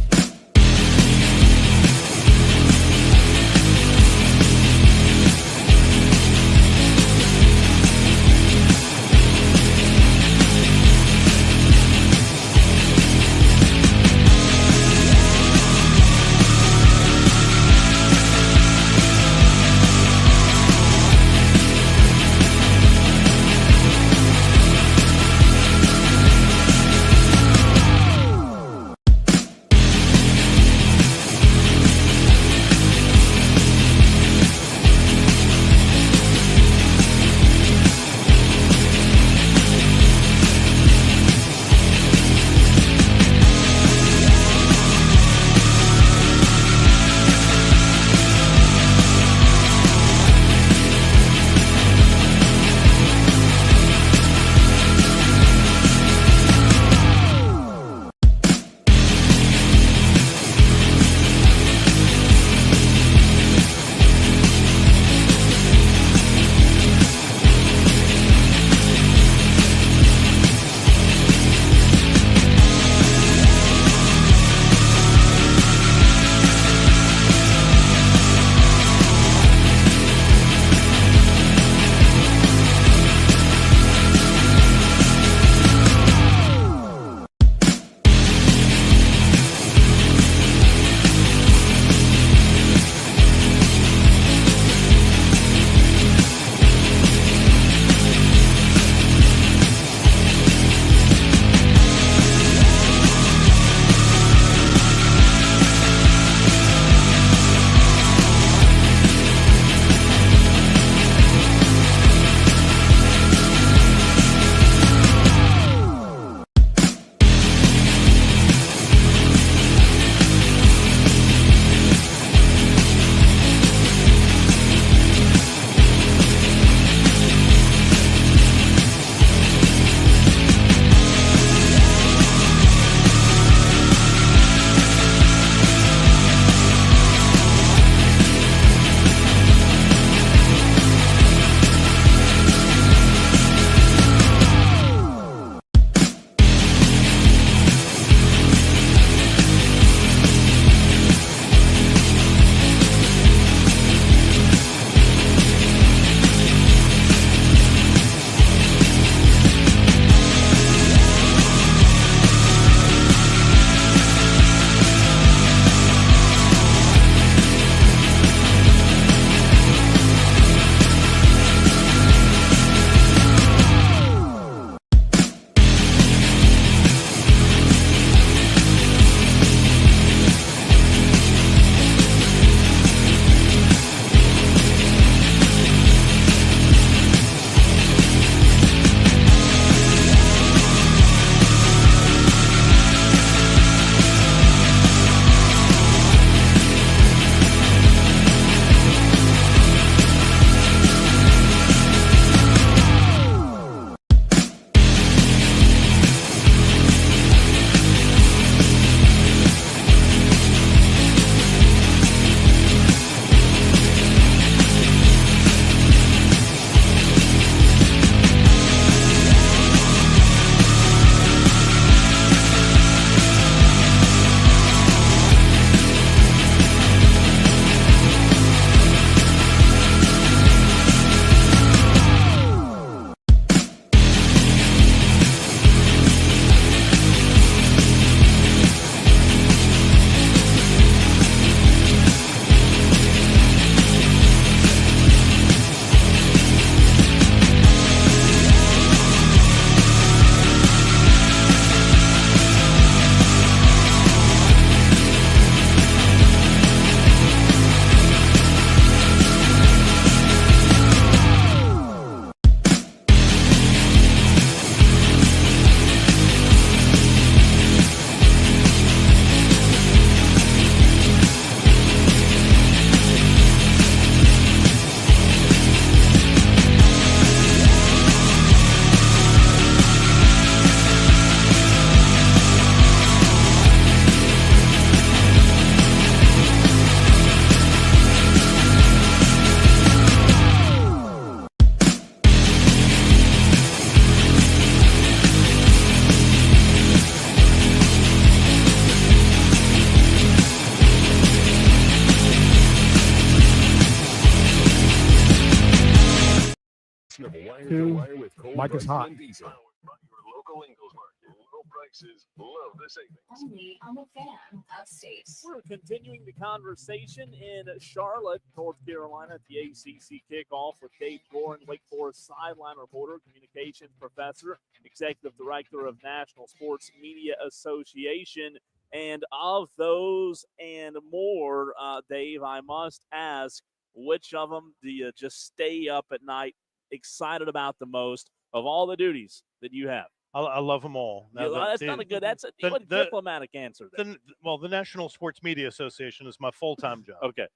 of Wire to Two. Wire with Cole, Mike is Bryson, hot. and Diesel. Powered by your local Ingles Market. Low prices, love the savings. Only on the Fan Upstate. We're continuing the conversation in Charlotte, North Carolina at the ACC kickoff with Dave Gorin, Wake Forest sideline reporter, communications professor, executive director of National Sports Media Association. And of those and more, Dave, I must ask, which of them do you just stay up at night excited about the most of all the duties that you have? I love them all. Yeah, that's not a good. That's a diplomatic answer. The National Sports Media Association is my full-time job. Okay,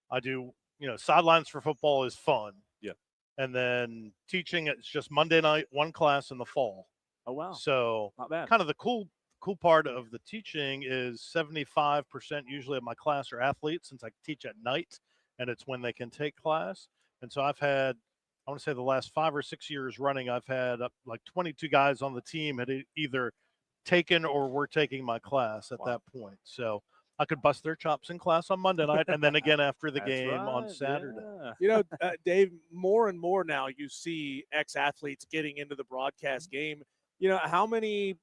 I do. Sidelines for football is fun. Yeah, and then teaching, it's just Monday night, one class in the fall. Oh wow! So not bad. Kind of the cool part of the teaching is 75% usually of my class are athletes, since I teach at night, and it's when they can take class. And so I've had, I want to say the last 5 or 6 years running, I've had like 22 guys on the team had either taken or were taking my class at that point. So I could bust their chops in class on Monday night and then again after the game on Saturday. Yeah. Dave, more and more now you see ex-athletes getting into the broadcast game. How many,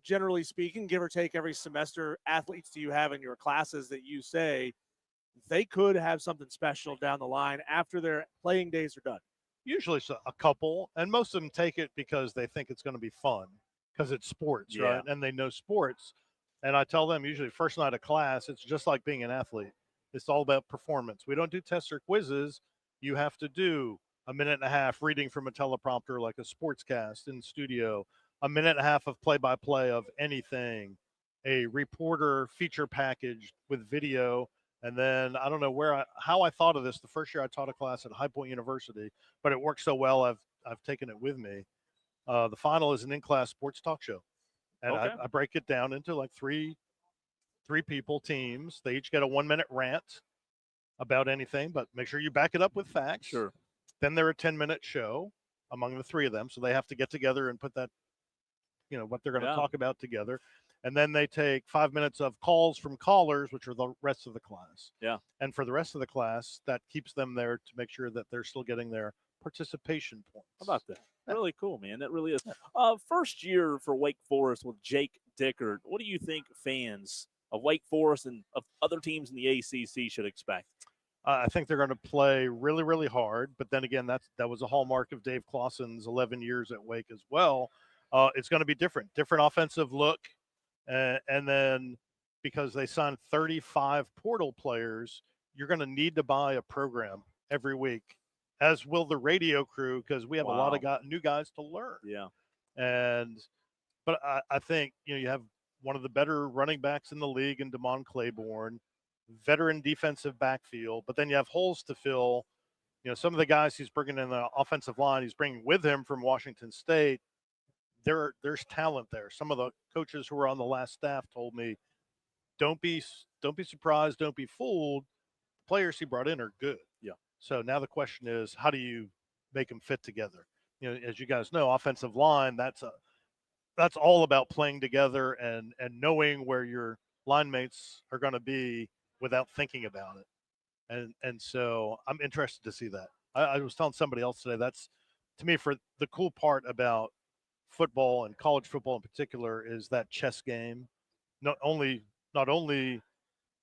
generally speaking, give or take every semester, athletes do you have in your classes that you say they could have something special down the line after their playing days are done? Usually a couple, and most of them take it because they think it's going to be fun because it's sports, right? And they know sports. And I tell them usually first night of class, it's just like being an athlete. It's all about performance. We don't do tests or quizzes. You have to do a minute and a half reading from a teleprompter like a sportscast in studio, a minute and a half of play-by-play of anything, a reporter feature package with video. And then I don't know how I thought of this the first year I taught a class at High Point University, but it worked so well I've taken it with me. The final is an in-class sports talk show, and I break it down into like three people teams. They each get a 1-minute rant about anything, but make sure you back it up with facts. Sure. Then they're a 10-minute show among the three of them, so they have to get together and put that, what they're going to talk about together. And then they take 5 minutes of calls from callers, which are the rest of the class. Yeah. And for the rest of the class, that keeps them there to make sure that they're still getting their participation points. How about that? Really cool, man. That really is. First year for Wake Forest with Jake Dickert. What do you think fans of Wake Forest and of other teams in the ACC should expect? I think they're going to play really, really hard. But then again, that was a hallmark of Dave Clawson's 11 years at Wake as well. It's going to be different offensive look. And then because they signed 35 portal players, you're going to need to buy a program every week, as will the radio crew, because we have a lot of new guys to learn. Yeah. But I think, you have one of the better running backs in the league in Damon Claiborne, veteran defensive backfield, but then you have holes to fill. Some of the guys he's bringing in the offensive line, he's bringing with him from Washington State. There's talent there. Some of the coaches who were on the last staff told me, don't be surprised, don't be fooled. The players he brought in are good. Yeah. So now the question is, how do you make them fit together? As you guys know, offensive line, that's all about playing together and knowing where your line mates are going to be without thinking about it. And so I'm interested to see that. I was telling somebody else today, that's, to me, for the cool part about football and college football in particular, is that chess game, not only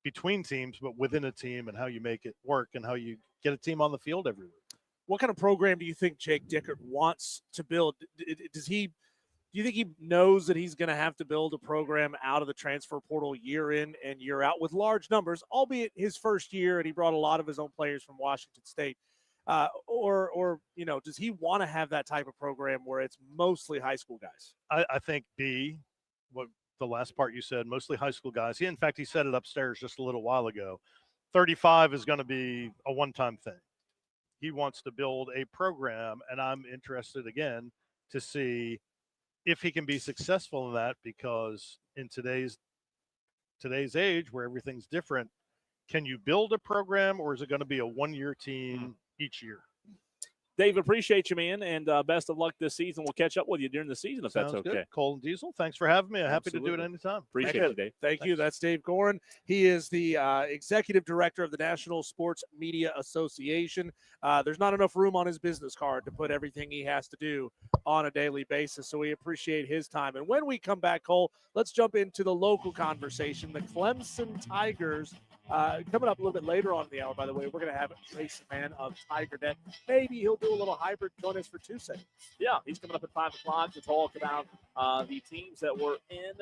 between teams, but within a team, and how you make it work and how you get a team on the field every week. What kind of program do you think Jake Dickert wants to build? Do you think he knows that he's going to have to build a program out of the transfer portal year in and year out with large numbers, albeit his first year, and he brought a lot of his own players from Washington State? Or does he want to have that type of program where it's mostly high school guys? I think what the last part you said, mostly high school guys. In fact, he said it upstairs just a little while ago. 35 is going to be a one-time thing. He wants to build a program, and I'm interested again to see if he can be successful in that, because in today's age where everything's different, can you build a program, or is it going to be a one-year team each year? Dave, appreciate you, man, and best of luck this season. We'll catch up with you during the season if Sounds that's okay. good. Cole and Diesel, thanks for having me. I'm happy to do it Absolutely. anytime. Appreciate you, Dave. Thank you. That's Dave Gorin. He is the executive director of the National Sports Media Association. There's not enough room on his business card to put everything he has to do on a daily basis, so we appreciate his time. And when we come back, Cole, let's jump into the local conversation. The Clemson Tigers coming up a little bit later on in the hour, by the way, we're going to have Jason Mann of TigerNet. Maybe he'll do a little hybrid, join us for 2 seconds. Yeah, he's coming up at 5 o'clock to talk about the teams that were in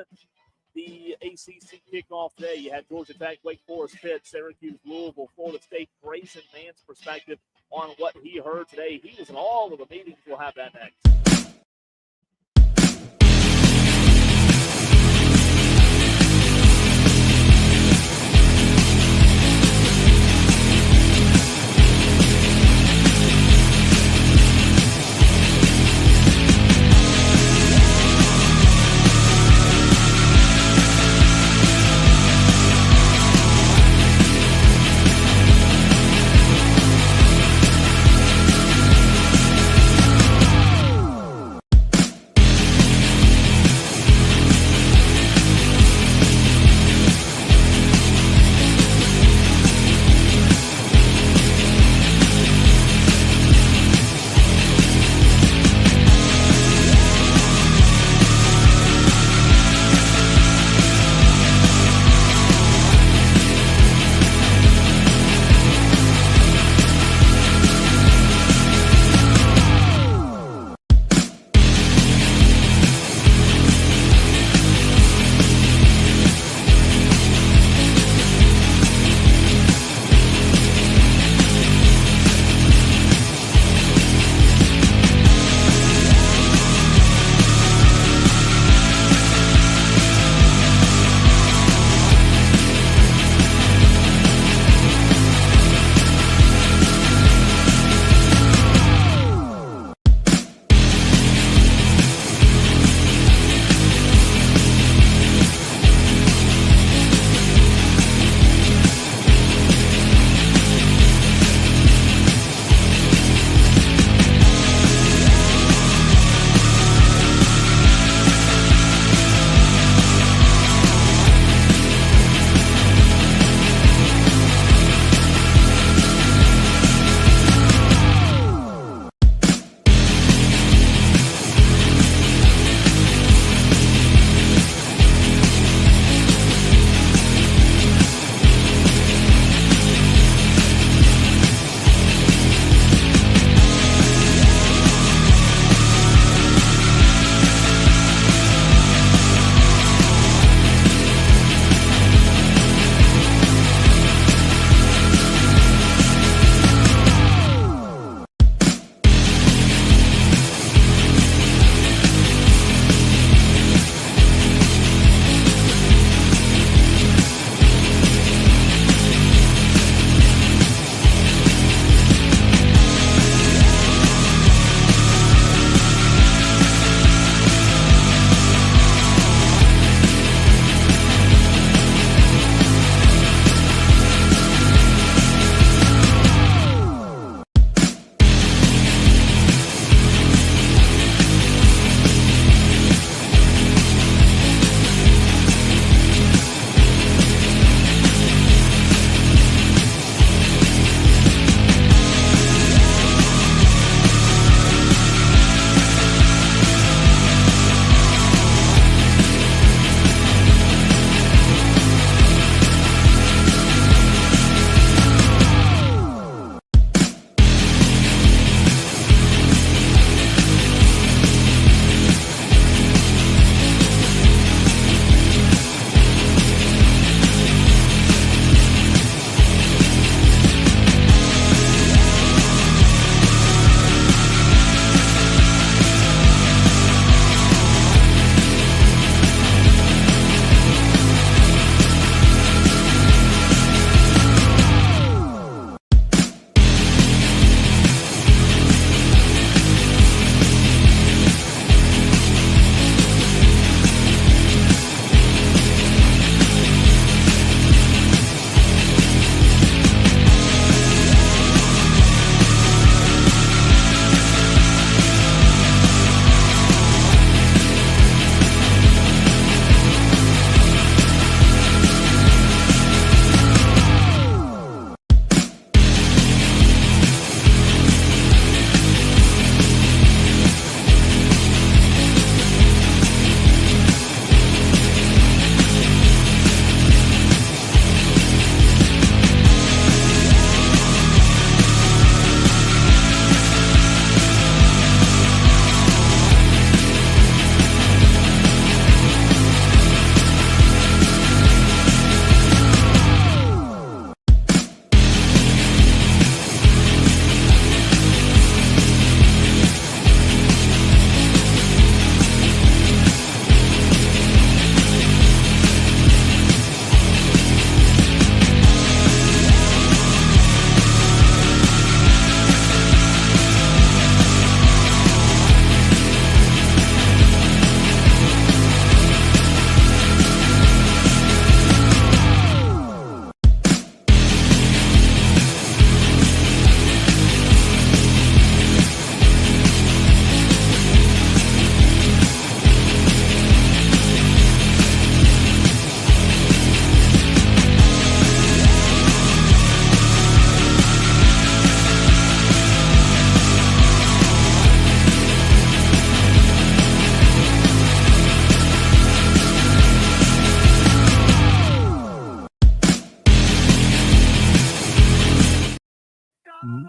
the ACC kickoff today. You had Georgia Tech, Wake Forest, Pitt, Syracuse, Louisville, Florida State. Grayson Mann's perspective on what he heard today. He was in all of the meetings. We'll have that next.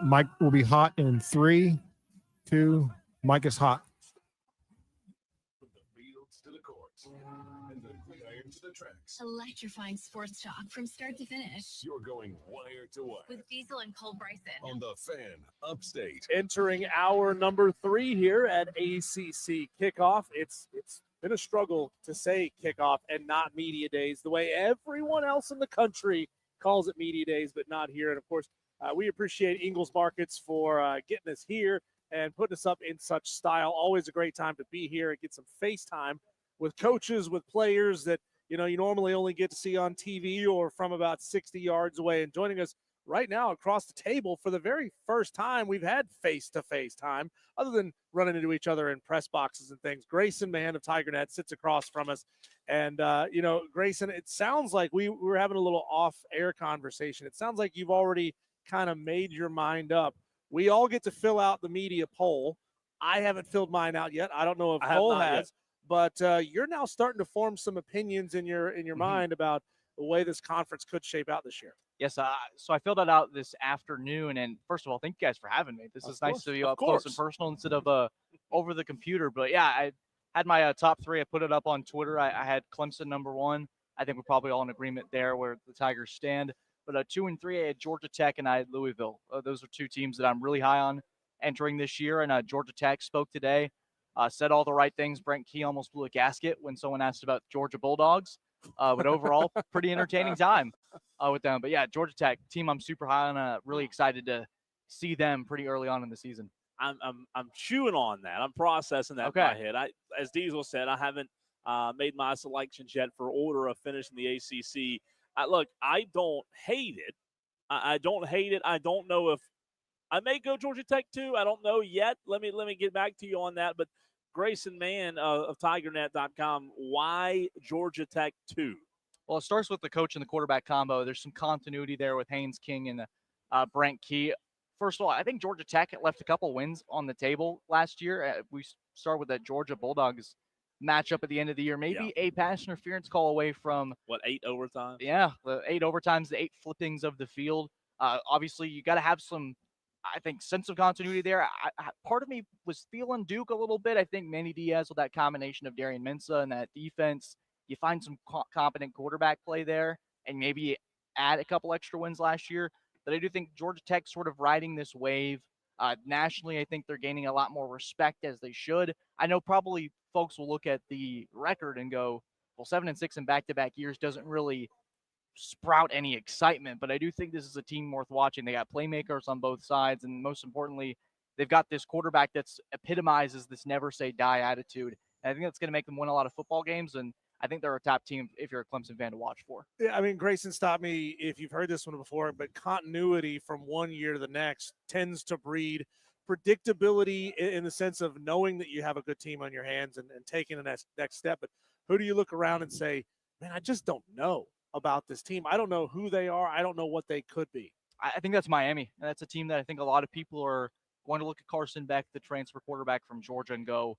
Mike will be hot in 3, 2. Mike is hot. From the fields to the courts and the gridiron to the tracks. Electrifying sports talk from start to finish. You're going wire to wire With Diesel and Cole Bryson. on the Fan Upstate. Entering hour number 3 here at ACC Kickoff. It's been a struggle to say kickoff and not media days, the way everyone else in the country calls it media days, but not here. And of course, we appreciate Ingles Markets for getting us here and putting us up in such style. Always a great time to be here and get some FaceTime with coaches, with players that you normally only get to see on TV or from about 60 yards away. And joining us right now across the table for the very first time we've had face-to-face time, other than running into each other in press boxes and things. Grayson Mann of TigerNet sits across from us. And, Grayson, it sounds like we were having a little off-air conversation. It sounds like you've already kind of made your mind up. We all get to fill out the media poll. I haven't filled mine out yet. I don't know if Cole has. But you're now starting to form some opinions in your mind about the way this conference could shape out this year. Yes, so I filled that out this afternoon. And first of all, thank you guys for having me. This is nice to be up close and personal instead of over the computer. But, yeah, I had my top 3. I put it up on Twitter. I had Clemson number 1. I think we're probably all in agreement there where the Tigers stand. But 2 and 3, I had Georgia Tech and I had Louisville. Those are 2 teams that I'm really high on entering this year. And Georgia Tech spoke today. Said all the right things. Brent Key almost blew a gasket when someone asked about Georgia Bulldogs. But overall, pretty entertaining time with them. But, yeah, Georgia Tech, team I'm super high on. Really excited to see them pretty early on in the season. I'm chewing on that. I'm processing that in my head. As Diesel said, I haven't made my selections yet for order of finishing the ACC. Look, I don't hate it. I don't hate it. I don't know if I may go Georgia Tech too. I don't know yet. Let me get back to you on that. But Grayson Mann of TigerNet.com, why Georgia Tech 2? Well, it starts with the coach and the quarterback combo. There's some continuity there with Haynes King and Brent Key. First of all, I think Georgia Tech left a couple wins on the table last year. We start with that Georgia Bulldogs matchup at the end of the year. Maybe a pass interference call away from 8 overtimes? Yeah, the 8 overtimes, the 8 flippings of the field. Obviously, you got to have some, I think, sense of continuity there. Part of me was feeling Duke a little bit. I think Manny Diaz with that combination of Darian Mensah and that defense, you find some competent quarterback play there and maybe add a couple extra wins last year. But I do think Georgia Tech sort of riding this wave. Nationally, I think they're gaining a lot more respect as they should. I know probably folks will look at the record and go, well, 7-6 in back-to-back years doesn't really sprout any excitement, but I do think this is a team worth watching. They got playmakers on both sides, and most importantly, they've got this quarterback that's epitomizes this never say die attitude. And I think that's going to make them win a lot of football games, and I think they're a top team if you're a Clemson fan to watch for. Yeah, I mean, Grayson, stop me if you've heard this one before, but continuity from one year to the next tends to breed predictability in the sense of knowing that you have a good team on your hands and taking the next step. But who do you look around and say, man, I just don't know about this team. I don't know who they are. I don't know what they could be. I think that's Miami. And that's a team that I think a lot of people are going to look at Carson Beck, the transfer quarterback from Georgia, and go,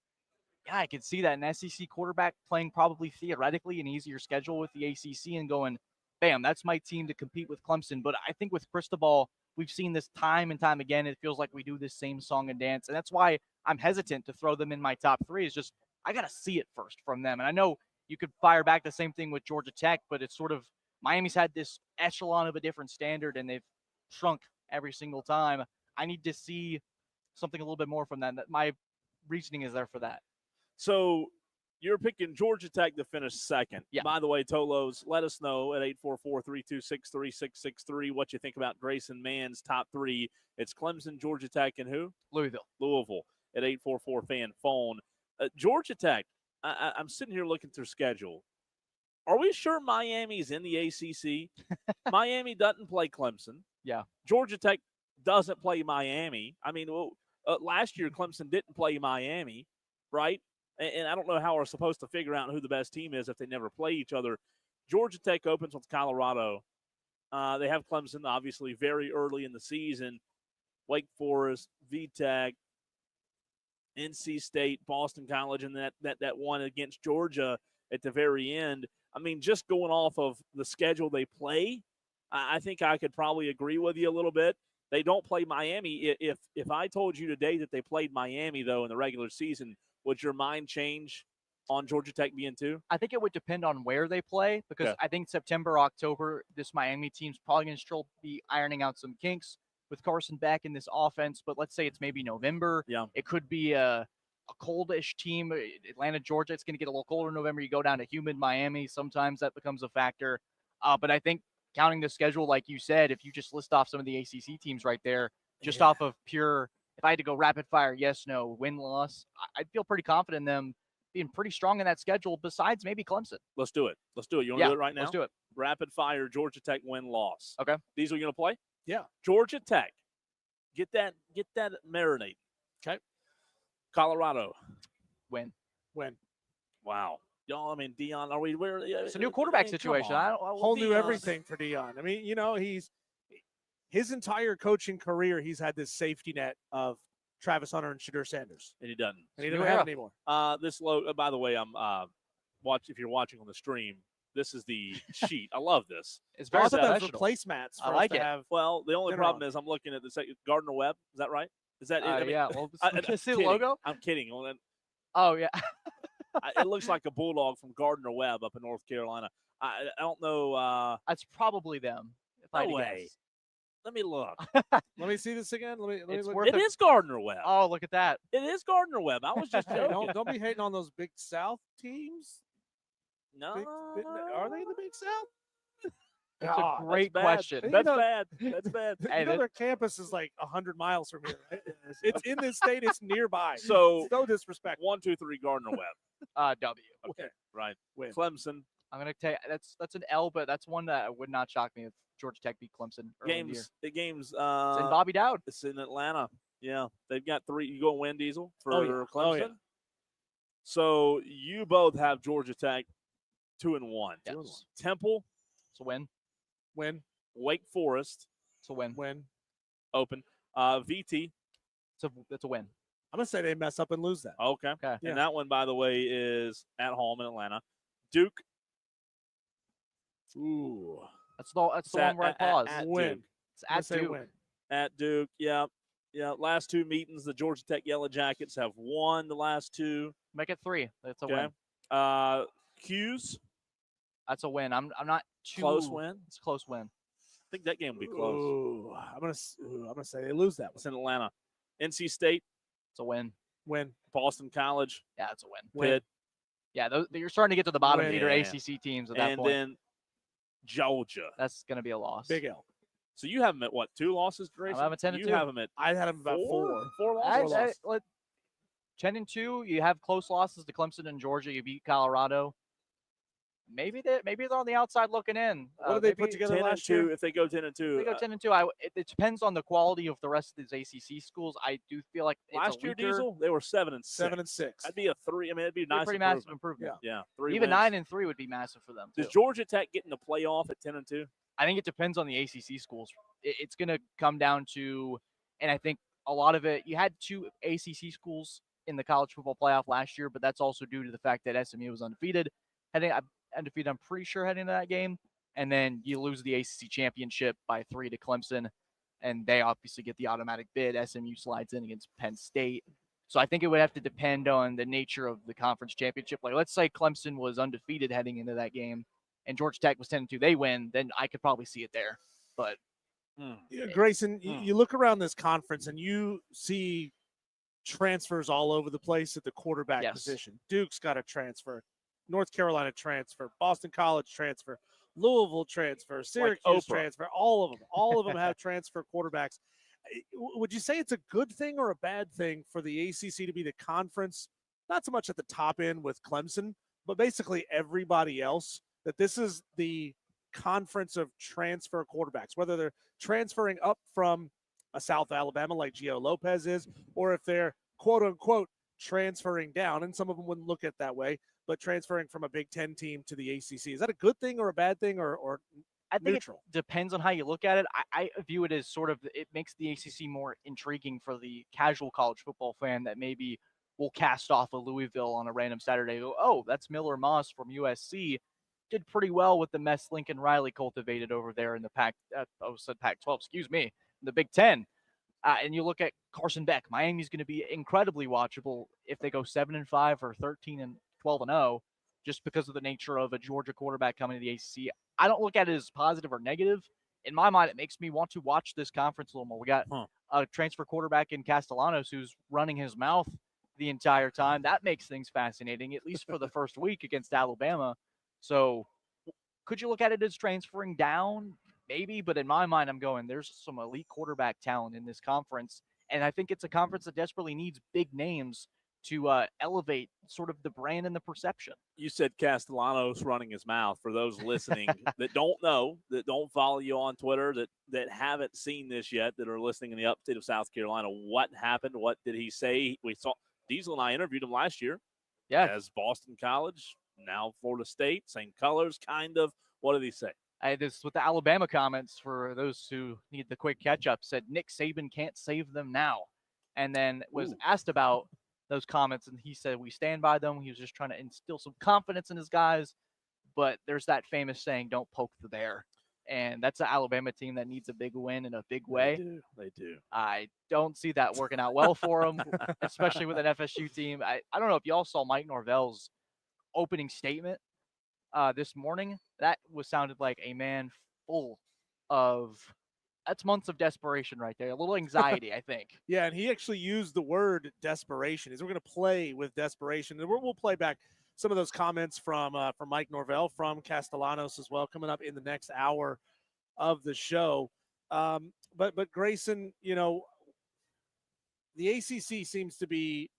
yeah, I could see that an SEC quarterback playing probably theoretically an easier schedule with the ACC and going, bam, that's my team to compete with Clemson. But I think with Cristobal, we've seen this time and time again. It feels like we do this same song and dance. And that's why I'm hesitant to throw them in my top 3 is just I got to see it first from them. And I know you could fire back the same thing with Georgia Tech, but it's sort of Miami's had this echelon of a different standard, and they've shrunk every single time. I need to see something a little bit more from them. My reasoning is there for that. So you're picking Georgia Tech to finish second. Yeah. By the way, Tolos, let us know at 844-326-3663 what you think about Grayson Mann's top 3. It's Clemson, Georgia Tech, and who? Louisville at 844-FAN phone. Georgia Tech, I'm sitting here looking through schedule. Are we sure Miami's in the ACC? Miami doesn't play Clemson. Yeah. Georgia Tech doesn't play Miami. I mean, last year Clemson didn't play Miami, right? And I don't know how we're supposed to figure out who the best team is if they never play each other. Georgia Tech opens with Colorado. They have Clemson, obviously, very early in the season. Wake Forest, VTech, NC State, Boston College, and that one against Georgia at the very end. I mean, just going off of the schedule they play, I think I could probably agree with you a little bit. They don't play Miami. If I told you today that they played Miami, though, in the regular season, would your mind change on Georgia Tech being 2? I think it would depend on where they play because I think September, October, this Miami team's probably going to still be ironing out some kinks with Carson back in this offense. But let's say it's maybe November. Yeah. It could be a coldish team. Atlanta, Georgia, it's going to get a little colder in November. You go down to humid Miami. Sometimes that becomes a factor. But I think counting the schedule, like you said, if you just list off some of the ACC teams right there, just off of pure, if I had to go rapid fire, yes, no, win, loss, I'd feel pretty confident in them being pretty strong in that schedule besides maybe Clemson. Let's do it. You want to do it right now? Let's do it. Rapid fire, Georgia Tech win, loss. Okay. These are you going to play? Yeah. Georgia Tech. Get that marinating. Okay. Colorado. Win. Wow. Y'all, I mean, Deion, are we? It's a new quarterback situation. Whole new everything for Deion. I mean, his entire coaching career, he's had this safety net of Travis Hunter and Shadur Sanders. And he doesn't. And he doesn't have it anymore. This logo, by the way, I'm if you're watching on the stream, this is the sheet. I love this. It's very professional. Placemats. I like it. Well, the only problem is I'm looking at the Gardner Webb. Is that right? Is that it? Yeah. Well, see the logo? I'm kidding. Oh, yeah. It looks like a bulldog from Gardner Webb up in North Carolina. I don't know. That's probably them. If I had to way. guess. Let me look. Let me see this again. Let me It's look. worth It is Gardner Webb. Oh, look at that. It is Gardner Webb. I was just Hey, joking. don't be hating on those Big South teams. No. Are they in the Big South? That's a great bad. question. That's bad. That's bad. You know their campus is like 100 miles from here. Right? It's in this state. It's nearby. So no disrespect. 1, 2, 3, Gardner Webb. W. Okay, right. Win. Clemson. I'm gonna tell you that's an L, but that's one that would not shock me if Georgia Tech beat Clemson early in the year. The games. It's in Bobby Dowd. It's in Atlanta. Yeah, they've got 3. You go win, Diesel, for Clemson. Oh, yeah. So you both have Georgia Tech 2-1. Yes. 2-1. Temple. It's a win. Win. Wake Forest. It's a win. Win. Open. VT. It's a win. I'm gonna say they mess up and lose that. Okay. Yeah. And that one, by the way, is at home in Atlanta. Duke. Ooh. That's the one where I pause. At Win. Duke. It's at Say Duke. win. At Duke. Yeah. Last 2 meetings, the Georgia Tech Yellow Jackets have won the last 2. Make it 3. That's a Okay. win. Q's. That's a win. I'm not too Close win. It's a close win. I think that game will be close. Ooh. I'm gonna say they lose that It's in Atlanta. NC State. It's a win. Win. Boston College. Yeah, it's a win. Pitt. Yeah, you're starting to get to the bottom Win. feeder Yeah. ACC teams at that And point. then Georgia. That's going to be a loss. Big L. So you have them at what? 2 losses, Grayson? I have a 10 and You 2. have them at I had them about 4. 4 losses. 10-2. You have close losses to Clemson and Georgia. You beat Colorado. Maybe they're on the outside looking in. What did they put maybe together 10 and last 2. year? If they go 10 and 2. They go 10-2. It depends on the quality of the rest of these ACC schools. I do feel like it's Last a year, weaker, Diesel, they were 7 and 6. 7 and 6. That'd be a 3. I mean, it'd be a nice pretty massive improvement. Yeah, 3 Even wins. 9-3 would be massive for them. Does Too. Georgia Tech get in the playoff at 10 and 2? I think it depends on the ACC schools. It's going to come down to, and I think a lot of it, you had 2 ACC schools in the college football playoff last year, but that's also due to the fact that SMU was undefeated. I'm pretty sure, heading into that game. And then you lose the ACC championship by 3 to Clemson, and they obviously get the automatic bid. SMU slides in against Penn State. So I think it would have to depend on the nature of the conference championship. Like, let's say Clemson was undefeated heading into that game, and Georgia Tech was 10-2. They win, then I could probably see it there. But Grayson, you look around this conference and you see transfers all over the place at the quarterback position. Duke's got a transfer. North Carolina transfer. Boston College transfer. Louisville transfer. Syrcause transfer. All of them have transfer quarterbacks. Would you say it's a good thing or a bad thing for the ACC to be the conference, not so much at the top end with Clemson, but basically everybody else, that this is the conference of transfer quarterbacks, whether they're transferring up from a South Alabama like Gio Lopez is, or if they're quote unquote transferring down, and some of them wouldn't look at it that way, but transferring from a Big Ten team to the ACC. Is that a good thing or a bad thing or I think neutral? it depends on how you look at it. I view it as sort of, it makes the ACC more intriguing for the casual college football fan that maybe will cast off a Louisville on a random Saturday. Go, oh, that's Miller Moss from USC. Did pretty well with the mess Lincoln Riley cultivated over there in the Pac-12, excuse me, the Big Ten. And you look at Carson Beck. Miami's going to be incredibly watchable if they go 7-5 or 13-12-0, just because of the nature of a Georgia quarterback coming to the ACC. I don't look at it as positive or negative. In my mind, it makes me want to watch this conference a little more. We got a transfer quarterback in Castellanos who's running his mouth the entire time. That makes things fascinating, at least for the first week against Alabama. So could you look at it as transferring down? Maybe, but in my mind, I'm going, there's some elite quarterback talent in this conference. And I think it's a conference that desperately needs big names to elevate sort of the brand and the perception. You said Castellanos running his mouth. For those listening that don't know, that don't follow you on Twitter, that haven't seen this yet, that are listening in the upstate of South Carolina, what happened? What did he say? We saw Diesel and I interviewed him last year. Yeah. As Boston College, now Florida State, same colors, kind of. What did he say? This with the Alabama comments for those who need the quick catch-up, said Nick Saban can't save them now. And then was asked about those comments, and he said, we stand by them. He was just trying to instill some confidence in his guys. But there's that famous saying, don't poke the bear. And that's an Alabama team that needs a big win in a big way. They do. I don't see that working out well for them, especially with an FSU team. I don't know if y'all saw Mike Norvell's opening statement this morning. That sounded like a man full of that's months of desperation right there. A little anxiety, I think. Yeah, and he actually used the word desperation. We're going to play with desperation. And we'll play back some of those comments from Mike Norvell from Castellanos as well, coming up in the next hour of the show. But Grayson, the ACC seems to be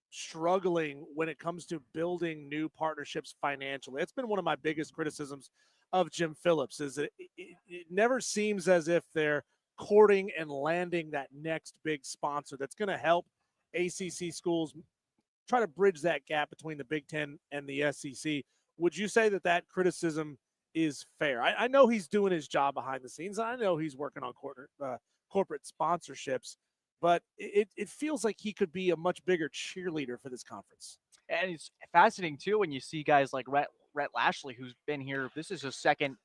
struggling when it comes to building new partnerships financially. It's been one of my biggest criticisms of Jim Phillips, is that it never seems as if they're courting and landing that next big sponsor that's going to help ACC schools try to bridge that gap between the Big Ten and the SEC. Would you say that criticism is fair? I know he's doing his job behind the scenes. I know he's working on corporate sponsorships, but it feels like he could be a much bigger cheerleader for this conference. And it's fascinating, too, when you see guys like Rhett Lashley, who's been here. This is his second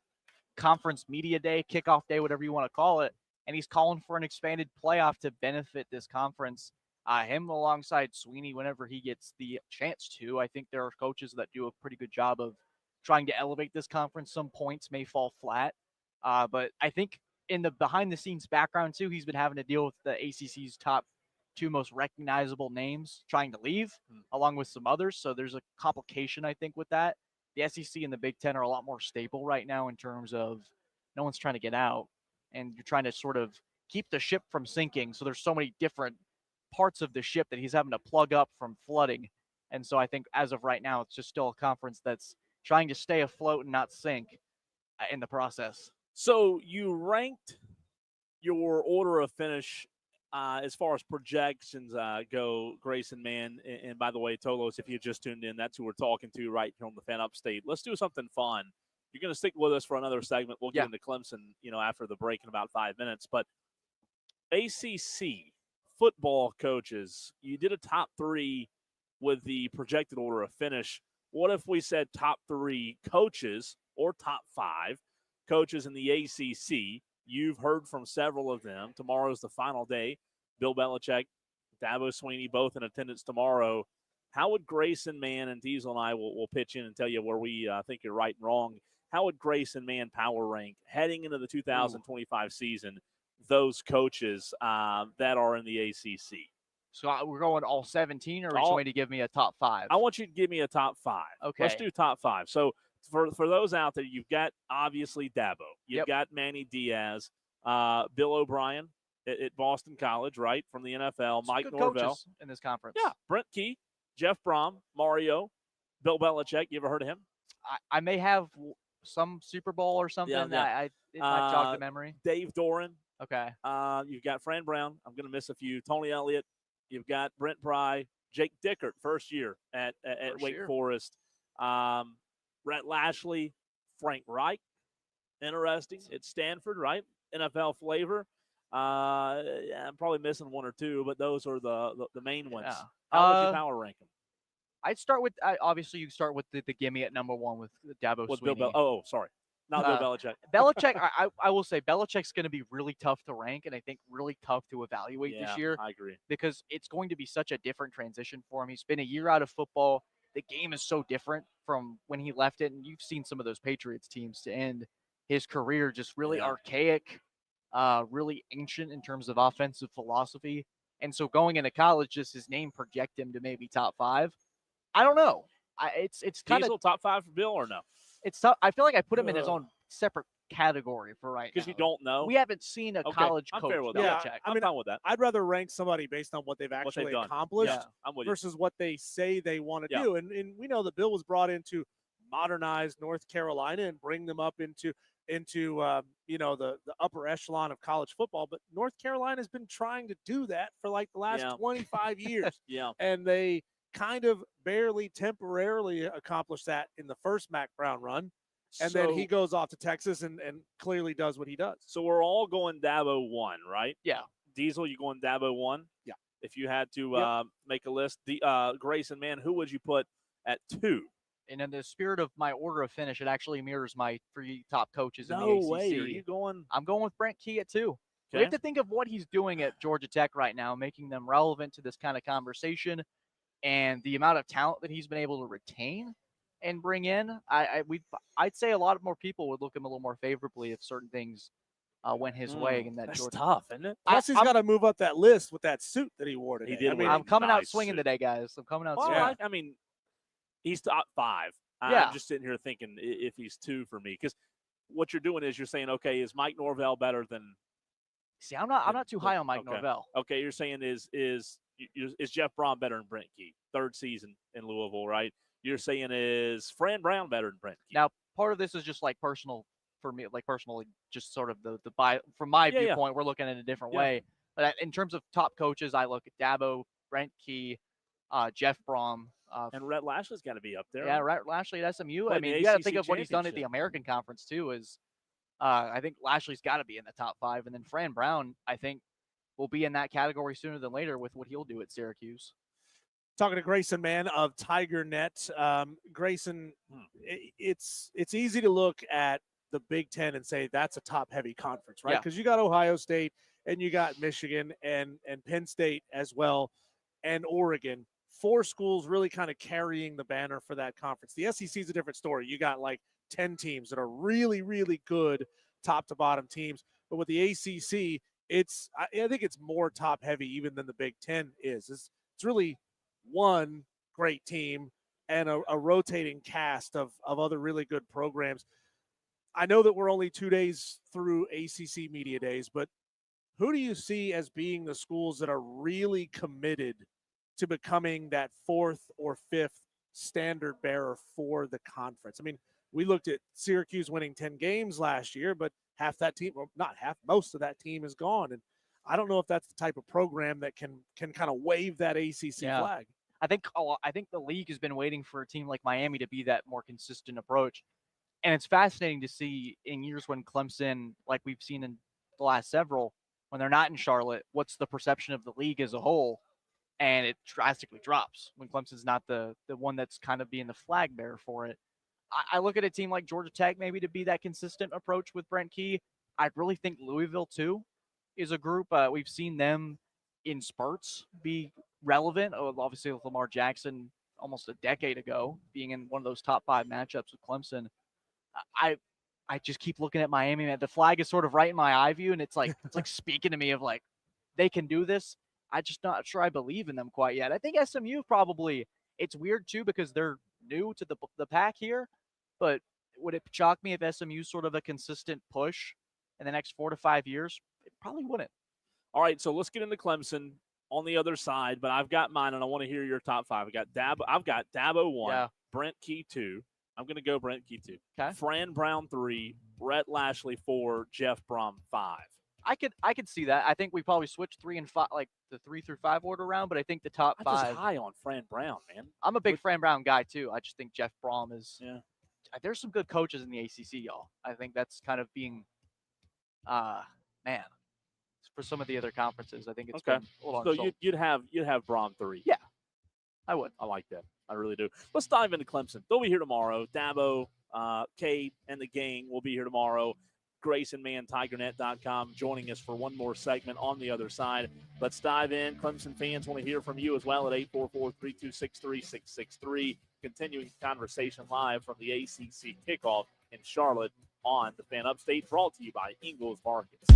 conference media day, kickoff day, whatever you want to call it. And he's calling for an expanded playoff to benefit this conference. Him alongside Sweeney, whenever he gets the chance to. I think there are coaches that do a pretty good job of trying to elevate this conference. Some points may fall flat. But I think in the behind-the-scenes background, too, he's been having to deal with the ACC's top two most recognizable names trying to leave, along with some others. So there's a complication, I think, with that. The SEC and the Big Ten are a lot more stable right now in terms of no one's trying to get out, and you're trying to sort of keep the ship from sinking. So there's so many different parts of the ship that he's having to plug up from flooding. And so I think as of right now, it's just still a conference that's trying to stay afloat and not sink in the process. So you ranked your order of finish as far as projections go, Grayson, man. And by the way, Tolos, if you just tuned in, that's who we're talking to right here on the Fan Upstate. Let's do something fun. You're going to stick with us for another segment. We'll get into Clemson, after the break in about 5 minutes. But ACC football coaches, you did a top three with the projected order of finish. What if we said top three coaches or top five coaches in the ACC? You've heard from several of them. Tomorrow's the final day. Bill Belichick, Dabo Sweeney, both in attendance tomorrow. How would Grayson, Mann, and Diesel and I will pitch in and tell you where we think you're right and wrong. How would Grayson, Mann power rank heading into the 2025 season those coaches that are in the ACC? So we're going all 17, or are you going to give me a top five? I want you to give me a top five. Okay. Let's do top five. So for those out there, you've got obviously Dabo. You've got Manny Diaz, Bill O'Brien at Boston College, right, from the NFL, Mike Norvell. In this conference. Yeah, Brent Key, Jeff Brom, Mario, Bill Belichick. You ever heard of him? I may have some Super Bowl or something. It might jog the memory. Dave Doran. Okay. You've got Fran Brown. I'm going to miss a few. Tony Elliott. You've got Brent Pry, Jake Dickert, first year at Wake Forest. Rhett Lashley, Frank Reich. Interesting. It's Stanford, right? NFL flavor. I'm probably missing one or two, but those are the main ones. Yeah. How would you power rank them? I'd start with obviously you start with the gimme at number one with Dabo with Sweeney. Bill sorry. Not no Belichick. Belichick, I will say Belichick's going to be really tough to rank, and I think really tough to evaluate this year. I agree. Because it's going to be such a different transition for him. He's been a year out of football. The game is so different from when he left it, and you've seen some of those Patriots teams to end his career just really archaic, really ancient in terms of offensive philosophy. And so going into college, just his name project him to maybe top 5. I don't know. It's kind of top 5 for Bill or no? It's tough. I feel like I put him in his own separate category for right now. Because you don't know. We haven't seen a college I'm coach. fair with Belichick. that. I'm fine with that. I'd rather rank somebody based on what they've actually accomplished I'm with you. versus what they say they want to do. And we know that Bill was brought in to modernize North Carolina and bring them up into the upper echelon of college football. But North Carolina's been trying to do that for like the last 25 years. And they kind of barely temporarily accomplished that in the first Mac Brown run. And then he goes off to Texas and clearly does what he does. So we're all going Dabo 1, right? Yeah. Diesel, you going Dabo 1? Yeah. If you had to make a list, Grayson, man, who would you put at 2? And in the spirit of my order of finish, it actually mirrors my 3 top coaches in the No ACC. way. Are you going? I'm going with Brent Key at 2. We have to think of what he's doing at Georgia Tech right now, making them relevant to this kind of conversation, and the amount of talent that he's been able to retain and bring in. I'd say a lot more people would look him a little more favorably if certain things went his way. And that's tough, isn't it? Plus, he's got to move up that list with that suit that he wore today. I'm coming out swinging today, guys. I'm coming out swinging. I mean, he's top 5. Yeah. I'm just sitting here thinking if he's 2 for me, because what you're doing is you're saying, okay, is Mike Norvell better than? See, I'm not too high on Mike Norvell. Okay, you're saying is Jeff Braun better than Brent Key? 3rd season in Louisville, right? You're saying is Fran Brown better than Brent Key? Now, part of this is just like personal for me, like personally, just sort of the from my viewpoint, we're looking at it a different way. But in terms of top coaches, I look at Dabo, Brent Key, Jeff Brom. And Rhett Lashley's got to be up there. Yeah, Rhett Lashley at SMU. I mean, you got to think of what he's done at the American Conference too. I think Lashley's got to be in the top 5, and then Fran Brown, I think, will be in that category sooner than later with what he'll do at Syracuse. Talking to Grayson Mann of TigerNet. Grayson, it's easy to look at the Big Ten and say that's a top-heavy conference, right? Because you got Ohio State and you got Michigan and Penn State as well, and Oregon. 4 schools really kind of carrying the banner for that conference. The SEC is a different story. You got like 10 teams that are really, really good top-to-bottom teams. But with the ACC, I think it's more top-heavy even than the Big Ten is. It's really one great team and a rotating cast of other really good programs. I know that we're only 2 days through ACC Media Days, but who do you see as being the schools that are really committed to becoming that 4th or 5th standard bearer for the conference? I mean, we looked at Syracuse winning 10 games last year, but half that team, well, not half, most of that team is gone. And I don't know if that's the type of program that can kind of wave that ACC flag. I think the league has been waiting for a team like Miami to be that more consistent approach. And it's fascinating to see in years when Clemson, like we've seen in the last several, when they're not in Charlotte, what's the perception of the league as a whole? And it drastically drops when Clemson's not the one that's kind of being the flag bearer for it. I look at a team like Georgia Tech maybe to be that consistent approach with Brent Key. I really think Louisville, too, is a group. We've seen them in spurts be relevant. Obviously, with Lamar Jackson almost a decade ago being in one of those top 5 matchups with Clemson. I just keep looking at Miami, man. The flag is sort of right in my eye view, and it's like speaking to me of like, they can do this. I'm just not sure I believe in them quite yet. I think SMU probably, it's weird too because they're new to the pack here, but would it shock me if SMU sort of a consistent push in the next 4 to 5 years? It probably wouldn't. All right, so let's get into Clemson on the other side, but I've got mine, and I want to hear your top 5. I've got Dabo 1, Brent Key 2. I'm going to go Brent Key 2. Okay. Fran Brown 3, Rhett Lashley 4, Jeff Brom 5. I could see that. I think we probably switched 3 and 5, like the 3 through 5 order around. But I think the top 5. I'm just high on Fran Brown, man. I'm a big Fran Brown guy too. I just think Jeff Brom is. Yeah. There's some good coaches in the ACC, y'all. I think that's kind of being, man, for some of the other conferences. I think it's been a little. So you'd have Brom 3. Yeah, I would. I like that. I really do. Let's dive into Clemson. They'll be here tomorrow. Dabo, Cade and the gang will be here tomorrow. GraysonManTigerNet.com joining us for one more segment on the other side. Let's dive in. Clemson fans want to hear from you as well at 844-326-3663. Continuing conversation live from the ACC kickoff in Charlotte on the Fan Upstate, brought to you by Ingles Markets.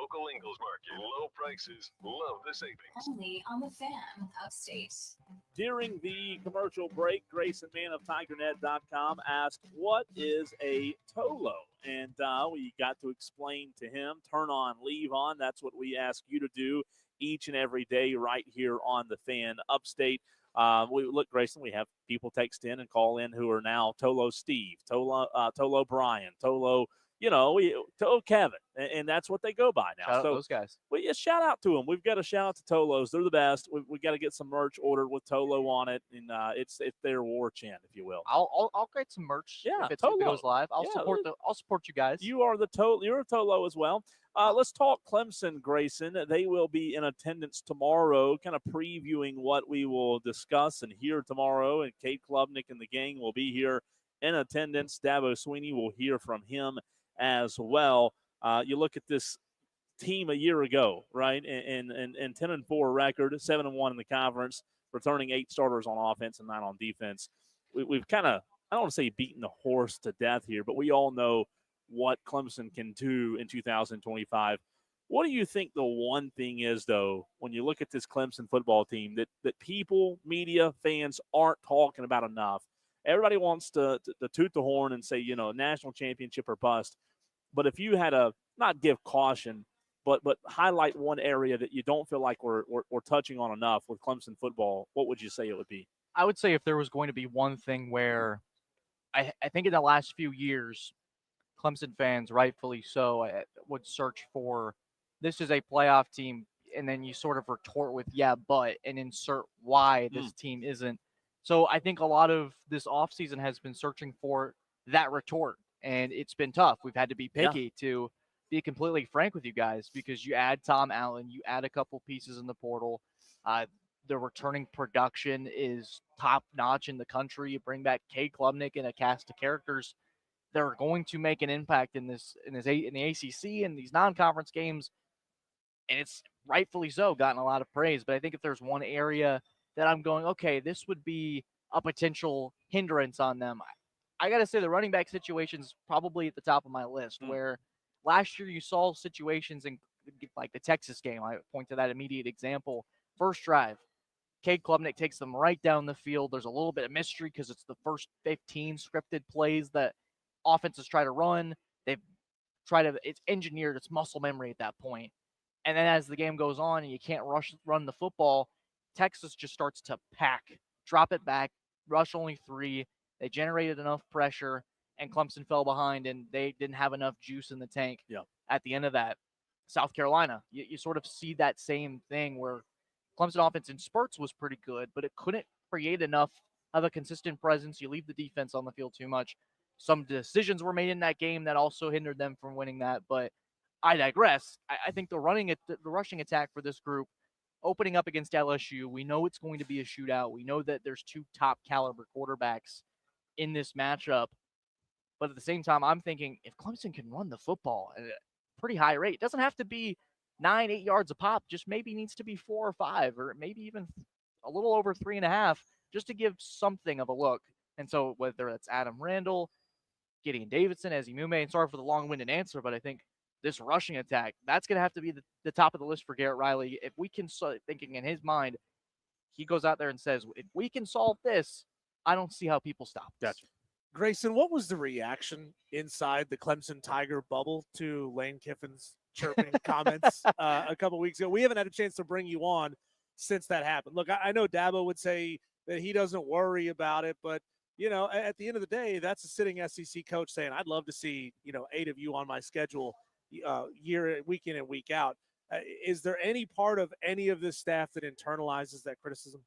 local Ingles Market. Low prices, love the savings. Only on the Fan, Upstate. During the commercial break, Grayson Mann of TigerNet.com asked, what is a Tolo? And we got to explain to him, turn on, leave on. That's what we ask you to do each and every day right here on the Fan Upstate. Look, Grayson, we have people text in and call in who are now Tolo Steve, Tolo Brian, Tolo, Tolo Kevin, and that's what they go by now. Shout out those guys. Well, yeah, shout out to them. We've got to shout out to Tolos. They're the best. We've got to get some merch ordered with Tolo on it, and it's their war chant, if you will. I'll create some merch. Yeah, if it Tolo. goes live. I'll support you guys. You're a Tolo as well. Let's talk Clemson, Grayson. They will be in attendance tomorrow, kind of previewing what we will discuss and hear tomorrow. And Kate Klubnik and the gang will be here in attendance. Dabo Sweeney will hear from him as well. You look at this team a year ago, right? And 10-4 record, 7-1 in the conference, returning 8 starters on offense and 9 on defense. We've kind of, I don't want to say beaten the horse to death here, but we all know what Clemson can do in 2025. What do you think the one thing is, though, when you look at this Clemson football team that people, media, fans aren't talking about enough? Everybody wants to toot the horn and say, national championship or bust. But if you had to not give caution, but highlight one area that you don't feel like we're touching on enough with Clemson football, what would you say it would be? I would say if there was going to be one thing where I think in the last few years, Clemson fans, rightfully so, would search for, this is a playoff team, and then you sort of retort with, yeah, but, and insert why this team isn't. So I think a lot of this offseason has been searching for that retort, and it's been tough. We've had to be picky, to be completely frank with you guys, because you add Tom Allen, you add a couple pieces in the portal. The returning production is top-notch in the country. You bring back Kay Klubnik and a cast of characters that are going to make an impact in the ACC and these non-conference games, and it's rightfully so gotten a lot of praise. But I think if there's one area that I'm going, okay, this would be a potential hindrance on them, I got to say the running back situation's probably at the top of my list, where last year you saw situations in like the Texas game. I point to that immediate example. First drive, Cade Klubnik takes them right down the field. There's a little bit of mystery because it's the first 15 scripted plays that offenses try to run. It's engineered, it's muscle memory at that point. And then as the game goes on and you can't run the football, Texas just starts to pack, drop it back, rush only 3. They generated enough pressure, and Clemson fell behind, and they didn't have enough juice in the tank at the end of that. South Carolina, you sort of see that same thing where Clemson offense in spurts was pretty good, but it couldn't create enough of a consistent presence. You leave the defense on the field too much. Some decisions were made in that game that also hindered them from winning that, but I digress. I think the rushing attack for this group, opening up against LSU, we know it's going to be a shootout. We know that there's 2 top caliber quarterbacks in this matchup. But at the same time, I'm thinking if Clemson can run the football at a pretty high rate, it doesn't have to be 9-8 yards a pop, just maybe needs to be 4 or 5, or maybe even a little over 3.5, just to give something of a look. And so whether it's Adam Randall, Gideon Davidson, Ezzy Mume, and sorry for the long-winded answer, but I think this rushing attack, that's going to have to be the top of the list for Garrett Riley. If we can start thinking in his mind, he goes out there and says, if we can solve this, I don't see how people stop. Gotcha. Grayson, what was the reaction inside the Clemson Tiger bubble to Lane Kiffin's chirping comments a couple weeks ago? We haven't had a chance to bring you on since that happened. Look, I know Dabo would say that he doesn't worry about it, but at the end of the day, that's a sitting SEC coach saying, I'd love to see, 8 of you on my schedule week in and week out. Is there any part of any of this staff that internalizes that criticism?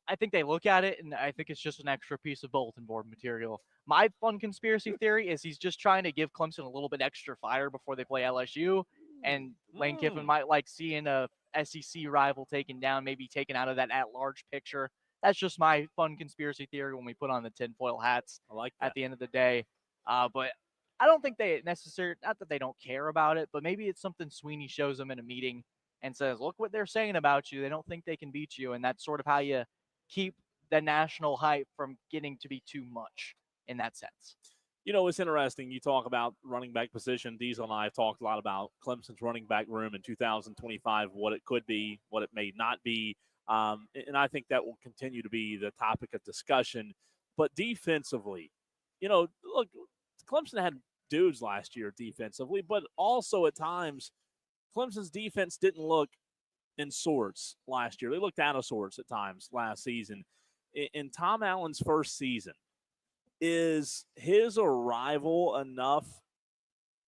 I think they look at it, and I think it's just an extra piece of bulletin board material. My fun conspiracy theory is he's just trying to give Clemson a little bit extra fire before they play LSU, and Lane Kiffin might like seeing a SEC rival taken down, maybe taken out of that at-large picture. That's just my fun conspiracy theory when we put on the tinfoil hats at the end of the day. But I don't think they necessarily, not that they don't care about it, but maybe it's something Sweeney shows them in a meeting and says, look what they're saying about you. They don't think they can beat you. And that's sort of how you keep the national hype from getting to be too much in that sense. You know, it's interesting. You talk about running back position. Diesel and I have talked a lot about Clemson's running back room in 2025, what it could be, what it may not be. And I think that will continue to be the topic of discussion. But defensively, you know, look, Clemson had dudes last year defensively, but also at times Clemson's defense didn't look in sorts last year. They looked out of sorts at times last season. In Tom Allen's first season, is his arrival enough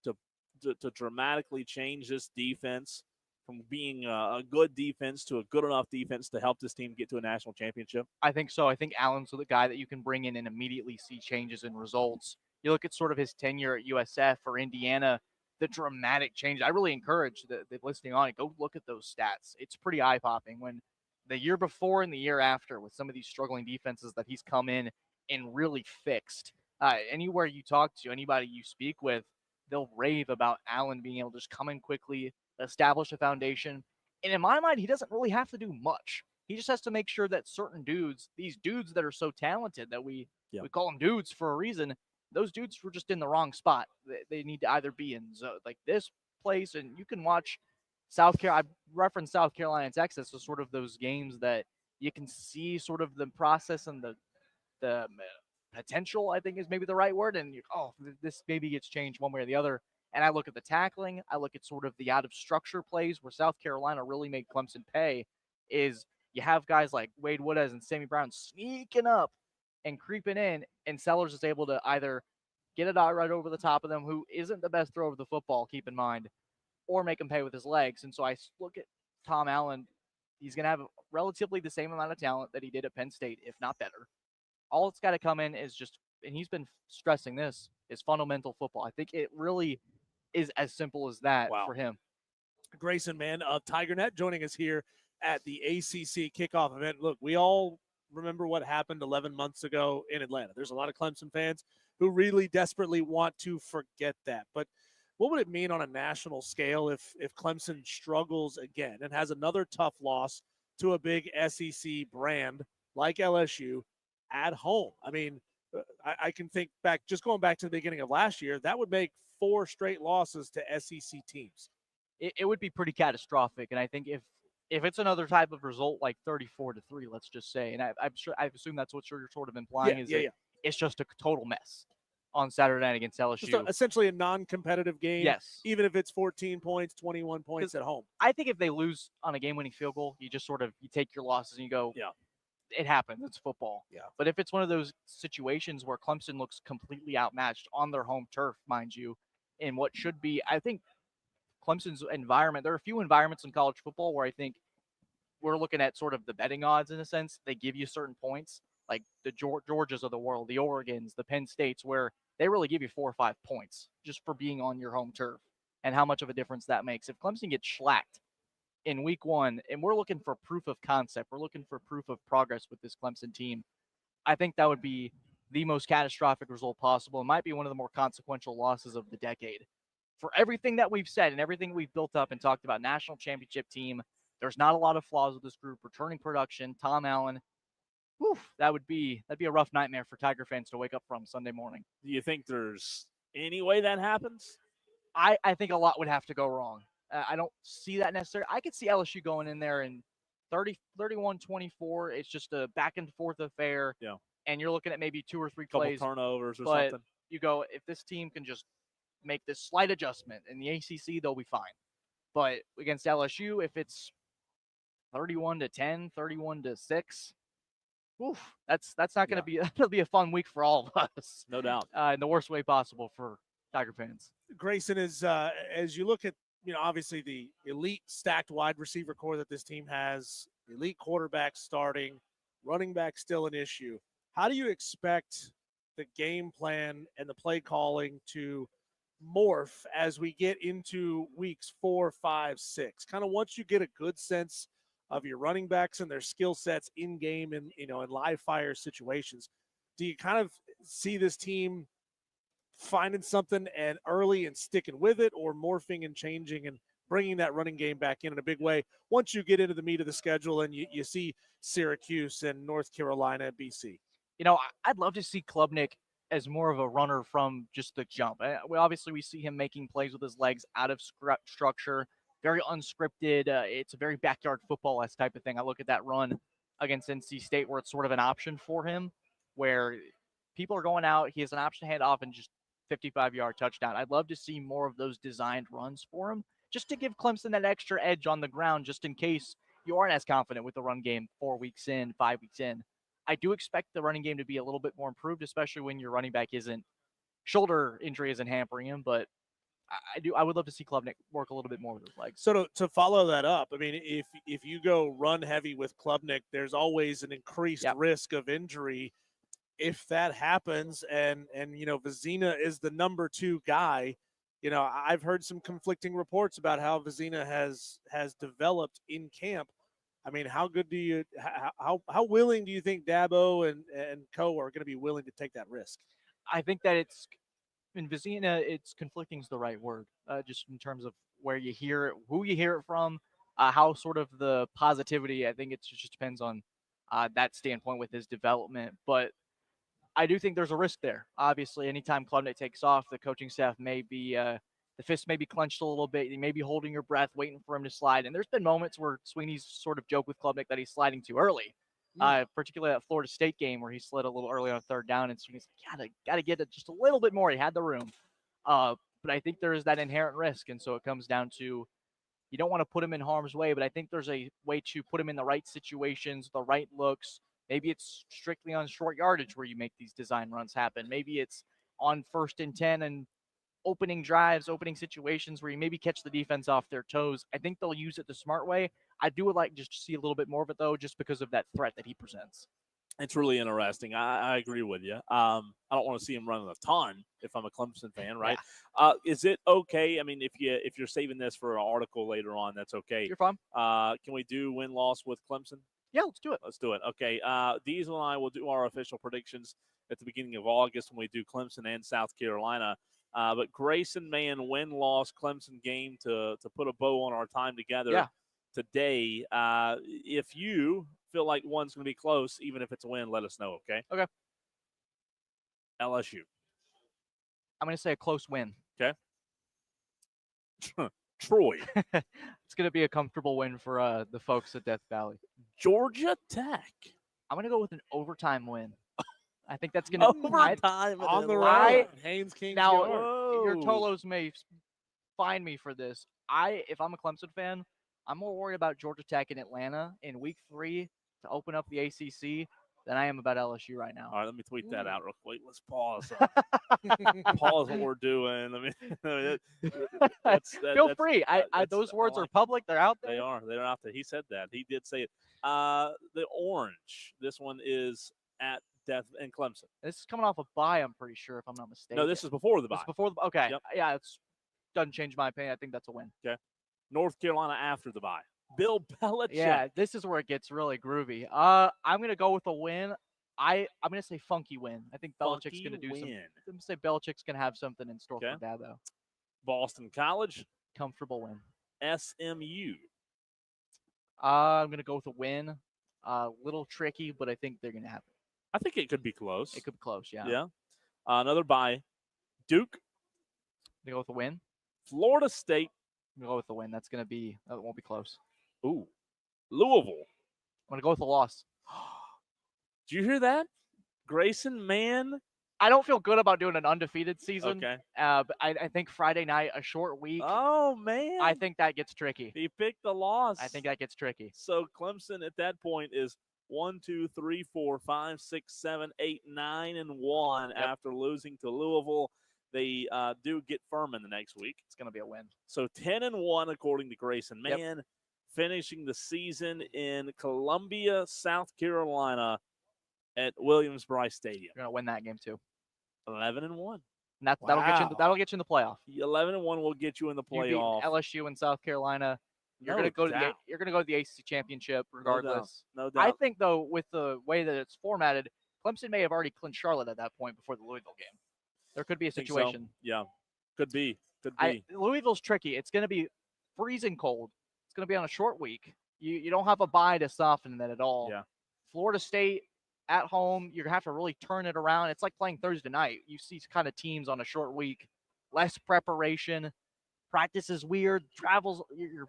to dramatically change this defense from being a good defense to a good enough defense to help this team get to a national championship? I think so. I think Allen's the guy that you can bring in and immediately see changes in results. You look at sort of his tenure at USF or Indiana, the dramatic change. I really encourage the listening on it, go look at those stats. It's pretty eye-popping when the year before and the year after with some of these struggling defenses that he's come in and really fixed. Anywhere you talk to, anybody you speak with, they'll rave about Allen being able to just come in quickly, establish a foundation. And in my mind, he doesn't really have to do much. He just has to make sure that certain dudes, these dudes that are so talented that we call them dudes for a reason, those dudes were just in the wrong spot. They need to either be in like this place, and you can watch South Carolina. I referenced South Carolina and Texas as sort of those games that you can see sort of the process and the potential, I think is maybe the right word. And this maybe gets changed one way or the other. And I look at the tackling. I look at sort of the out of structure plays where South Carolina really made Clemson pay. Is you have guys like Wade Woodez and Sammy Brown sneaking up and creeping in, and Sellers is able to either get it out right over the top of them, who isn't the best thrower of the football, keep in mind, or make him pay with his legs. And so I look at Tom Allen. He's going to have relatively the same amount of talent that he did at Penn State, if not better. All it's got to come in is just, and he's been stressing this, is fundamental football. I think it really is as simple as that for him. Grayson, man, of TigerNet, joining us here at the ACC kickoff event. Look, we all remember what happened 11 months ago in Atlanta. There's a lot of Clemson fans who really desperately want to forget that. But what would it mean on a national scale if Clemson struggles again and has another tough loss to a big SEC brand like LSU at home? I mean, I can think back, just going back to the beginning of last year, that would make 4 straight losses to SEC teams. It would be pretty catastrophic. And I think if it's another type of result like 34-3, let's just say, and I assume that's what you're sort of implying, it's just a total mess on Saturday night against LSU. Just essentially a non-competitive game. Yes. Even if it's 14 points, 21 points at home. I think if they lose on a game-winning field goal, you just sort of you take your losses and you go, it happens. It's football. Yeah. But if it's one of those situations where Clemson looks completely outmatched on their home turf, mind you, in what should be, I think Clemson's environment, there are a few environments in college football where I think we're looking at sort of the betting odds in a sense. They give you certain points, like the Georgias of the world, the Oregons, the Penn States, where they really give you 4 or 5 points just for being on your home turf and how much of a difference that makes. If Clemson gets shellacked in week 1, and we're looking for proof of concept, we're looking for proof of progress with this Clemson team, I think that would be the most catastrophic result possible. It might be one of the more consequential losses of the decade. For everything that we've said and everything we've built up and talked about, national championship team, there's not a lot of flaws with this group. Returning production, Tom Allen, that'd be a rough nightmare for Tiger fans to wake up from Sunday morning. Do you think there's any way that happens? I think a lot would have to go wrong. I don't see that necessarily. I could see LSU going in there and 31-24. It's just a back and forth affair. Yeah. And you're looking at maybe 2 or 3 couple plays. turnovers or but something. You go, if this team can just make this slight adjustment in the ACC, they'll be fine. But against LSU, if it's 31-10, 31-6, that's not going to be, that'll be a fun week for all of us. No doubt. In the worst way possible for Tiger fans. Grayson, is as you look at, obviously the elite stacked wide receiver core that this team has, elite quarterback starting, running back still an issue. How do you expect the game plan and the play calling to morph as we get into weeks 4, 5, 6? Kind of once you get a good sense of your running backs and their skill sets in game and in live fire situations, do you kind of see this team finding something and early and sticking with it, or morphing and changing and bringing that running game back in a big way once you get into the meat of the schedule and you see Syracuse and North Carolina, BC? I'd love to see Klubnik as more of a runner from just the jump. We see him making plays with his legs out of structure, very unscripted. It's a very backyard football-esque type of thing. I look at that run against NC State where it's sort of an option for him, where people are going out, he has an option to hand off and just 55-yard touchdown. I'd love to see more of those designed runs for him, just to give Clemson that extra edge on the ground, just in case you aren't as confident with the run game 4 weeks in, 5 weeks in. I do expect the running game to be a little bit more improved, especially when your running back shoulder injury isn't hampering him. But I would love to see Klubnik work a little bit more with his legs. So to follow that up, I mean, if you go run heavy with Klubnik, there's always an increased risk of injury. If that happens, and Vizina is the number 2 guy, I've heard some conflicting reports about how Vizina has developed in camp. I mean, how willing do you think Dabo and co are going to be willing to take that risk? I think that in Vizina, it's conflicting is the right word, just in terms of where you hear it, who you hear it from, how sort of the positivity. I think it just depends on that standpoint with his development. But I do think there's a risk there. Obviously, anytime Klubnik takes off, the coaching staff may be the fist may be clenched a little bit. You may be holding your breath, waiting for him to slide. And there's been moments where Sweeney's sort of joked with Klubnik that he's sliding too early, particularly that Florida State game where he slid a little early on 3rd down. And Sweeney's like, gotta get it just a little bit more. He had the room. But I think there is that inherent risk. And so it comes down to you don't want to put him in harm's way, but I think there's a way to put him in the right situations, the right looks. Maybe it's strictly on short yardage where you make these design runs happen. Maybe it's on 1st and 10 and opening drives, opening situations where you maybe catch the defense off their toes. I think they'll use it the smart way. I do would like just to see a little bit more of it, though, just because of that threat that he presents. It's really interesting. I agree with you. I don't want to see him running a ton if I'm a Clemson fan, right? Yeah. Is it okay? I mean, if you're saving this for an article later on, that's okay. You're fine. Can we do win-loss with Clemson? Yeah, let's do it. Let's do it. Okay. Diesel and I will do our official predictions at the beginning of August when we do Clemson and South Carolina. But Grayson Mann win-loss Clemson game to put a bow on our time together today. If you feel like one's going to be close, even if it's a win, let us know, okay? Okay. LSU. I'm going to say a close win. Okay. Troy. It's going to be a comfortable win for the folks at Death Valley. Georgia Tech. I'm going to go with an overtime win. I think that's going to overtime on the road. Haynes King. Now, your Tolos may find me for this. If I'm a Clemson fan, I'm more worried about Georgia Tech in Atlanta in Week 3 to open up the ACC than I am about LSU right now. All right, let me tweet that out real quick. Let's pause. Pause what we're doing. Feel free. Those words are public. They're out there. They are. They're out there. He said that. He did say it. The Orange. This one is at Death and Clemson. This is coming off a bye, I'm pretty sure, if I'm not mistaken. No, this is before the bye. Okay. Yep. Yeah, it doesn't change my opinion. I think that's a win. Okay. North Carolina after the bye. Bill Belichick. Yeah, this is where it gets really groovy. I'm going to go with a win. I'm going to say funky win. I think Belichick's going to do something. I'm going to say Belichick's going to have something in store for Dabo. Boston College. Comfortable win. SMU. I'm going to go with a win. Little tricky, but I think they're going to have it. I think it could be close. It could be close, yeah. Yeah. Another bye. Duke. I'm going to go with a win. Florida State. I'm going to go with a win. That won't be close. Ooh. Louisville. I'm going to go with a loss. Did you hear that? Grayson Mann. I don't feel good about doing an undefeated season. Okay. But I think Friday night, a short week. Oh, man. I think that gets tricky. He picked the loss. I think that gets tricky. So Clemson at that point is 1, 2, 3, 4, 5, 6, 7, 8, 9, and 1 after losing to Louisville. They do get Furman the next week. It's going to be a win. So 10-1 according to Grayson Mann, finishing the season in Columbia, South Carolina at Williams-Brice Stadium. You're going to win that game too. 11-1. And that'll get you in the playoff. 11-1 will get you in the playoff. LSU and South Carolina. You're going to go to the ACC championship regardless. No doubt. I think though, with the way that it's formatted, Clemson may have already clinched Charlotte at that point before the Louisville game. There could be a situation. So. Yeah, could be. Louisville's tricky. It's going to be freezing cold. It's going to be on a short week. You don't have a bye to soften that at all. Yeah. Florida State, at home. You're going to have to really turn it around. It's like playing Thursday night. You see kind of teams on a short week, less preparation. Practice is weird. Travels, your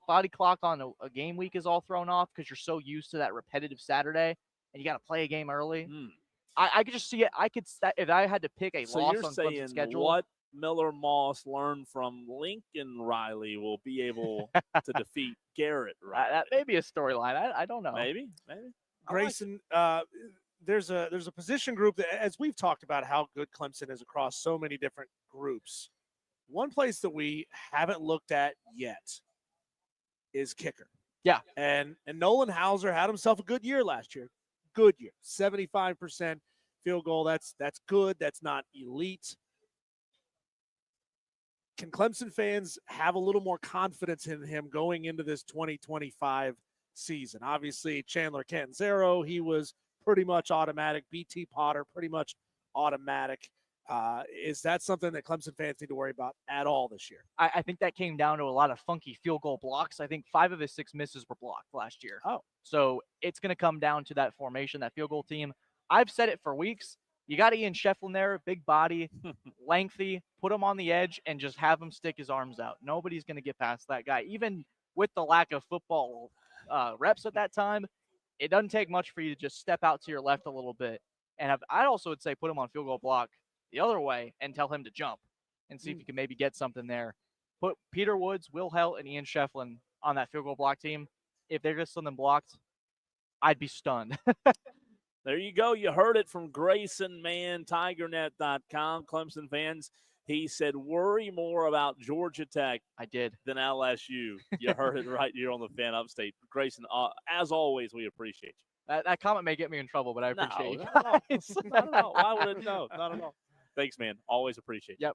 body clock on a game week is all thrown off because you're so used to that repetitive Saturday, and you got to play a game early. I could just see it. If I had to pick a So loss you're on saying Clemson's schedule. what Miller Moss learned from Lincoln Riley will be able to defeat Garrett Riley. That may be a storyline. I don't know. Maybe. Grayson, there's a position group that, as we've talked about how good Clemson is across so many different groups. One place that we haven't looked at yet is kicker. Yeah. And Nolan Hauser had himself a good year last year. Good year. 75% field goal. That's good. That's not elite. Can Clemson fans have a little more confidence in him going into this 2025 season? Obviously, Chandler Catanzaro, he was pretty much automatic. BT Potter, pretty much automatic. Is that something that Clemson fans need to worry about at all this year? I think that came down to a lot of funky field goal blocks. I think 5 of his 6 misses were blocked last year. Oh. So it's going to come down to that formation, that field goal team. I've said it for weeks. You got Ian Shefflin there, big body, lengthy. Put him on the edge and just have him stick his arms out. Nobody's going to get past that guy. Even with the lack of football reps at that time, it doesn't take much for you to just step out to your left a little bit. And I also would say put him on field goal block the other way and tell him to jump and see if you can maybe get something there. Put Peter Woods, Will Helt, and Ian Shefflin on that field goal block team. If they get something blocked, I'd be stunned. There you go. You heard it from Grayson Mann, TigerNet.com. Clemson fans, he said, worry more about Georgia Tech than LSU. You heard it right here on the Fan Upstate. Grayson, as always, we appreciate you. That comment may get me in trouble, but I appreciate you guys. Not at all. Why would it? No, not at all. Thanks, man. Always appreciate it. Yep.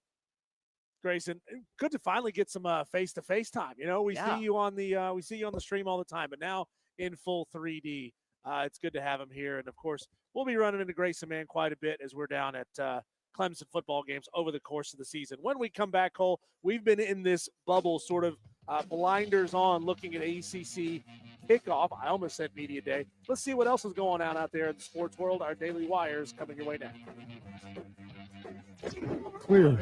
Grayson, good to finally get some face-to-face time. You know, we see you on the stream all the time, but now in full 3D. It's good to have him here. And, of course, we'll be running into Grayson Mann quite a bit as we're down at Clemson football games over the course of the season. When we come back, Cole, we've been in this bubble sort of blinders on looking at ACC kickoff. I almost said media day. Let's see what else is going on out there in the sports world. Our Daily Wires coming your way now. Clear.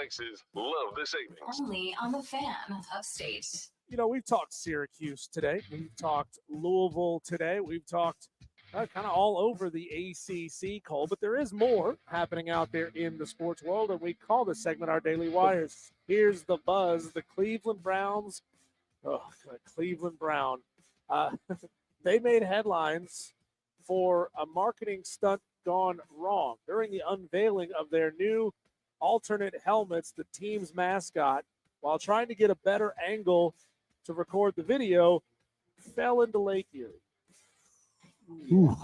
prices, love the savings. Only on the Fan Upstate. You know, we've talked Syracuse today. We've talked Louisville today. We've talked kind of all over the ACC, Cole, but there is more happening out there in the sports world, and we call this segment our Daily Wires. Here's the buzz. The Cleveland Browns, Cleveland Brown, they made headlines for a marketing stunt gone wrong. During the unveiling of their new alternate helmets, the team's mascot, while trying to get a better angle to record the video, fell into Lake Erie.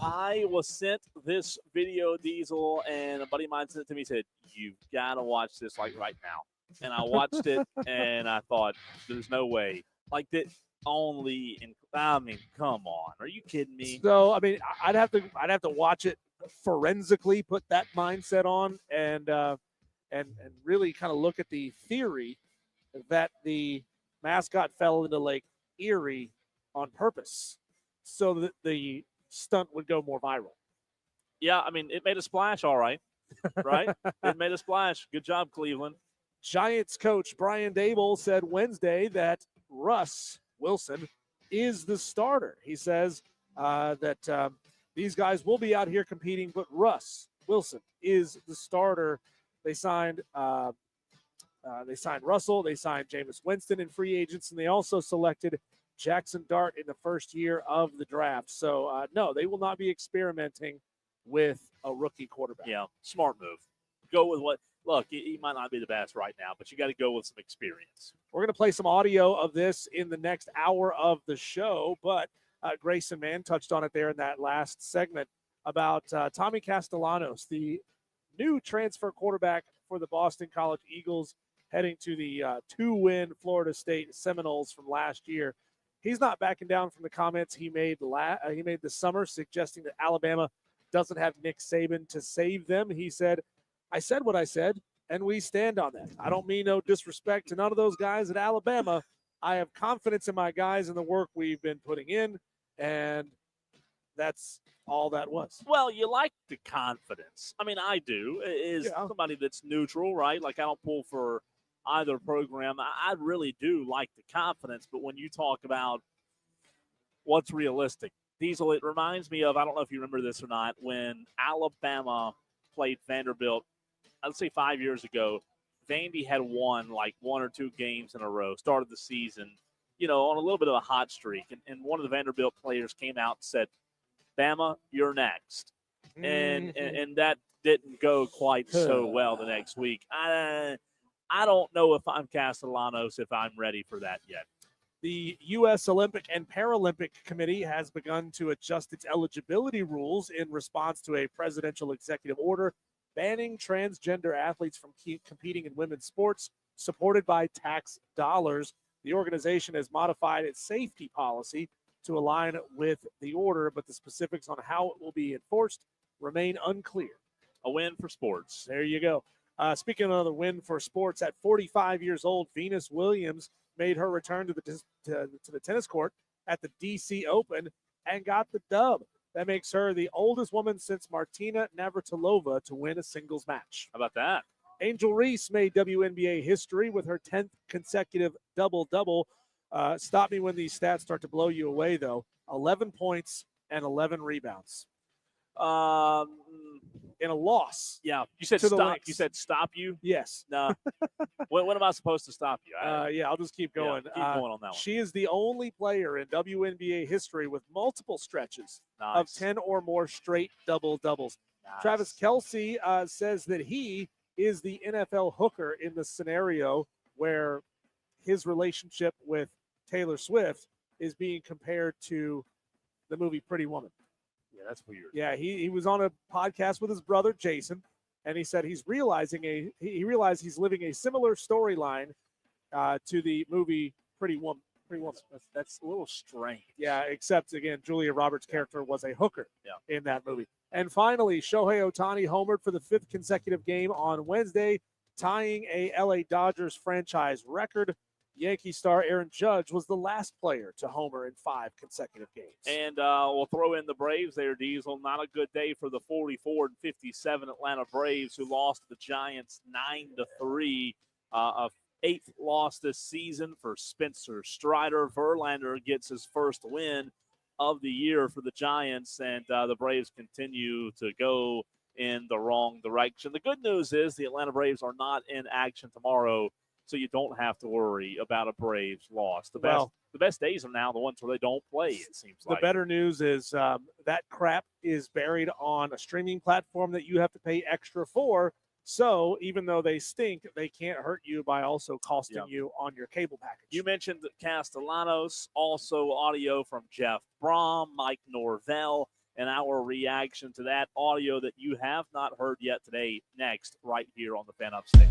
I was sent this video, Diesel, and a buddy of mine sent it to me. Said, "You've got to watch this like right now." And I watched it, and I thought, "There's no way." Like that. I mean, come on, are you kidding me? So, I mean, I'd have to watch it forensically, put that mindset on, and really kind of look at the theory that the mascot fell into Lake Erie on purpose, so that the stunt would go more viral. Yeah, I mean, it made a splash, all right, right? It made a splash. Good job, Cleveland. Giants coach Brian Dable said Wednesday that Russ Wilson is the starter. He says that these guys will be out here competing, but Russ Wilson is the starter. They signed Russell, they signed Jameis Winston in free agents, and they also selected Jackson Dart in the first year of the draft. So, no, they will not be experimenting with a rookie quarterback. Yeah, smart move. Go with what – look, he might not be the best right now, but you got to go with some experience. We're going to play some audio of this in the next hour of the show, but Grayson Mann touched on it there in that last segment about Tommy Castellanos, the new transfer quarterback for the Boston College Eagles, heading to the 2-win Florida State Seminoles from last year. He's not backing down from the comments he made this summer, suggesting that Alabama doesn't have Nick Saban to save them. He said, "I said what I said, and we stand on that. I don't mean no disrespect to none of those guys at Alabama. I have confidence in my guys and the work we've been putting in," and that's all that was. Well, you like the confidence. I mean, I do. Somebody that's neutral, right? Like, I don't pull for either program. I really do like the confidence, but when you talk about what's realistic, Diesel, it reminds me of, I don't know if you remember this or not, when Alabama played Vanderbilt, I'd say 5 years ago. Vandy had won like 1 or 2 games in a row, started the season, on a little bit of a hot streak. And one of the Vanderbilt players came out and said, "Bama, you're next." And that didn't go quite so well the next week. I don't know if I'm Castellanos, if I'm ready for that yet. The U.S. Olympic and Paralympic Committee has begun to adjust its eligibility rules in response to a presidential executive order banning transgender athletes from competing in women's sports supported by tax dollars. The organization has modified its safety policy to align with the order, but the specifics on how it will be enforced remain unclear. A win for sports. There you go. Speaking of another win for sports, at 45 years old, Venus Williams made her return to the tennis court at the DC Open and got the dub. That makes her the oldest woman since Martina Navratilova to win a singles match. How about that? Angel Reese made WNBA history with her 10th consecutive double-double. Stop me when these stats start to blow you away, though. 11 points and 11 rebounds. In a loss. Yeah. You said stop. You said stop you? Yes. No. When am I supposed to stop you? Yeah, I'll just keep going. Keep going on that one. She is the only player in WNBA history with multiple stretches of 10 or more straight double-doubles. Nice. Travis Kelce says that he is the NFL hooker in the scenario where his relationship with Taylor Swift is being compared to the movie Pretty Woman. Yeah, that's weird. Yeah, he was on a podcast with his brother Jason, and he said he realized he's living a similar storyline to the movie Pretty Woman. That's a little strange. Yeah, except again, Julia Roberts' character was a hooker in that movie. And finally, Shohei Ohtani homered for the 5th consecutive game on Wednesday, tying a LA Dodgers franchise record. Yankee star Aaron Judge was the last player to homer in 5 consecutive games. And we'll throw in the Braves there, Diesel. Not a good day for the 44-57 Atlanta Braves, who lost to the Giants 9-3. A 8th loss this season for Spencer Strider. Verlander gets his first win of the year for the Giants, and the Braves continue to go in the wrong direction. The good news is the Atlanta Braves are not in action tomorrow, so you don't have to worry about a Braves loss. The best days are now the ones where they don't play, it seems like. The better news is that crap is buried on a streaming platform that you have to pay extra for. So even though they stink, they can't hurt you by also costing you on your cable package. You mentioned Castellanos, also audio from Jeff Brom, Mike Norvell, and our reaction to that audio that you have not heard yet today, next, right here on the Fan Up Station.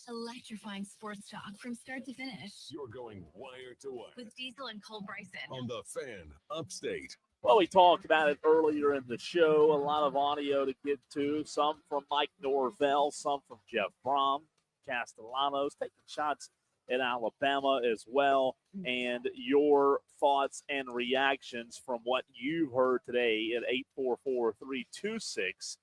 Electrifying sports talk from start to finish. You're going wire to wire With Diesel and Cole Bryson. on the Fan Upstate. Well, we talked about it earlier in the show. A lot of audio to get to. Some from Mike Norvell, some from Jeff Brom, Castellanos, taking shots at Alabama as well. And your thoughts and reactions from what you've heard today at 844-326-3663.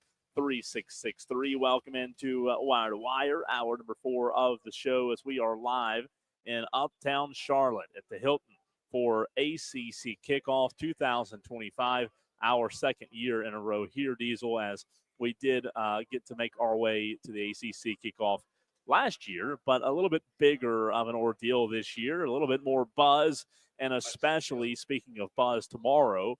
Welcome into Wire to Wire, hour number 4 of the show, as we are live in Uptown Charlotte at the Hilton for ACC Kickoff 2025, our second year in a row here, Diesel, as we did get to make our way to the ACC Kickoff last year, but a little bit bigger of an ordeal this year, a little bit more buzz, and especially, speaking of buzz, tomorrow,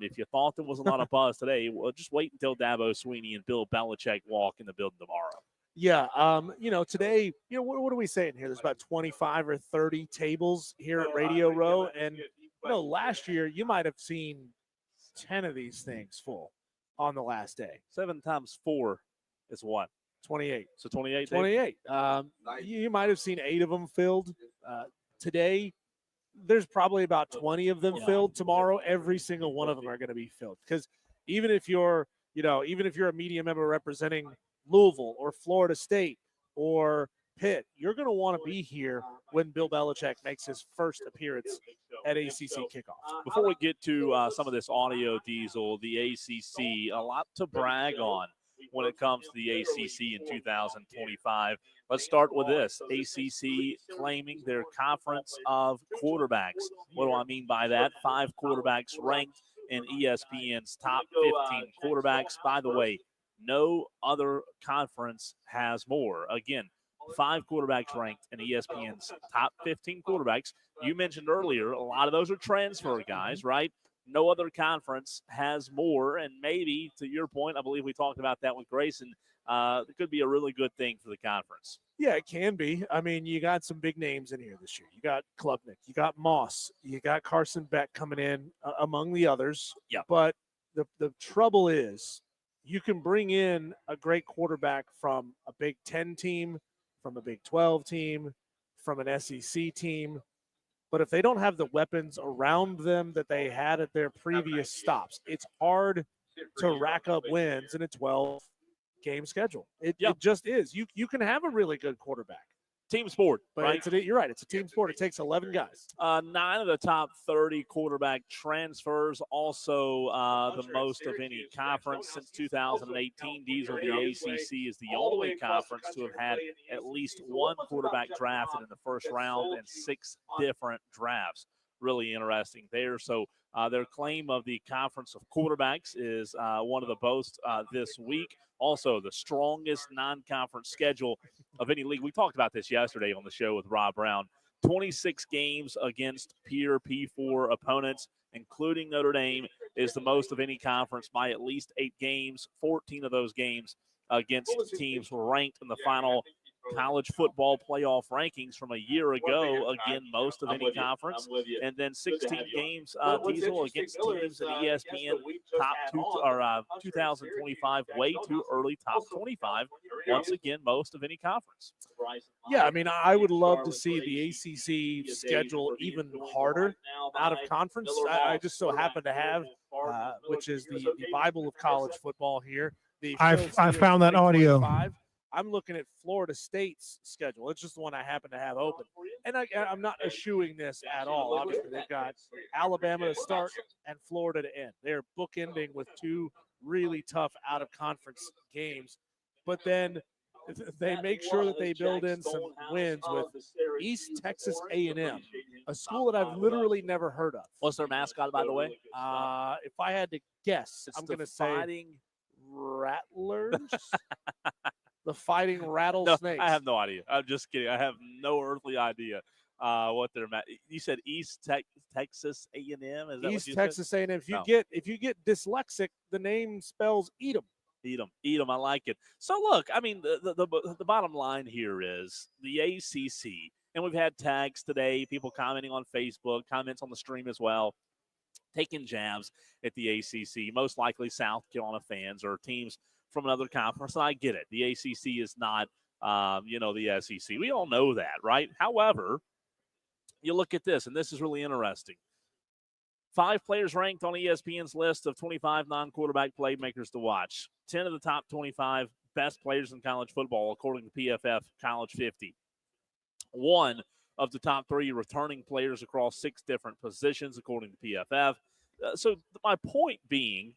if you thought there was a lot of buzz today, well, just wait until Dabo Swinney and Bill Belichick walk in the building tomorrow. Yeah, today, what are we saying here? There's about 25 or 30 tables here at Radio Row, and last year you might have seen 10 of these things full on the last day. 7 times 4 is what? 28. So 28. 28. You might have seen 8 of them filled. Today, there's probably about 20 of them filled. Tomorrow, every single one of them are going to be filled, because even if you're a media member representing Louisville or Florida State or Pitt, you're going to want to be here when Bill Belichick makes his first appearance at ACC Kickoff. Before we get to some of this audio, Diesel, the ACC, a lot to brag on when it comes to the ACC in 2025. Let's start with this. ACC claiming their conference of quarterbacks. What do I mean by that? 5 quarterbacks ranked in ESPN's top 15 quarterbacks. By the way, no other conference has more. Again, 5 quarterbacks ranked in ESPN's top 15 quarterbacks. You mentioned earlier, a lot of those are transfer guys, right? No other conference has more, and maybe, to your point, I believe we talked about that with Grayson, it could be a really good thing for the conference. Yeah, it can be. I mean, you got some big names in here this year. You got Klubnik, you got Moss, you got Carson Beck coming in among the others. Yeah. But the trouble is, you can bring in a great quarterback from a Big 10 team, from a Big 12 team, from an SEC team. But if they don't have the weapons around them that they had at their previous stops, it's hard to rack up wins in a 12-game schedule. It just is. You can have a really good quarterback. Team sport, but right? You're right. It's a team sport. It takes 11 guys. 9 of the top 30 quarterback transfers, also the most of any conference since 2018. Diesel, the ACC is the only conference to have had at least 1 quarterback drafted in the first round and 6 different drafts. Really interesting there. So their claim of the conference of quarterbacks is one of the boasts this week. Also, the strongest non-conference schedule of any league. We talked about this yesterday on the show with Rob Brown. 26 games against peer P4 opponents, including Notre Dame, is the most of any conference by at least 8 games. 14 of those games against teams were ranked in the final college football playoff rankings from a year ago. Again, most of any conference. And then 16 games, Diesel, against teams in ESPN top 2025, way too early top 25. Once again, most of any conference. Yeah, I mean, I would love to see the ACC schedule even harder out of conference. I just so happen to have, which is the Bible of college football here. I found that audio. I'm looking at Florida State's schedule. It's just the one I happen to have open. And I'm not eschewing this at all. Obviously, they've got Alabama to start and Florida to end. They're bookending with 2 really tough out-of-conference games. But then they make sure that they build in some wins with East Texas A&M, a school that I've literally never heard of. What's their mascot, by the way? If I had to guess, I'm going to say Fighting Rattlers. The Fighting Rattlesnakes. No, I have no idea. I'm just kidding. I have no earthly idea what they're. You said East Texas A&M. Is that East what you Texas said? A&M. If you get dyslexic, the name spells eat 'em. Eat them. I like it. So look, I mean, the bottom line here is the ACC, and we've had tags today. People commenting on Facebook, comments on the stream as well, taking jabs at the ACC. Most likely South Carolina fans or teams from another conference, and I get it. The ACC is not the SEC. We all know that, right? However, you look at this, and this is really interesting. 5 players ranked on ESPN's list of 25 non-quarterback playmakers to watch. 10 of the top 25 best players in college football, according to PFF College 50. 1 of the top 3 returning players across 6 different positions, according to PFF. So my point being,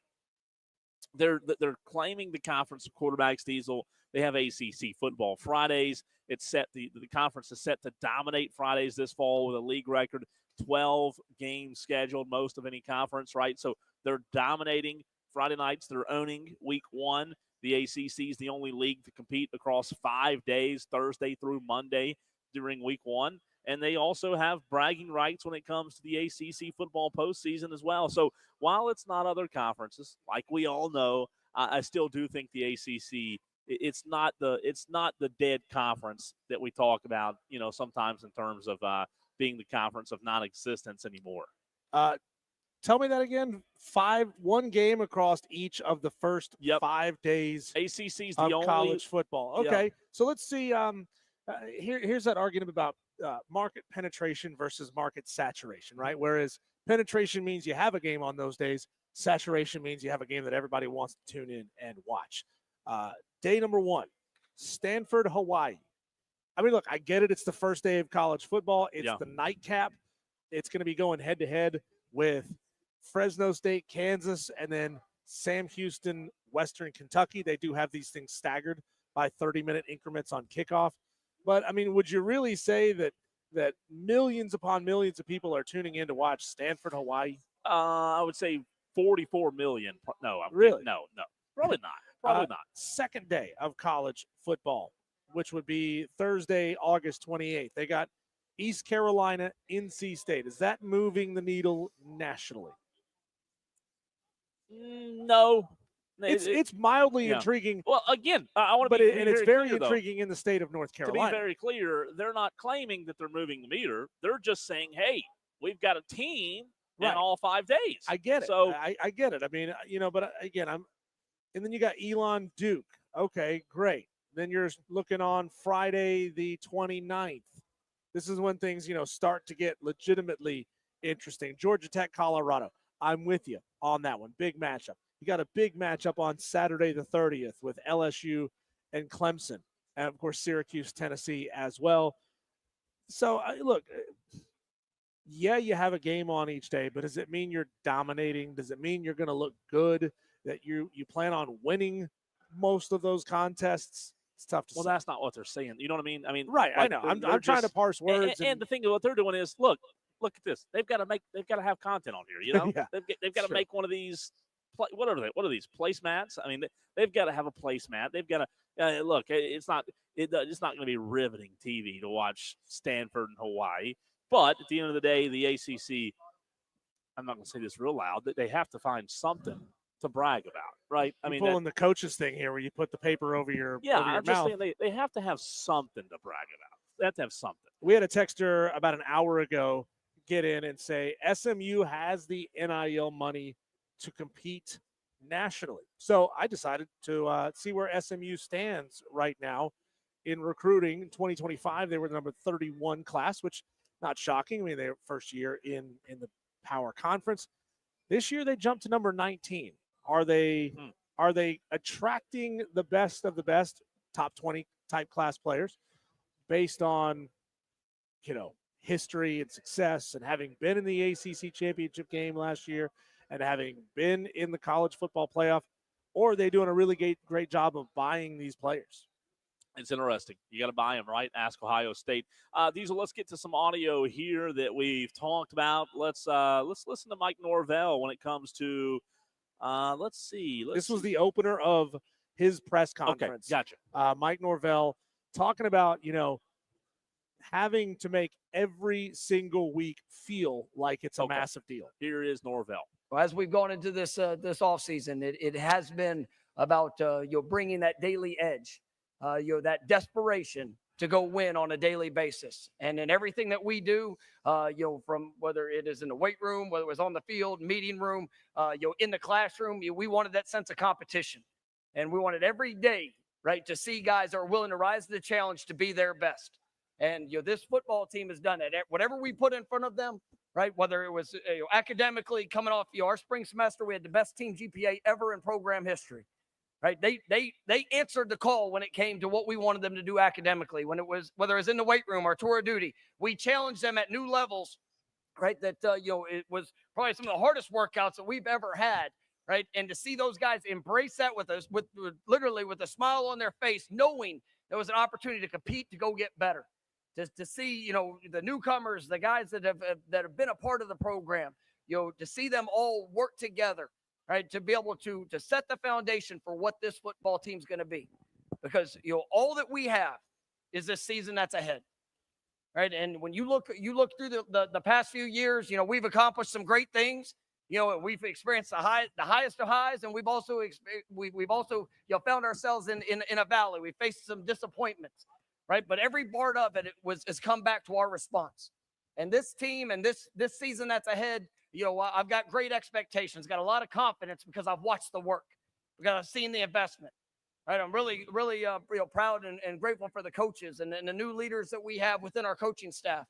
they're claiming the conference of quarterbacks, Diesel. They have ACC football Fridays. It's set the conference is set to dominate Fridays this fall with a league record 12 games scheduled, most of any conference, right? So they're dominating Friday nights. They're owning week 1. The ACC is the only league to compete across 5 days, Thursday through Monday during week 1. And they also have bragging rights when it comes to the ACC football postseason as well. So while it's not other conferences, like we all know, I still do think the ACC, it's not the dead conference that we talk about, sometimes in terms of being the conference of non-existence anymore. Tell me that again. 1 game across each of the first 5 days ACC's of the only college football. Okay, Yep. so let's see. Here's that argument about market penetration versus market saturation, right? Whereas penetration means you have a game on those days. Saturation means you have a game that everybody wants to tune in and watch. Day number 1, Stanford, Hawaii. I mean, look, I get it. It's the first day of college football. It's the nightcap. It's going to be going head-to-head with Fresno State, Kansas, and then Sam Houston, Western Kentucky. They do have these things staggered by 30-minute increments on kickoff. But, I mean, would you really say that millions upon millions of people are tuning in to watch Stanford, Hawaii? I would say 44 million. No, Really? No, probably not. Probably not. Second day of college football, which would be Thursday, August 28th. They got East Carolina, NC State. Is that moving the needle nationally? No. It's mildly intriguing. Well, again, I want to be, be and it's very clear, intriguing in the state of North Carolina. To be very clear, they're not claiming that they're moving the meter. They're just saying, hey, we've got a team in all 5 days. I get it. So I get it. I mean, but again, and then you got Elon Duke. Okay, great. Then you're looking on Friday the 29th. This is when things, start to get legitimately interesting. Georgia Tech, Colorado. I'm with you on that one. Big matchup. You got a big matchup on Saturday the 30th with LSU and Clemson. And, of course, Syracuse, Tennessee as well. So, look, you have a game on each day, but does it mean you're dominating? Does it mean you're going to look good, that you plan on winning most of those contests? It's tough to say. Well, that's not what they're saying. You know what I mean? I mean, right, I know. I'm trying to parse words. And the thing of what they're doing is, look at this. They've got to have content on here, Yeah, they've got to make one of these. What are these placemats? I mean, they've got to have a placemat. They've got to look. It's not going to be riveting TV to watch Stanford and Hawaii. But at the end of the day, the ACC. I'm not going to say this real loud. That they have to find something to brag about, right? I mean, pulling the coaches thing here, where you put the paper over your over your I'm just mouth. saying they have to have something to brag about. They have to have something. We had a texter about an hour ago get in and say SMU has the NIL money to compete nationally. So I decided to see where SMU stands right now in recruiting. In 2025, they were the number 31 class, which not shocking. I mean, they were first year in the Power Conference. This year they jumped to number 19. Are they attracting the best of the best, top 20 type class players based on history and success and having been in the ACC championship game last year and having been in the college football playoff, or are they doing a really great job of buying these players? It's interesting. You got to buy them, right? Ask Ohio State. Diesel, let's get to some audio here that we've talked about. Let's listen to Mike Norvell when it comes to. Let's see. This was the opener of his press conference. Okay, gotcha. Mike Norvell talking about having to make every single week feel like it's a massive deal. Here is Norvell. Well, as we've gone into this offseason, it has been about bringing that daily edge, that desperation to go win on a daily basis. And in everything that we do, from whether it is in the weight room, whether it was on the field, meeting room, in the classroom, we wanted that sense of competition. And we wanted every day right? To see guys that are willing to rise to the challenge to be their best. And, this football team has done it. Whatever we put in front of them, right? Whether it was academically coming off our spring semester, we had the best team GPA ever in program history, right? They answered the call when it came to what we wanted them to do academically. When it was, whether it was in the weight room or tour of duty, we challenged them at new levels, right? That, it was probably some of the hardest workouts that we've ever had, right? And to see those guys embrace that with us, with literally with a smile on their face, knowing there was an opportunity to compete, to go get better. To see, the newcomers, the guys that have been a part of the program, to see them all work together, right? To be able to set the foundation for what this football team's going to be, because all that we have is this season that's ahead, right? And when you look through the past few years, we've accomplished some great things. We've experienced the highest of highs, and we've also found ourselves in a valley. We faced some disappointments. Right, but every part of it has come back to our response, and this team and this season that's ahead. I've got great expectations, got a lot of confidence because I've watched the work, because I've seen the investment. Right, I'm really proud and grateful for the coaches and the new leaders that we have within our coaching staff.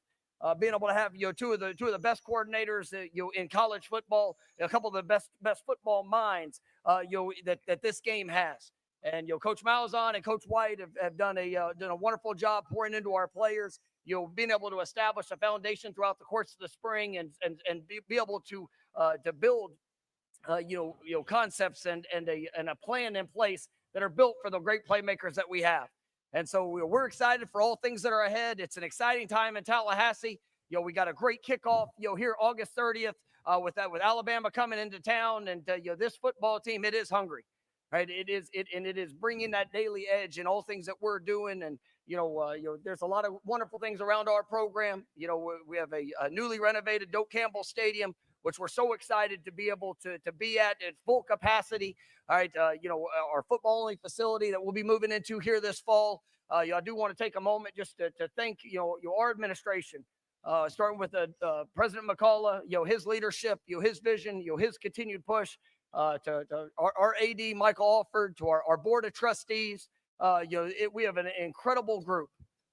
Being able to have two of the best coordinators in college football, a couple of the best football minds that this game has. And Coach Malzahn and Coach White have done a wonderful job pouring into our players. Being able to establish a foundation throughout the course of the spring and be able to build concepts and a plan in place that are built for the great playmakers that we have. And so we're excited for all things that are ahead. It's an exciting time in Tallahassee. We got a great kickoff here August 30th with Alabama coming into town, and this football team, it is hungry. Right, it is bringing that daily edge in all things that we're doing, and there's a lot of wonderful things around our program. We have a newly renovated Doak Campbell Stadium, which we're so excited to be able to be at full capacity. All right, our football only facility that we'll be moving into here this fall. I do want to take a moment just to thank our administration, starting with President McCullough, his leadership, his vision, his continued push. To our AD, Michael Alford, to our board of trustees. We have an incredible group.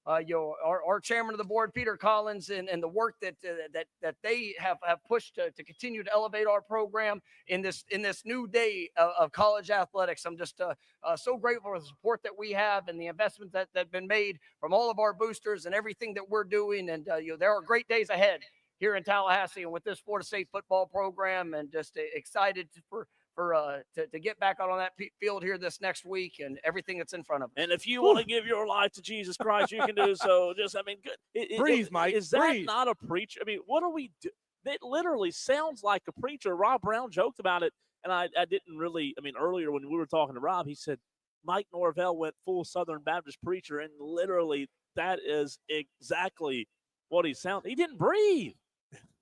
Our chairman of the board, Peter Collins, and the work that they have pushed to continue to elevate our program in this new day of college athletics. I'm just so grateful for the support that we have and the investments that have been made from all of our boosters and everything that we're doing. And there are great days ahead here in Tallahassee and with this Florida State football program, and just excited to get back out on that field here this next week and everything that's in front of us. And if you want to give your life to Jesus Christ, you can do so. Breathe, Mike. Is that breathe. Not a preacher? I mean, what do we do? It literally sounds like a preacher. Rob Brown joked about it, and I didn't really. I mean, earlier when we were talking to Rob, he said Mike Norvell went full Southern Baptist preacher, and literally that is exactly what he sounded. He didn't breathe.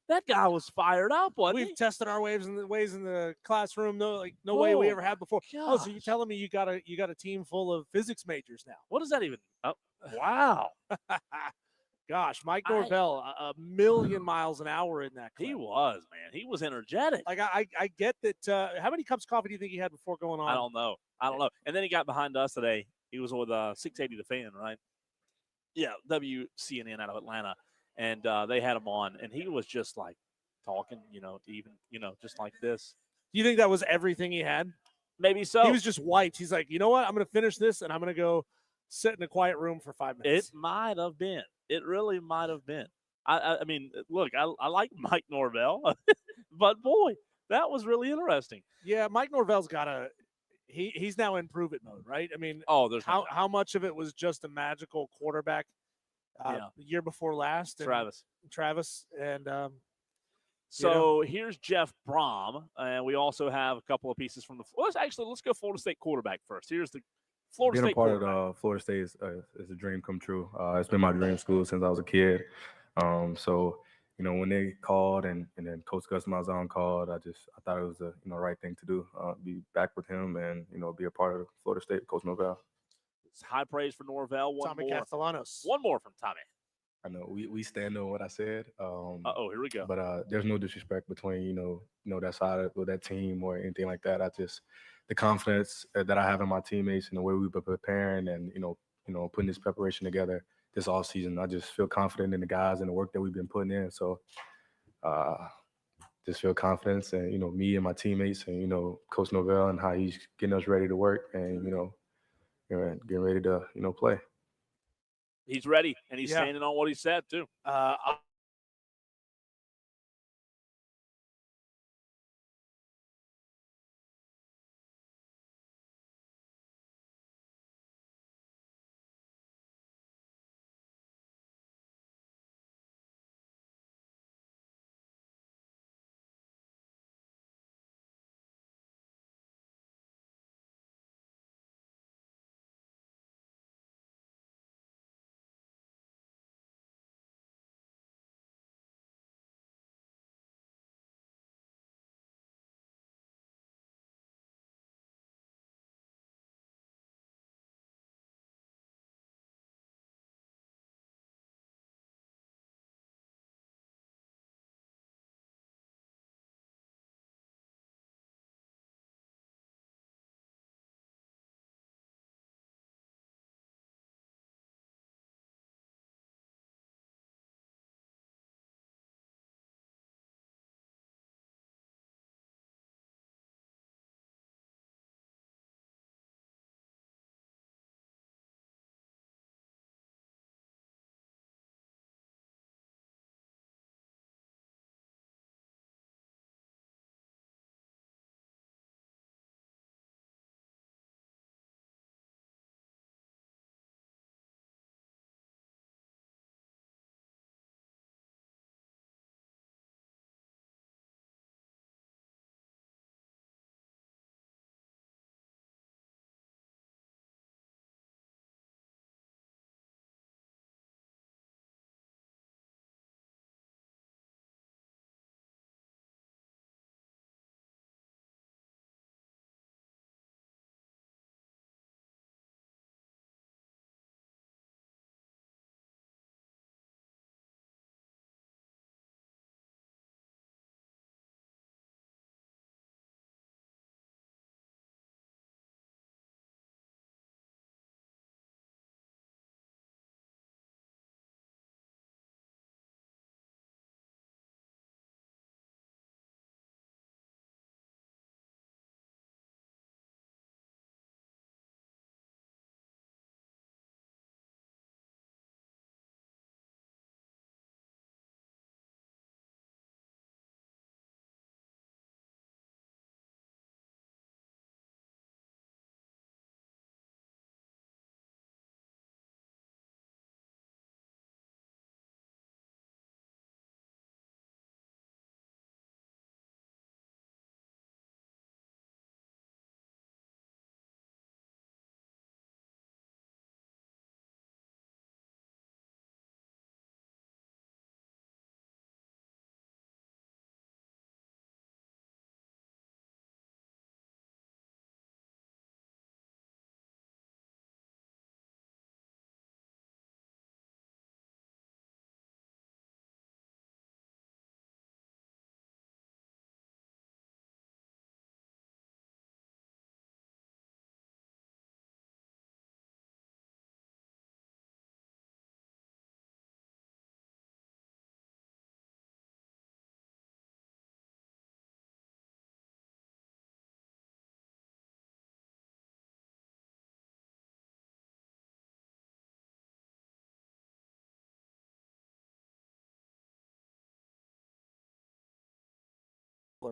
That guy was fired up, wasn't We've tested our ways in the classroom. No way we ever had before. Gosh. Oh, so you're telling me you got a team full of physics majors now? What does that even? Oh, wow. Gosh, Mike Norvell, a million miles an hour in that clip. He was, man. He was energetic. Like I get that. How many cups of coffee do you think he had before going on? I don't know. And then he got behind us today. He was with 680 The Fan, right? Yeah, WCNN out of Atlanta. And they had him on, and he was just like talking, just like this. Do you think that was everything he had? Maybe so. He was just wiped. He's like, you know what? I'm going to finish this, and I'm going to go sit in a quiet room for 5 minutes. It might have been. It really might have been. I mean, look, I like Mike Norvell, but boy, that was really interesting. Yeah, Mike Norvell's got he's now in prove it mode, right? I mean, there's how much of it was just a magical quarterback? The year before last, Travis, and so here's Jeff Brom, and we also have a couple of pieces from let's go Florida State quarterback first. Here's the Florida State quarterback. Being a part of Florida State is a dream come true. It's been my dream school since I was a kid. So when they called and then Coach Gus Malzahn called, I thought it was the right thing to do. Be back with him and be a part of Florida State, Coach Norvell. High praise for Norvell. Tommy Castellanos. One more from Tommy. I know we stand on what I said. Oh, here we go. But there's no disrespect between that side or that team or anything like that. I just the confidence that I have in my teammates and the way we've been preparing and putting this preparation together this off season. I just feel confident in the guys and the work that we've been putting in. So just feel confidence and me and my teammates and Coach Novell and how he's getting us ready to work and getting ready to play. He's ready, and he's Yeah. standing on what he said, too.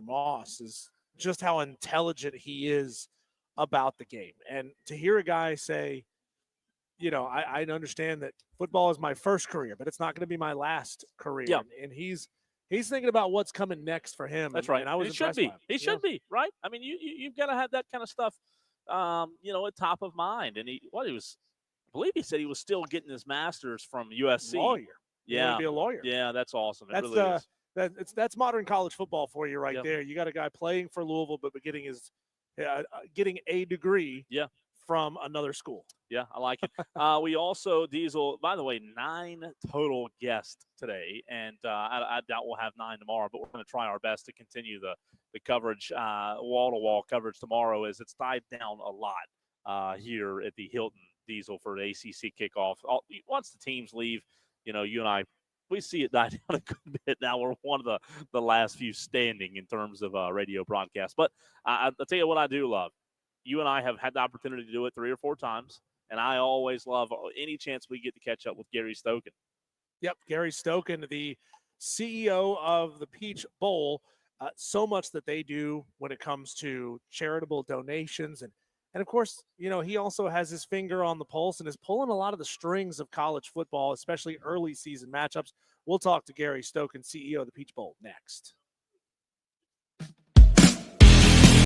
Moss is just how intelligent he is about the game. And to hear a guy say, I understand that football is my first career, but it's not going to be my last career. Yeah. And he's thinking about what's coming next for him. That's right. And I was It should impressed be. by him. He should be, right? I mean, you've got to have that kind of stuff, at top of mind. And I believe he said he was still getting his master's from USC. Lawyer. You Yeah. want to be a lawyer. Yeah, that's awesome. It That's really is. That's modern college football for you right Yep. there. You got a guy playing for Louisville, but getting getting a degree from another school. Yeah, I like it. We also, Diesel, by the way, 9 total guests today, and I doubt we'll have 9 tomorrow, but we're going to try our best to continue the coverage, wall-to-wall coverage tomorrow, as it's died down a lot here at the Hilton, Diesel, for the ACC kickoff. Once the teams leave, you and I, we see it die down a good bit now. We're one of the last few standing in terms of radio broadcasts. But I'll tell you what I do love. You and I have had the opportunity to do it 3 or 4 times, and I always love any chance we get to catch up with Gary Stokan. Yep, Gary Stokan, the CEO of the Peach Bowl. So much that they do when it comes to charitable donations. And of course, he also has his finger on the pulse and is pulling a lot of the strings of college football, especially early season matchups. We'll talk to Gary Stokan, CEO of the Peach Bowl, next.